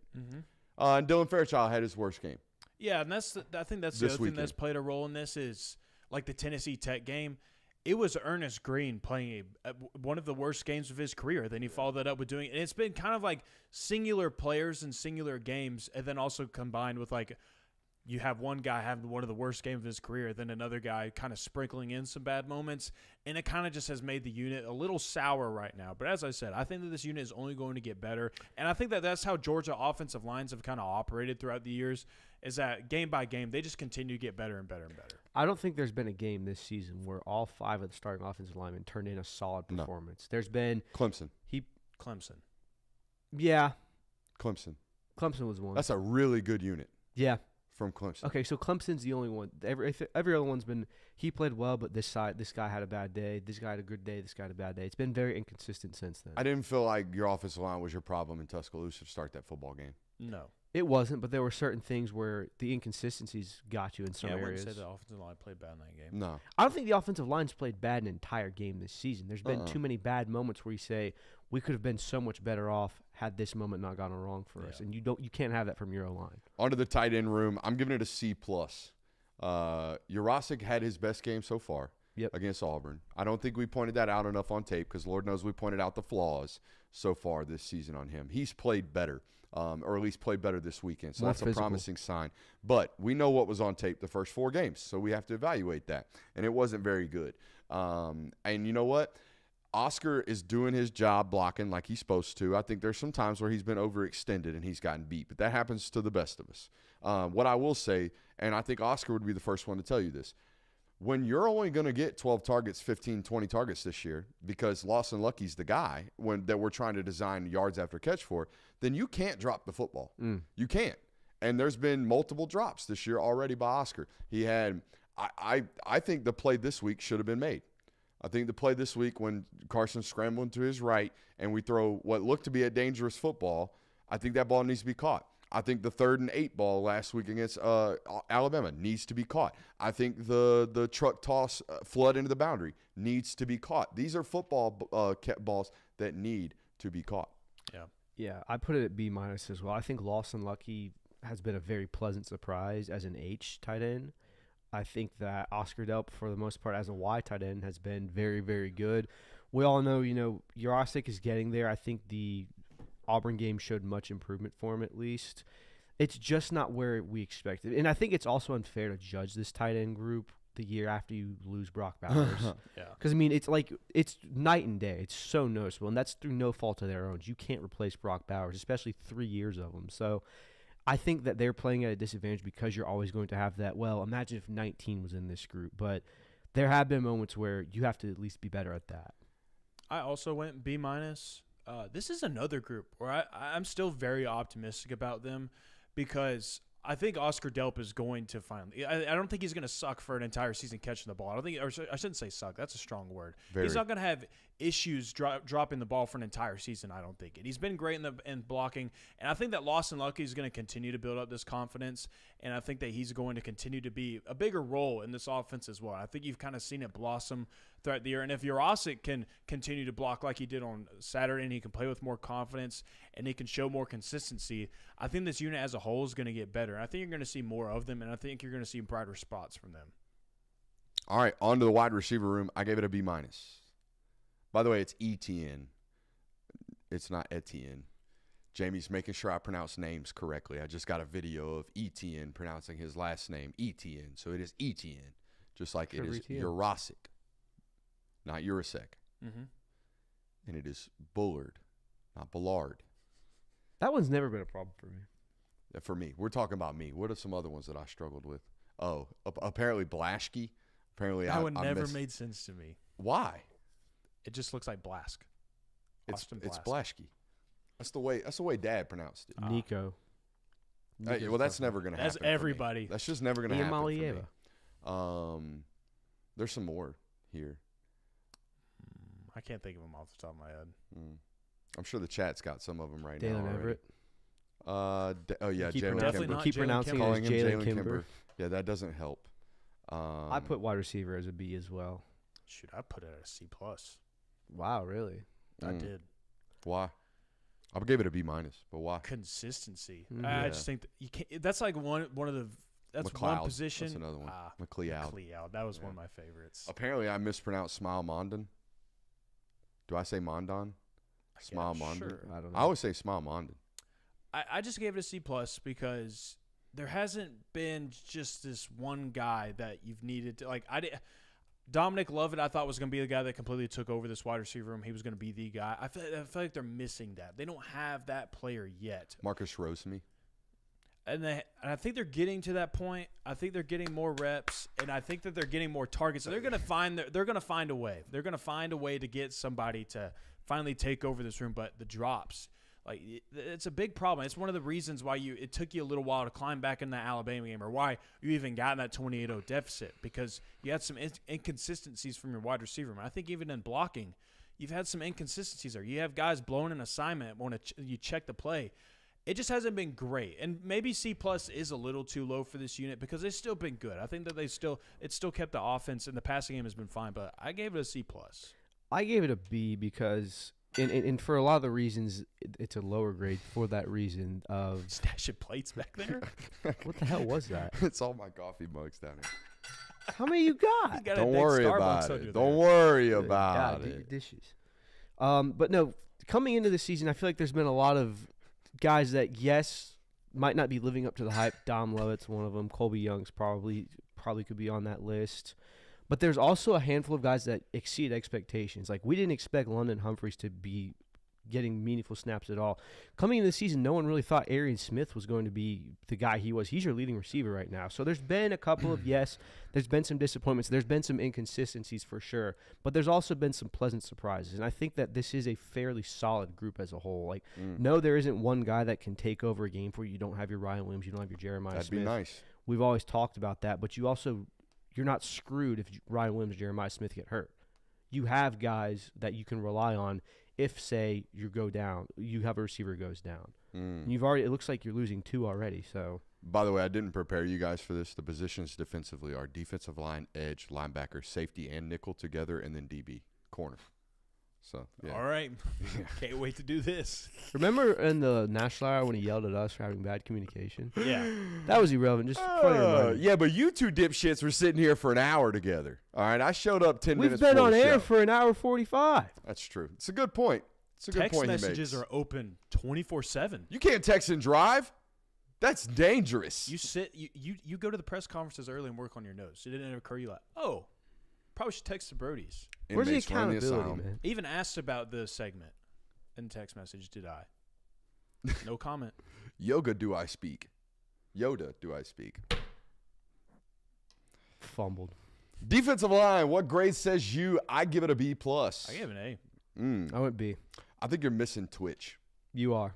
And Dylan Fairchild had his worst game. Yeah, and I think that's the other thing that's played a role in this is like the Tennessee Tech game. It was Ernest Green playing one of the worst games of his career. Then he followed that up with doing – and it's been kind of like singular players and singular games and then also combined with like you have one guy having one of the worst games of his career, then another guy kind of sprinkling in some bad moments, and it kind of just has made the unit a little sour right now. But as I said, I think that this unit is only going to get better, and I think that that's how Georgia offensive lines have kind of operated throughout the years, is that game by game, they just continue to get better and better and better. I don't think there's been a game this season where all 5 of the starting offensive linemen turned in a solid performance. There's been Clemson. Clemson. Yeah. Clemson. Clemson was one. That's a really good unit. Yeah. From Clemson. Okay, so Clemson's the only one. Every other one's been he played well, but this guy had a bad day. This guy had a good day. This guy had a bad day. It's been very inconsistent since then. I didn't feel like your offensive line was your problem in Tuscaloosa to start that football game. No. It wasn't, but there were certain things where the inconsistencies got you in some I areas. wouldn't say the offensive line played bad in that game. No. I don't think the offensive line's played bad an entire game this season. There's been too many bad moments where you say we could have been so much better off had this moment not gone wrong for us, and you can't have that from your O-line. Onto the tight end room, I'm giving it a C+. Jurasic had his best game so far against Auburn. I don't think we pointed that out enough on tape because Lord knows we pointed out the flaws so far this season on him. He's played better. Or at least played better this weekend. So that's a promising sign. But we know what was on tape the first 4 games, so we have to evaluate that. And it wasn't very good. And you know what? Oscar is doing his job blocking like he's supposed to. I think there's some times where he's been overextended and he's gotten beat, but that happens to the best of us. What I will say, and I think Oscar would be the first one to tell you this, when you're only going to get 12 targets, 15, 20 targets this year because Lawson Lucky's the guy that we're trying to design yards after catch for, then you can't drop the football. You can't. And there's been multiple drops this year already by Oscar. He had I think the play this week should have been made. I think the play this week when Carson's scrambling to his right and we throw what looked to be a dangerous football, I think that ball needs to be caught. I think the 3rd and 8 ball last week against Alabama needs to be caught. I think the truck toss flood into the boundary needs to be caught. These are football balls that need to be caught. Yeah, I put it at B- as well. I think Lawson Lucky has been a very pleasant surprise as an H tight end. I think that Oscar Delp, for the most part, as a Y tight end, has been very, very good. We all know, Jurasic is getting there. I think the Auburn game showed much improvement for him, at least. It's just not where we expected. And I think it's also unfair to judge this tight end group the year after you lose Brock Bowers. Because, it's night and day. It's so noticeable, and that's through no fault of their own. You can't replace Brock Bowers, especially 3 years of him. So I think that they're playing at a disadvantage because you're always going to have that. Well, imagine if 19 was in this group. But there have been moments where you have to at least be better at that. I also went B-. This is another group where I'm still very optimistic about them because I think Oscar Delp is going to finally – I don't think he's going to suck for an entire season catching the ball. I shouldn't say suck. That's a strong word. He's not going to have issues dropping the ball for an entire season, I don't think. And he's been great in blocking. And I think that Lawson Lucky is going to continue to build up this confidence. And I think that he's going to continue to be a bigger role in this offense as well. I think you've kind of seen it blossom throughout the year. And if Jurasic can continue to block like he did on Saturday and he can play with more confidence and he can show more consistency, I think this unit as a whole is going to get better. And I think you're going to see more of them, and I think you're going to see brighter spots from them. All right, on to the wide receiver room. I gave it a B-. By the way, it's ETN. It's not Etienne. Jamie's making sure I pronounce names correctly. I just got a video of ETN pronouncing his last name, ETN. So it is ETN, just like it is Jurasic, not Jurasek. And it is Bullard, not Bullard. That one's never been a problem for me. For me. We're talking about me. What are some other ones that I struggled with? Oh, apparently Blaschke. Apparently that one never made sense to me. Why? It just looks like Blask. It's Blaschke. That's the way Dad pronounced it. Nico. Well, that's never going to happen. That's everybody. That's just never going to happen for me. There's some more here. I can't think of them off the top of my head. I'm sure the chat's got some of them right Dalen now. Everett. Jalen Kimber. Keep pronouncing it as Jalen Kimber. Yeah, that doesn't help. I put wide receiver as a B as well. Shoot, I put it at a C+. Wow, really? I did. Why? I gave it a B-, but why? Consistency. I just think that you can't. That's like one of the. That's McLeod. one position. That's another one. McLeod. That was one of my favorites. Apparently, I mispronounced Smile Mondon. Do I say Mondon? Smile Mondon. Sure. I don't know. I always say Smile Mondon. I just gave it a C+ because there hasn't been just this one guy that you've needed to like. Dominic Lovett, I thought was going to be the guy that completely took over this wide receiver room. He was going to be the guy. I feel like they're missing that. They don't have that player yet. Marcus Rosemy. And I think they're getting to that point. I think they're getting more reps, and I think that they're getting more targets. So they're going to find a way. They're going to find a way to get somebody to finally take over this room. But the drops, like it's a big problem. It's one of the reasons why it took you a little while to climb back in that Alabama game, or why you even got in that 28-0 deficit, because you had some inconsistencies from your wide receiver. And I think even in blocking, you've had some inconsistencies there. You have guys blowing an assignment when you check the play. It just hasn't been great, and maybe C+ is a little too low for this unit because they've still been good. I think that it's still kept the offense, and the passing game has been fine. But I gave it a C+. I gave it a B because, and for a lot of the reasons, it's a lower grade for that reason of stashing plates back there. What the hell was that? It's all my coffee mugs down here. How many you got? Don't worry about it. Don't worry about it. Dishes. But no, coming into the season, I feel like there's been a lot of guys that, yes, might not be living up to the hype. Dom Lovett's one of them. Colby Young's probably could be on that list. But there's also a handful of guys that exceed expectations. Like, we didn't expect London Humphreys to be getting meaningful snaps at all. Coming into the season, no one really thought Arian Smith was going to be the guy he was. He's your leading receiver right now. So there's been a couple of, yes, there's been some disappointments. There's been some inconsistencies for sure. But there's also been some pleasant surprises. And I think that this is a fairly solid group as a whole. Like, no, there isn't one guy that can take over a game for you. You don't have your Ryan Williams. You don't have your Jeremiah Smith. That'd be nice. We've always talked about that. But you're not screwed if Ryan Williams, Jeremiah Smith get hurt. You have guys that you can rely on if, say, you have a receiver goes down. It looks like you're losing 2 already. So, by the way, I didn't prepare you guys for this. The positions defensively are defensive line, edge, linebacker, safety, and nickel together, and then DB, corner. So, yeah. All right. Can't wait to do this. Remember in the national hour when he yelled at us for having bad communication? Yeah. That was irrelevant. Just funny reminder. Yeah, but you two dipshits were sitting here for an hour together. All right, I showed up 10 minutes We've been before on the air show. for an hour 45. That's true. It's a good point. It's a good Text point he messages makes. are open 24/7. You can't text and drive. That's dangerous. You go to the press conferences early and work on your notes. It didn't occur to you like, oh, probably should text the Brodies. Where's the Inmates run accountability, asylum. man? Even asked about the segment in text message. Did I? No comment. Yoga do I speak? Yoda do I speak? Fumbled. Defensive line, what grade says you? I give it a B+. I gave an A. I went B. I think you're missing twitch. You are.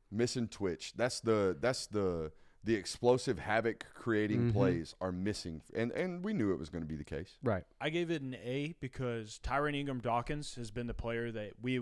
Missing twitch. That's the explosive havoc creating plays are missing, and we knew it was going to be the case. Right. I gave it an A because Tyrone Ingram-Dawkins has been the player that we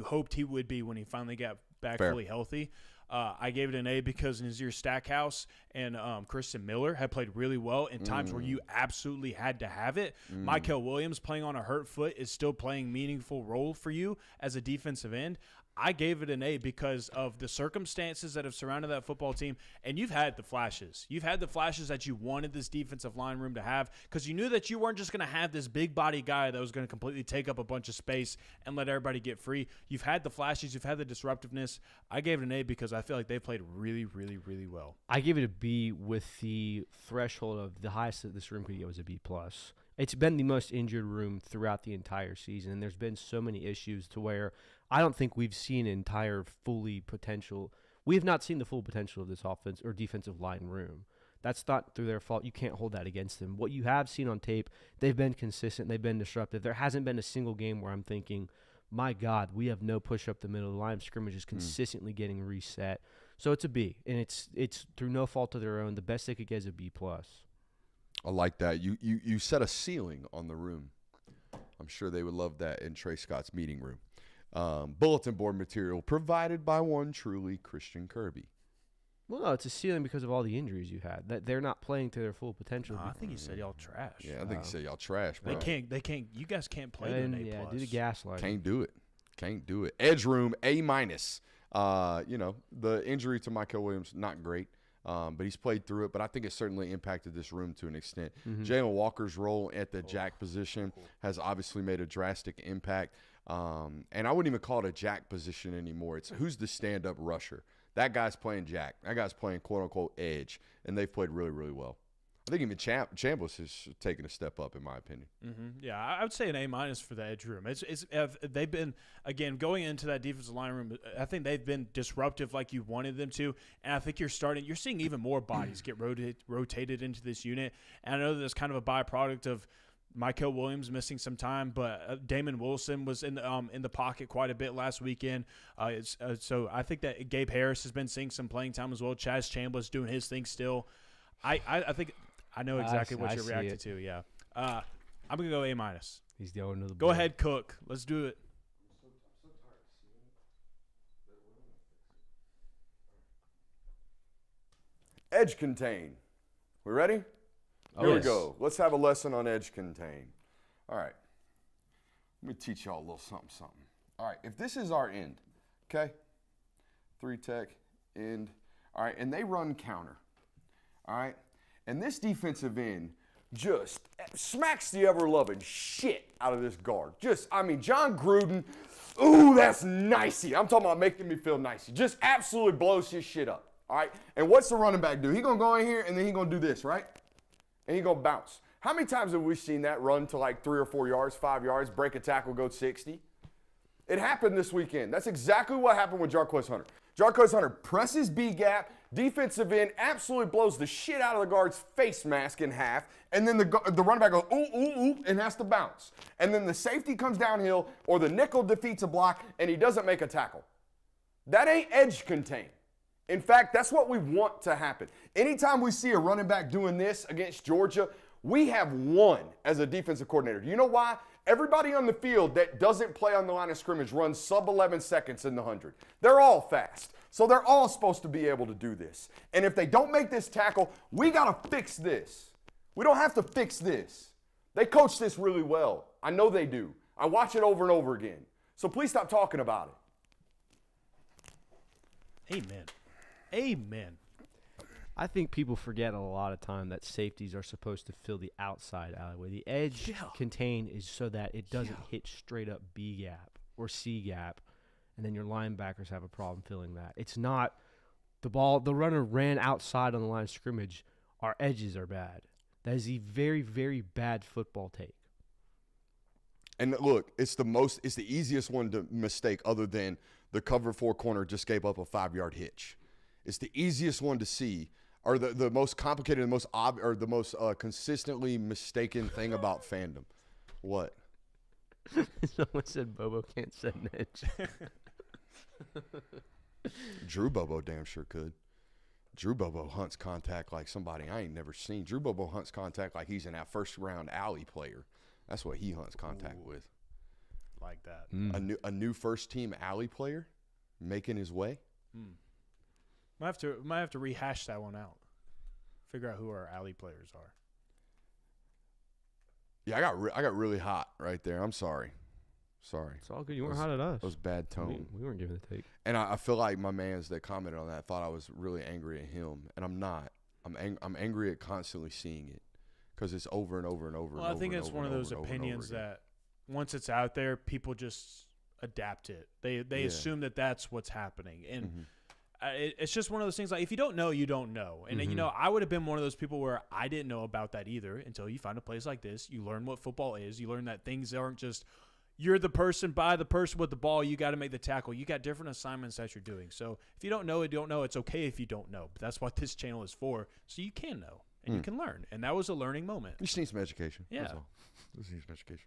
hoped he would be when he finally got back fully healthy. I gave it an A because Nazir Stackhouse and Christian Miller had played really well in times where you absolutely had to have it. Michael Williams playing on a hurt foot is still playing meaningful role for you as a defensive end. I gave it an A because of the circumstances that have surrounded that football team, and you've had the flashes. You've had the flashes that you wanted this defensive line room to have because you knew that you weren't just going to have this big body guy that was going to completely take up a bunch of space and let everybody get free. You've had the flashes. You've had the disruptiveness. I gave it an A because I feel like they played really, really, really well. I gave it a B with the threshold of the highest that this room could get was a B+. It's been the most injured room throughout the entire season, and there's been so many issues to where I don't think we've seen entire fully potential. We have not seen the full potential of this offense or defensive line room. That's not through their fault. You can't hold that against them. What you have seen on tape, they've been consistent. They've been disruptive. There hasn't been a single game where I'm thinking, my God, we have no push up the middle. The line of scrimmage is consistently getting reset. So it's a B, and it's through no fault of their own. The best they could get is a B+. I like that. You set a ceiling on the room. I'm sure they would love that in Trey Scott's meeting room. Bulletin board material provided by one truly Christian Kirby. Well, no, it's a ceiling because of all the injuries you had. That they're not playing to their full potential. I think he said y'all trash. Yeah, I think he said y'all trash, bro. They can't. You guys can't play to an A+. Yeah, do the gaslighting. Can't do it. Edge room, A-. The injury to Michael Williams, not great. But he's played through it. But I think it certainly impacted this room to an extent. Jalen Walker's role at the jack position has obviously made a drastic impact. And I wouldn't even call it a jack position anymore. It's who's the stand-up rusher. That guy's playing jack. That guy's playing quote-unquote edge, and they've played really, really well. I think even Chambliss has taken a step up, in my opinion. Yeah, I would say an A- for the edge room. They've been, again, going into that defensive line room, I think they've been disruptive like you wanted them to, and I think you're seeing even more bodies get rotated into this unit. And I know that's kind of a byproduct of Michael Williams missing some time, but Damon Wilson was in the pocket quite a bit last weekend. So I think that Gabe Harris has been seeing some playing time as well. Chaz Chambliss doing his thing still. I think I know exactly what you're reacting to. Yeah, I'm gonna go A-. He's the owner of the Go ahead, Cook. Let's do it. Edge contain. We ready? Here we go. Let's have a lesson on edge contain. All right. Let me teach y'all a little something. All right. If this is our end, okay? 3 tech, end. All right. And they run counter. All right. And this defensive end just smacks the ever-loving shit out of this guard. John Gruden, ooh, that's nicey. I'm talking about making me feel nicey. Just absolutely blows his shit up. All right. And what's the running back do? He's going to go in here and then he's going to do this, right? And he's going to bounce. How many times have we seen that run to like 3 or 4 yards, 5 yards, break a tackle, go 60? It happened this weekend. That's exactly what happened with Jarquez Hunter. Jarquez Hunter presses B gap, defensive end absolutely blows the shit out of the guard's face mask in half, and then the running back goes ooh, ooh, ooh, and has to bounce. And then the safety comes downhill, or the nickel defeats a block, and he doesn't make a tackle. That ain't edge contain. In fact, that's what we want to happen. Anytime we see a running back doing this against Georgia, we have won as a defensive coordinator. You know why? Everybody on the field that doesn't play on the line of scrimmage runs sub 11 seconds in the 100. They're all fast. So they're all supposed to be able to do this. And if they don't make this tackle, we got to fix this. We don't have to fix this. They coach this really well. I know they do. I watch it over and over again. So please stop talking about it. Amen. Amen. I think people forget a lot of time that safeties are supposed to fill the outside alleyway. The edge contain is so that it doesn't hit straight up B gap or C gap, and then your linebackers have a problem filling that. It's not the runner ran outside on the line of scrimmage. Our edges are bad. That is a very, very bad football take. And look, it's the easiest one to mistake other than the cover 4 corner just gave up a 5-yard hitch. It's the easiest one to see, or the most complicated, the most consistently mistaken thing about fandom. What? Someone said Bobo can't set an edge. Drew Bobo damn sure could. Drew Bobo hunts contact like somebody I ain't never seen. Drew Bobo hunts contact like he's an first-round alley player. That's what he hunts contact with. Like that. A new first-team alley player making his way. Might have to rehash that one out. Figure out who our alley players are. Yeah, I got really hot right there. I'm sorry. It's all good. You weren't hot at us. That was bad tone. We weren't giving the take. And I feel like my mans that commented on that thought I was really angry at him, and I'm not. I'm angry at constantly seeing it because it's over and over and over. Well, I think it's one of those opinions that once it's out there, people just adapt it. They assume that that's what's happening, and it's just one of those things. Like if you don't know, you don't know. And you know, I would have been one of those people where I didn't know about that either until you find a place like this. You learn what football is. You learn that things aren't just you're the person by the person with the ball. You got to make the tackle. You got different assignments that you're doing. So if you don't know, you don't know. It's okay if you don't know. But that's what this channel is for. So you can know and you can learn. And that was a learning moment. You just need some education. Yeah. That's all. Just need some education.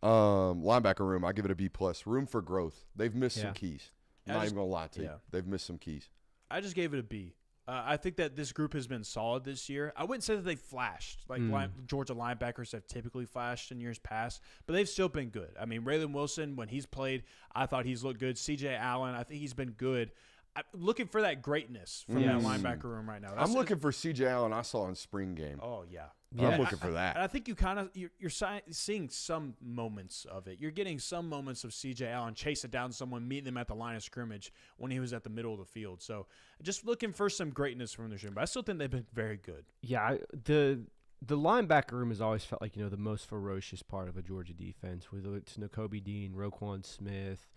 Linebacker room, I give it a B+. Room for growth. They've missed some keys. I'm not even going to lie to you. They've missed some keys. I just gave it a B. I think that this group has been solid this year. I wouldn't say that they flashed like Georgia linebackers have typically flashed in years past, but they've still been good. I mean, Raylan Wilson, when he's played, I thought he's looked good. C.J. Allen, I think he's been good. I'm looking for that greatness from that linebacker room right now. I'm looking for C.J. Allen I saw in spring game. Oh, yeah. I'm looking for that. And I think you're seeing some moments of it. You're getting some moments of C.J. Allen chasing down someone, meeting them at the line of scrimmage when he was at the middle of the field. So just looking for some greatness from this room. But I still think they've been very good. Yeah, the linebacker room has always felt like, the most ferocious part of a Georgia defense, whether it's Nakobe Dean, Roquan Smith,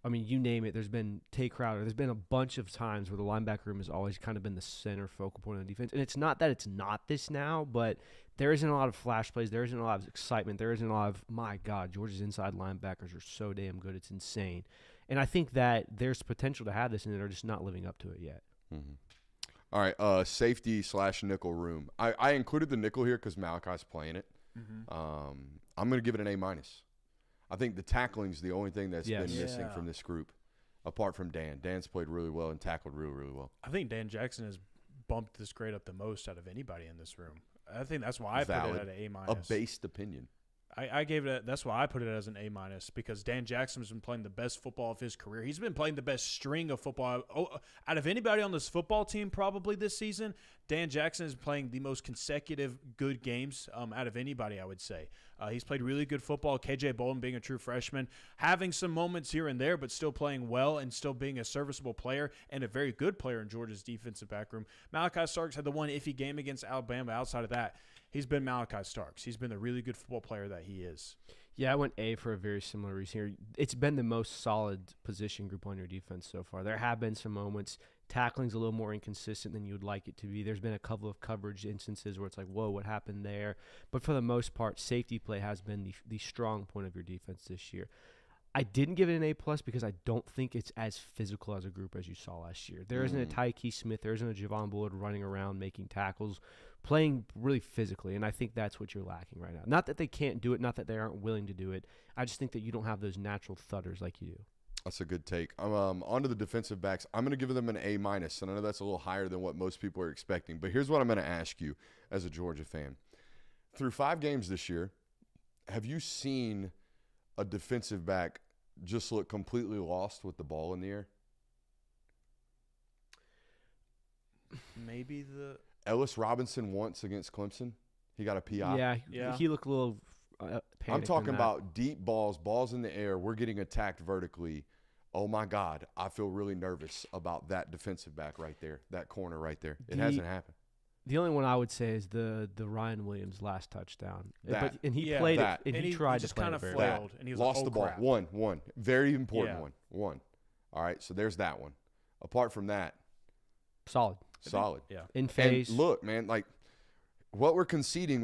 I mean, you name it. There's been Tay Crowder. There's been a bunch of times where the linebacker room has always kind of been the center focal point of the defense. And it's not that it's not this now, but there isn't a lot of flash plays. There isn't a lot of excitement. There isn't a lot of, my God, Georgia's inside linebackers are so damn good. It's insane. And I think that there's potential to have this, and they're just not living up to it yet. Mm-hmm. All right, safety/nickel room. I included the nickel here because Malachi's playing it. Mm-hmm. I'm going to give it an A-. I think the tackling's the only thing that's been missing from this group, apart from Dan. Dan's played really well and tackled really, really well. I think Dan Jackson has bumped this grade up the most out of anybody in this room. I think that's why I put it at an A-. A based opinion. I gave it. That's why I put it as an A- because Dan Jackson has been playing the best football of his career. He's been playing the best string of football out of anybody on this football team probably this season. Dan Jackson is playing the most consecutive good games out of anybody, I would say. He's played really good football. KJ Bolden being a true freshman, having some moments here and there, but still playing well and still being a serviceable player and a very good player in Georgia's defensive back room. Malachi Starks had the one iffy game against Alabama. Outside of that, he's been Malachi Starks. He's been the really good football player that he is. Yeah, I went A for a very similar reason here. It's been the most solid position group on your defense so far. There have been some moments. Tackling's a little more inconsistent than you would like it to be. There's been a couple of coverage instances where it's like, whoa, what happened there? But for the most part, safety play has been the strong point of your defense this year. I didn't give it an A+ because I don't think it's as physical as a group as you saw last year. There isn't a Tyke Smith. There isn't a Javon Bullard running around making tackles, playing really physically, and I think that's what you're lacking right now. Not that they can't do it, not that they aren't willing to do it. I just think that you don't have those natural thudders like you do. That's a good take. On to the defensive backs. I'm going to give them an A-, and I know that's a little higher than what most people are expecting, but here's what I'm going to ask you as a Georgia fan. Through 5 games this year, have you seen a defensive back just look completely lost with the ball in the air? Maybe the Ellis Robinson once against Clemson. He got a PI. Yeah. He looked a little panicked. I'm talking about deep balls in the air. We're getting attacked vertically. Oh, my God. I feel really nervous about that defensive back right there, that corner right there. It hasn't happened. The only one I would say is the Ryan Williams last touchdown. He tried to play kind of it flailed, and he was lost like, the ball. Crap. One. Very important one. All right, so there's that one. Apart from that, solid. Yeah. In phase. And look, man, like what we're conceding.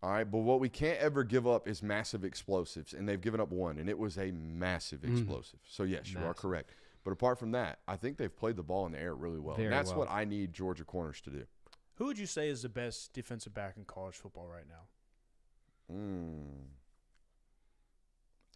All right, but what we can't ever give up is massive explosives, and they've given up one, and it was a massive explosive. So, yes, you are correct. But apart from that, I think they've played the ball in the air really well. And that's what I need Georgia corners to do. Who would you say is the best defensive back in college football right now?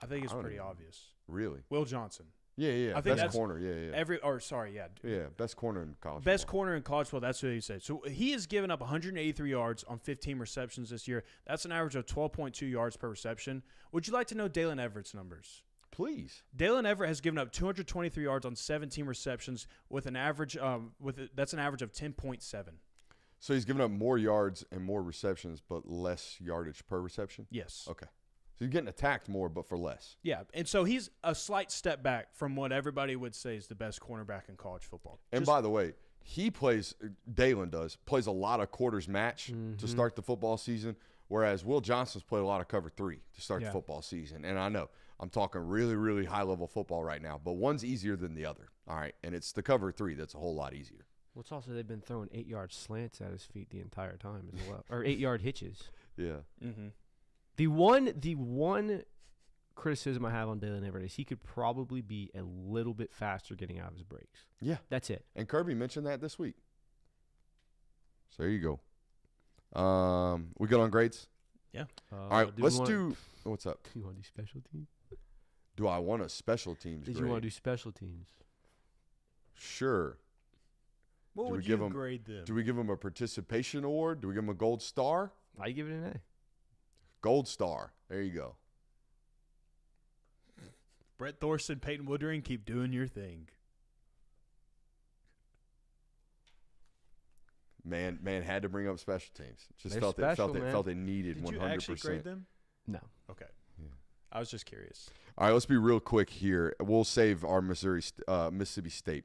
I think it's pretty obvious. Really? Will Johnson. Yeah. I think best corner. Yeah. Best corner in college. Best corner in college football. That's what he said. So he has given up 183 yards on 15 receptions this year. That's an average of 12.2 yards per reception. Would you like to know Dalen Everett's numbers? Please. Dalen Everett has given up 223 yards on 17 receptions with an average that's an average of 10.7. So he's given up more yards and more receptions, but less yardage per reception? Yes. Okay. So he's getting attacked more, but for less. Yeah, and so he's a slight step back from what everybody would say is the best cornerback in college football. And by the way, Dalen plays a lot of quarters match to start the football season, whereas Will Johnson's played a lot of cover 3 to start the football season. And I know I'm talking really, really high-level football right now, but one's easier than the other, all right? And it's the cover 3 that's a whole lot easier. Well, it's also they've been throwing 8-yard slants at his feet the entire time as well, or 8-yard hitches. Yeah. Mm-hmm. The one criticism I have on Dalen Everett is he could probably be a little bit faster getting out of his breaks. Yeah. That's it. And Kirby mentioned that this week. So there you go. We good on grades? Yeah. All right, let's do – what's up? Do you want to do special teams? Do I want a special teams grade? You want to do special teams? Sure. What would you grade them? Do we give them a participation award? Do we give them a gold star? I give it an A. Gold star. There you go. Brett Thorson, Peyton Woodring, keep doing your thing. Man had to bring up special teams. Just They're felt they needed 100%. Did you actually grade them? No. Okay. Yeah. I was just curious. All right, let's be real quick here. We'll save our Mississippi State.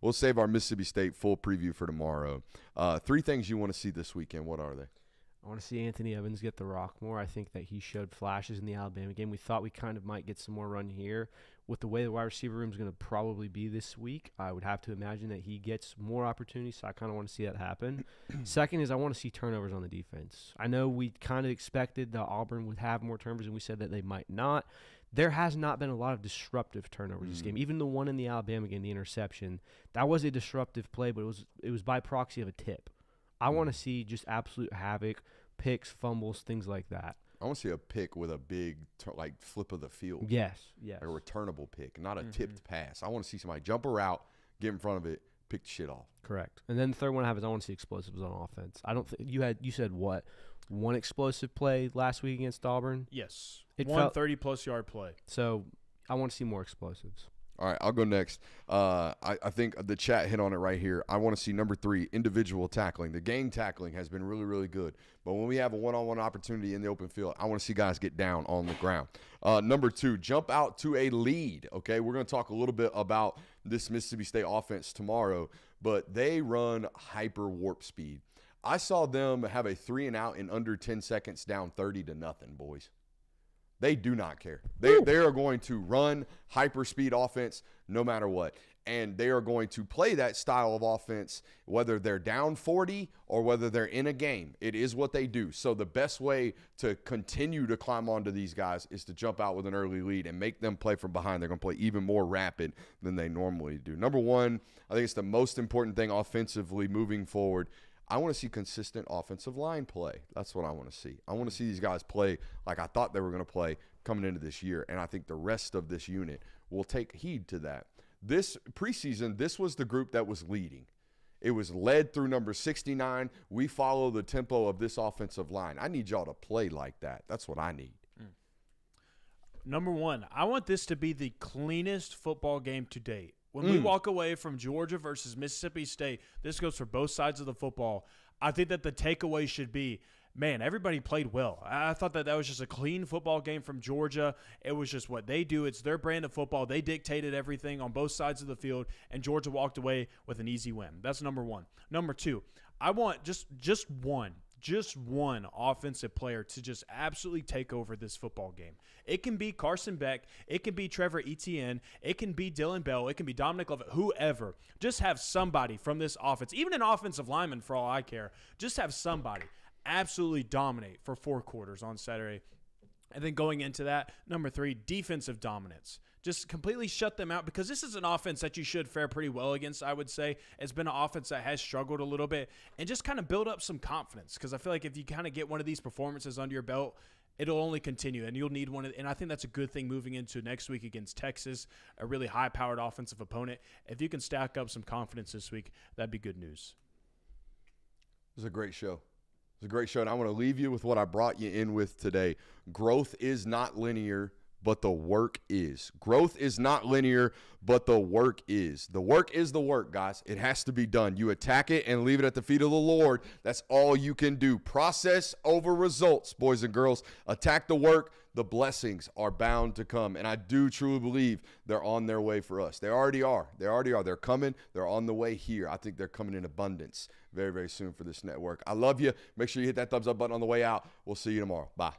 We'll save our Mississippi State full preview for tomorrow. 3 things you want to see this weekend. What are they? I want to see Anthony Evans get the rock more. I think that he showed flashes in the Alabama game. We thought we kind of might get some more run here. with the way the wide receiver room is going to probably be this week, I would have to imagine that he gets more opportunities, so I kind of want to see that happen. Second is I want to see turnovers on the defense. I know we kind of expected that Auburn would have more turnovers, and we said that they might not. There has not been a lot of disruptive turnovers this game. Even the one in the Alabama game, the interception, that was a disruptive play, but it was by proxy of a tip. I want to see just absolute havoc, picks, fumbles, things like that. I want to see a pick with a big, flip of the field. Yes. Like a returnable pick, not a tipped pass. I want to see somebody jump a route, get in front of it, pick the shit off. Correct. And then the third one I have is I want to see explosives on offense. I don't think you said what? One explosive play last week against Auburn? Yes. It One felt 30-plus yard play. So I want to see more explosives. All right, I'll go next. I think the chat hit on it right here. I want to see number 3, individual tackling. The gang tackling has been really, really good. But when we have a one-on-one opportunity in the open field, I want to see guys get down on the ground. Number 2, jump out to a lead, okay? We're going to talk a little bit about this Mississippi State offense tomorrow, but they run hyper warp speed. I saw them have a 3-and-out in under 10 seconds down 30-0, boys. They do not care. They are going to run hyper-speed offense no matter what. And they are going to play that style of offense whether they're down 40 or whether they're in a game. It is what they do. So the best way to continue to climb onto these guys is to jump out with an early lead and make them play from behind. They're going to play even more rapid than they normally do. Number 1, I think it's the most important thing offensively moving forward. I want to see consistent offensive line play. That's what I want to see. I want to see these guys play like I thought they were going to play coming into this year, and I think the rest of this unit will take heed to that. This preseason, this was the group that was leading. It was led through number 69. We follow the tempo of this offensive line. I need y'all to play like that. That's what I need. Number 1, I want this to be the cleanest football game to date. When we walk away from Georgia versus Mississippi State, this goes for both sides of the football. I think that the takeaway should be, man, everybody played well. I thought that was just a clean football game from Georgia. It was just what they do. It's their brand of football. They dictated everything on both sides of the field, and Georgia walked away with an easy win. That's number 1. Number 2, I want just one offensive player to just absolutely take over this football game. It can be Carson Beck. It can be Trevor Etienne. It can be Dylan Bell. It can be Dominic Lovett, whoever. Just have somebody from this offense, even an offensive lineman for all I care, just have somebody absolutely dominate for 4 quarters on Saturday. And then going into that, number 3, defensive dominance. Just completely shut them out, because this is an offense that you should fare pretty well against, I would say. It's been an offense that has struggled a little bit, and just kind of build up some confidence, because I feel like if you kind of get one of these performances under your belt, it'll only continue, and you'll need one. And I think that's a good thing moving into next week against Texas, a really high-powered offensive opponent. If you can stack up some confidence this week, that'd be good news. It was a great show. It was a great show, and I want to leave you with what I brought you in with today. Growth is not linear, but the work is. Growth is not linear, but the work is. The work is the work, guys. It has to be done. You attack it and leave it at the feet of the Lord. That's all you can do. Process over results, boys and girls. Attack the work. The blessings are bound to come. And I do truly believe they're on their way for us. They already are. They're coming. They're on the way here. I think they're coming in abundance very, very soon for this network. I love you. Make sure you hit that thumbs up button on the way out. We'll see you tomorrow. Bye.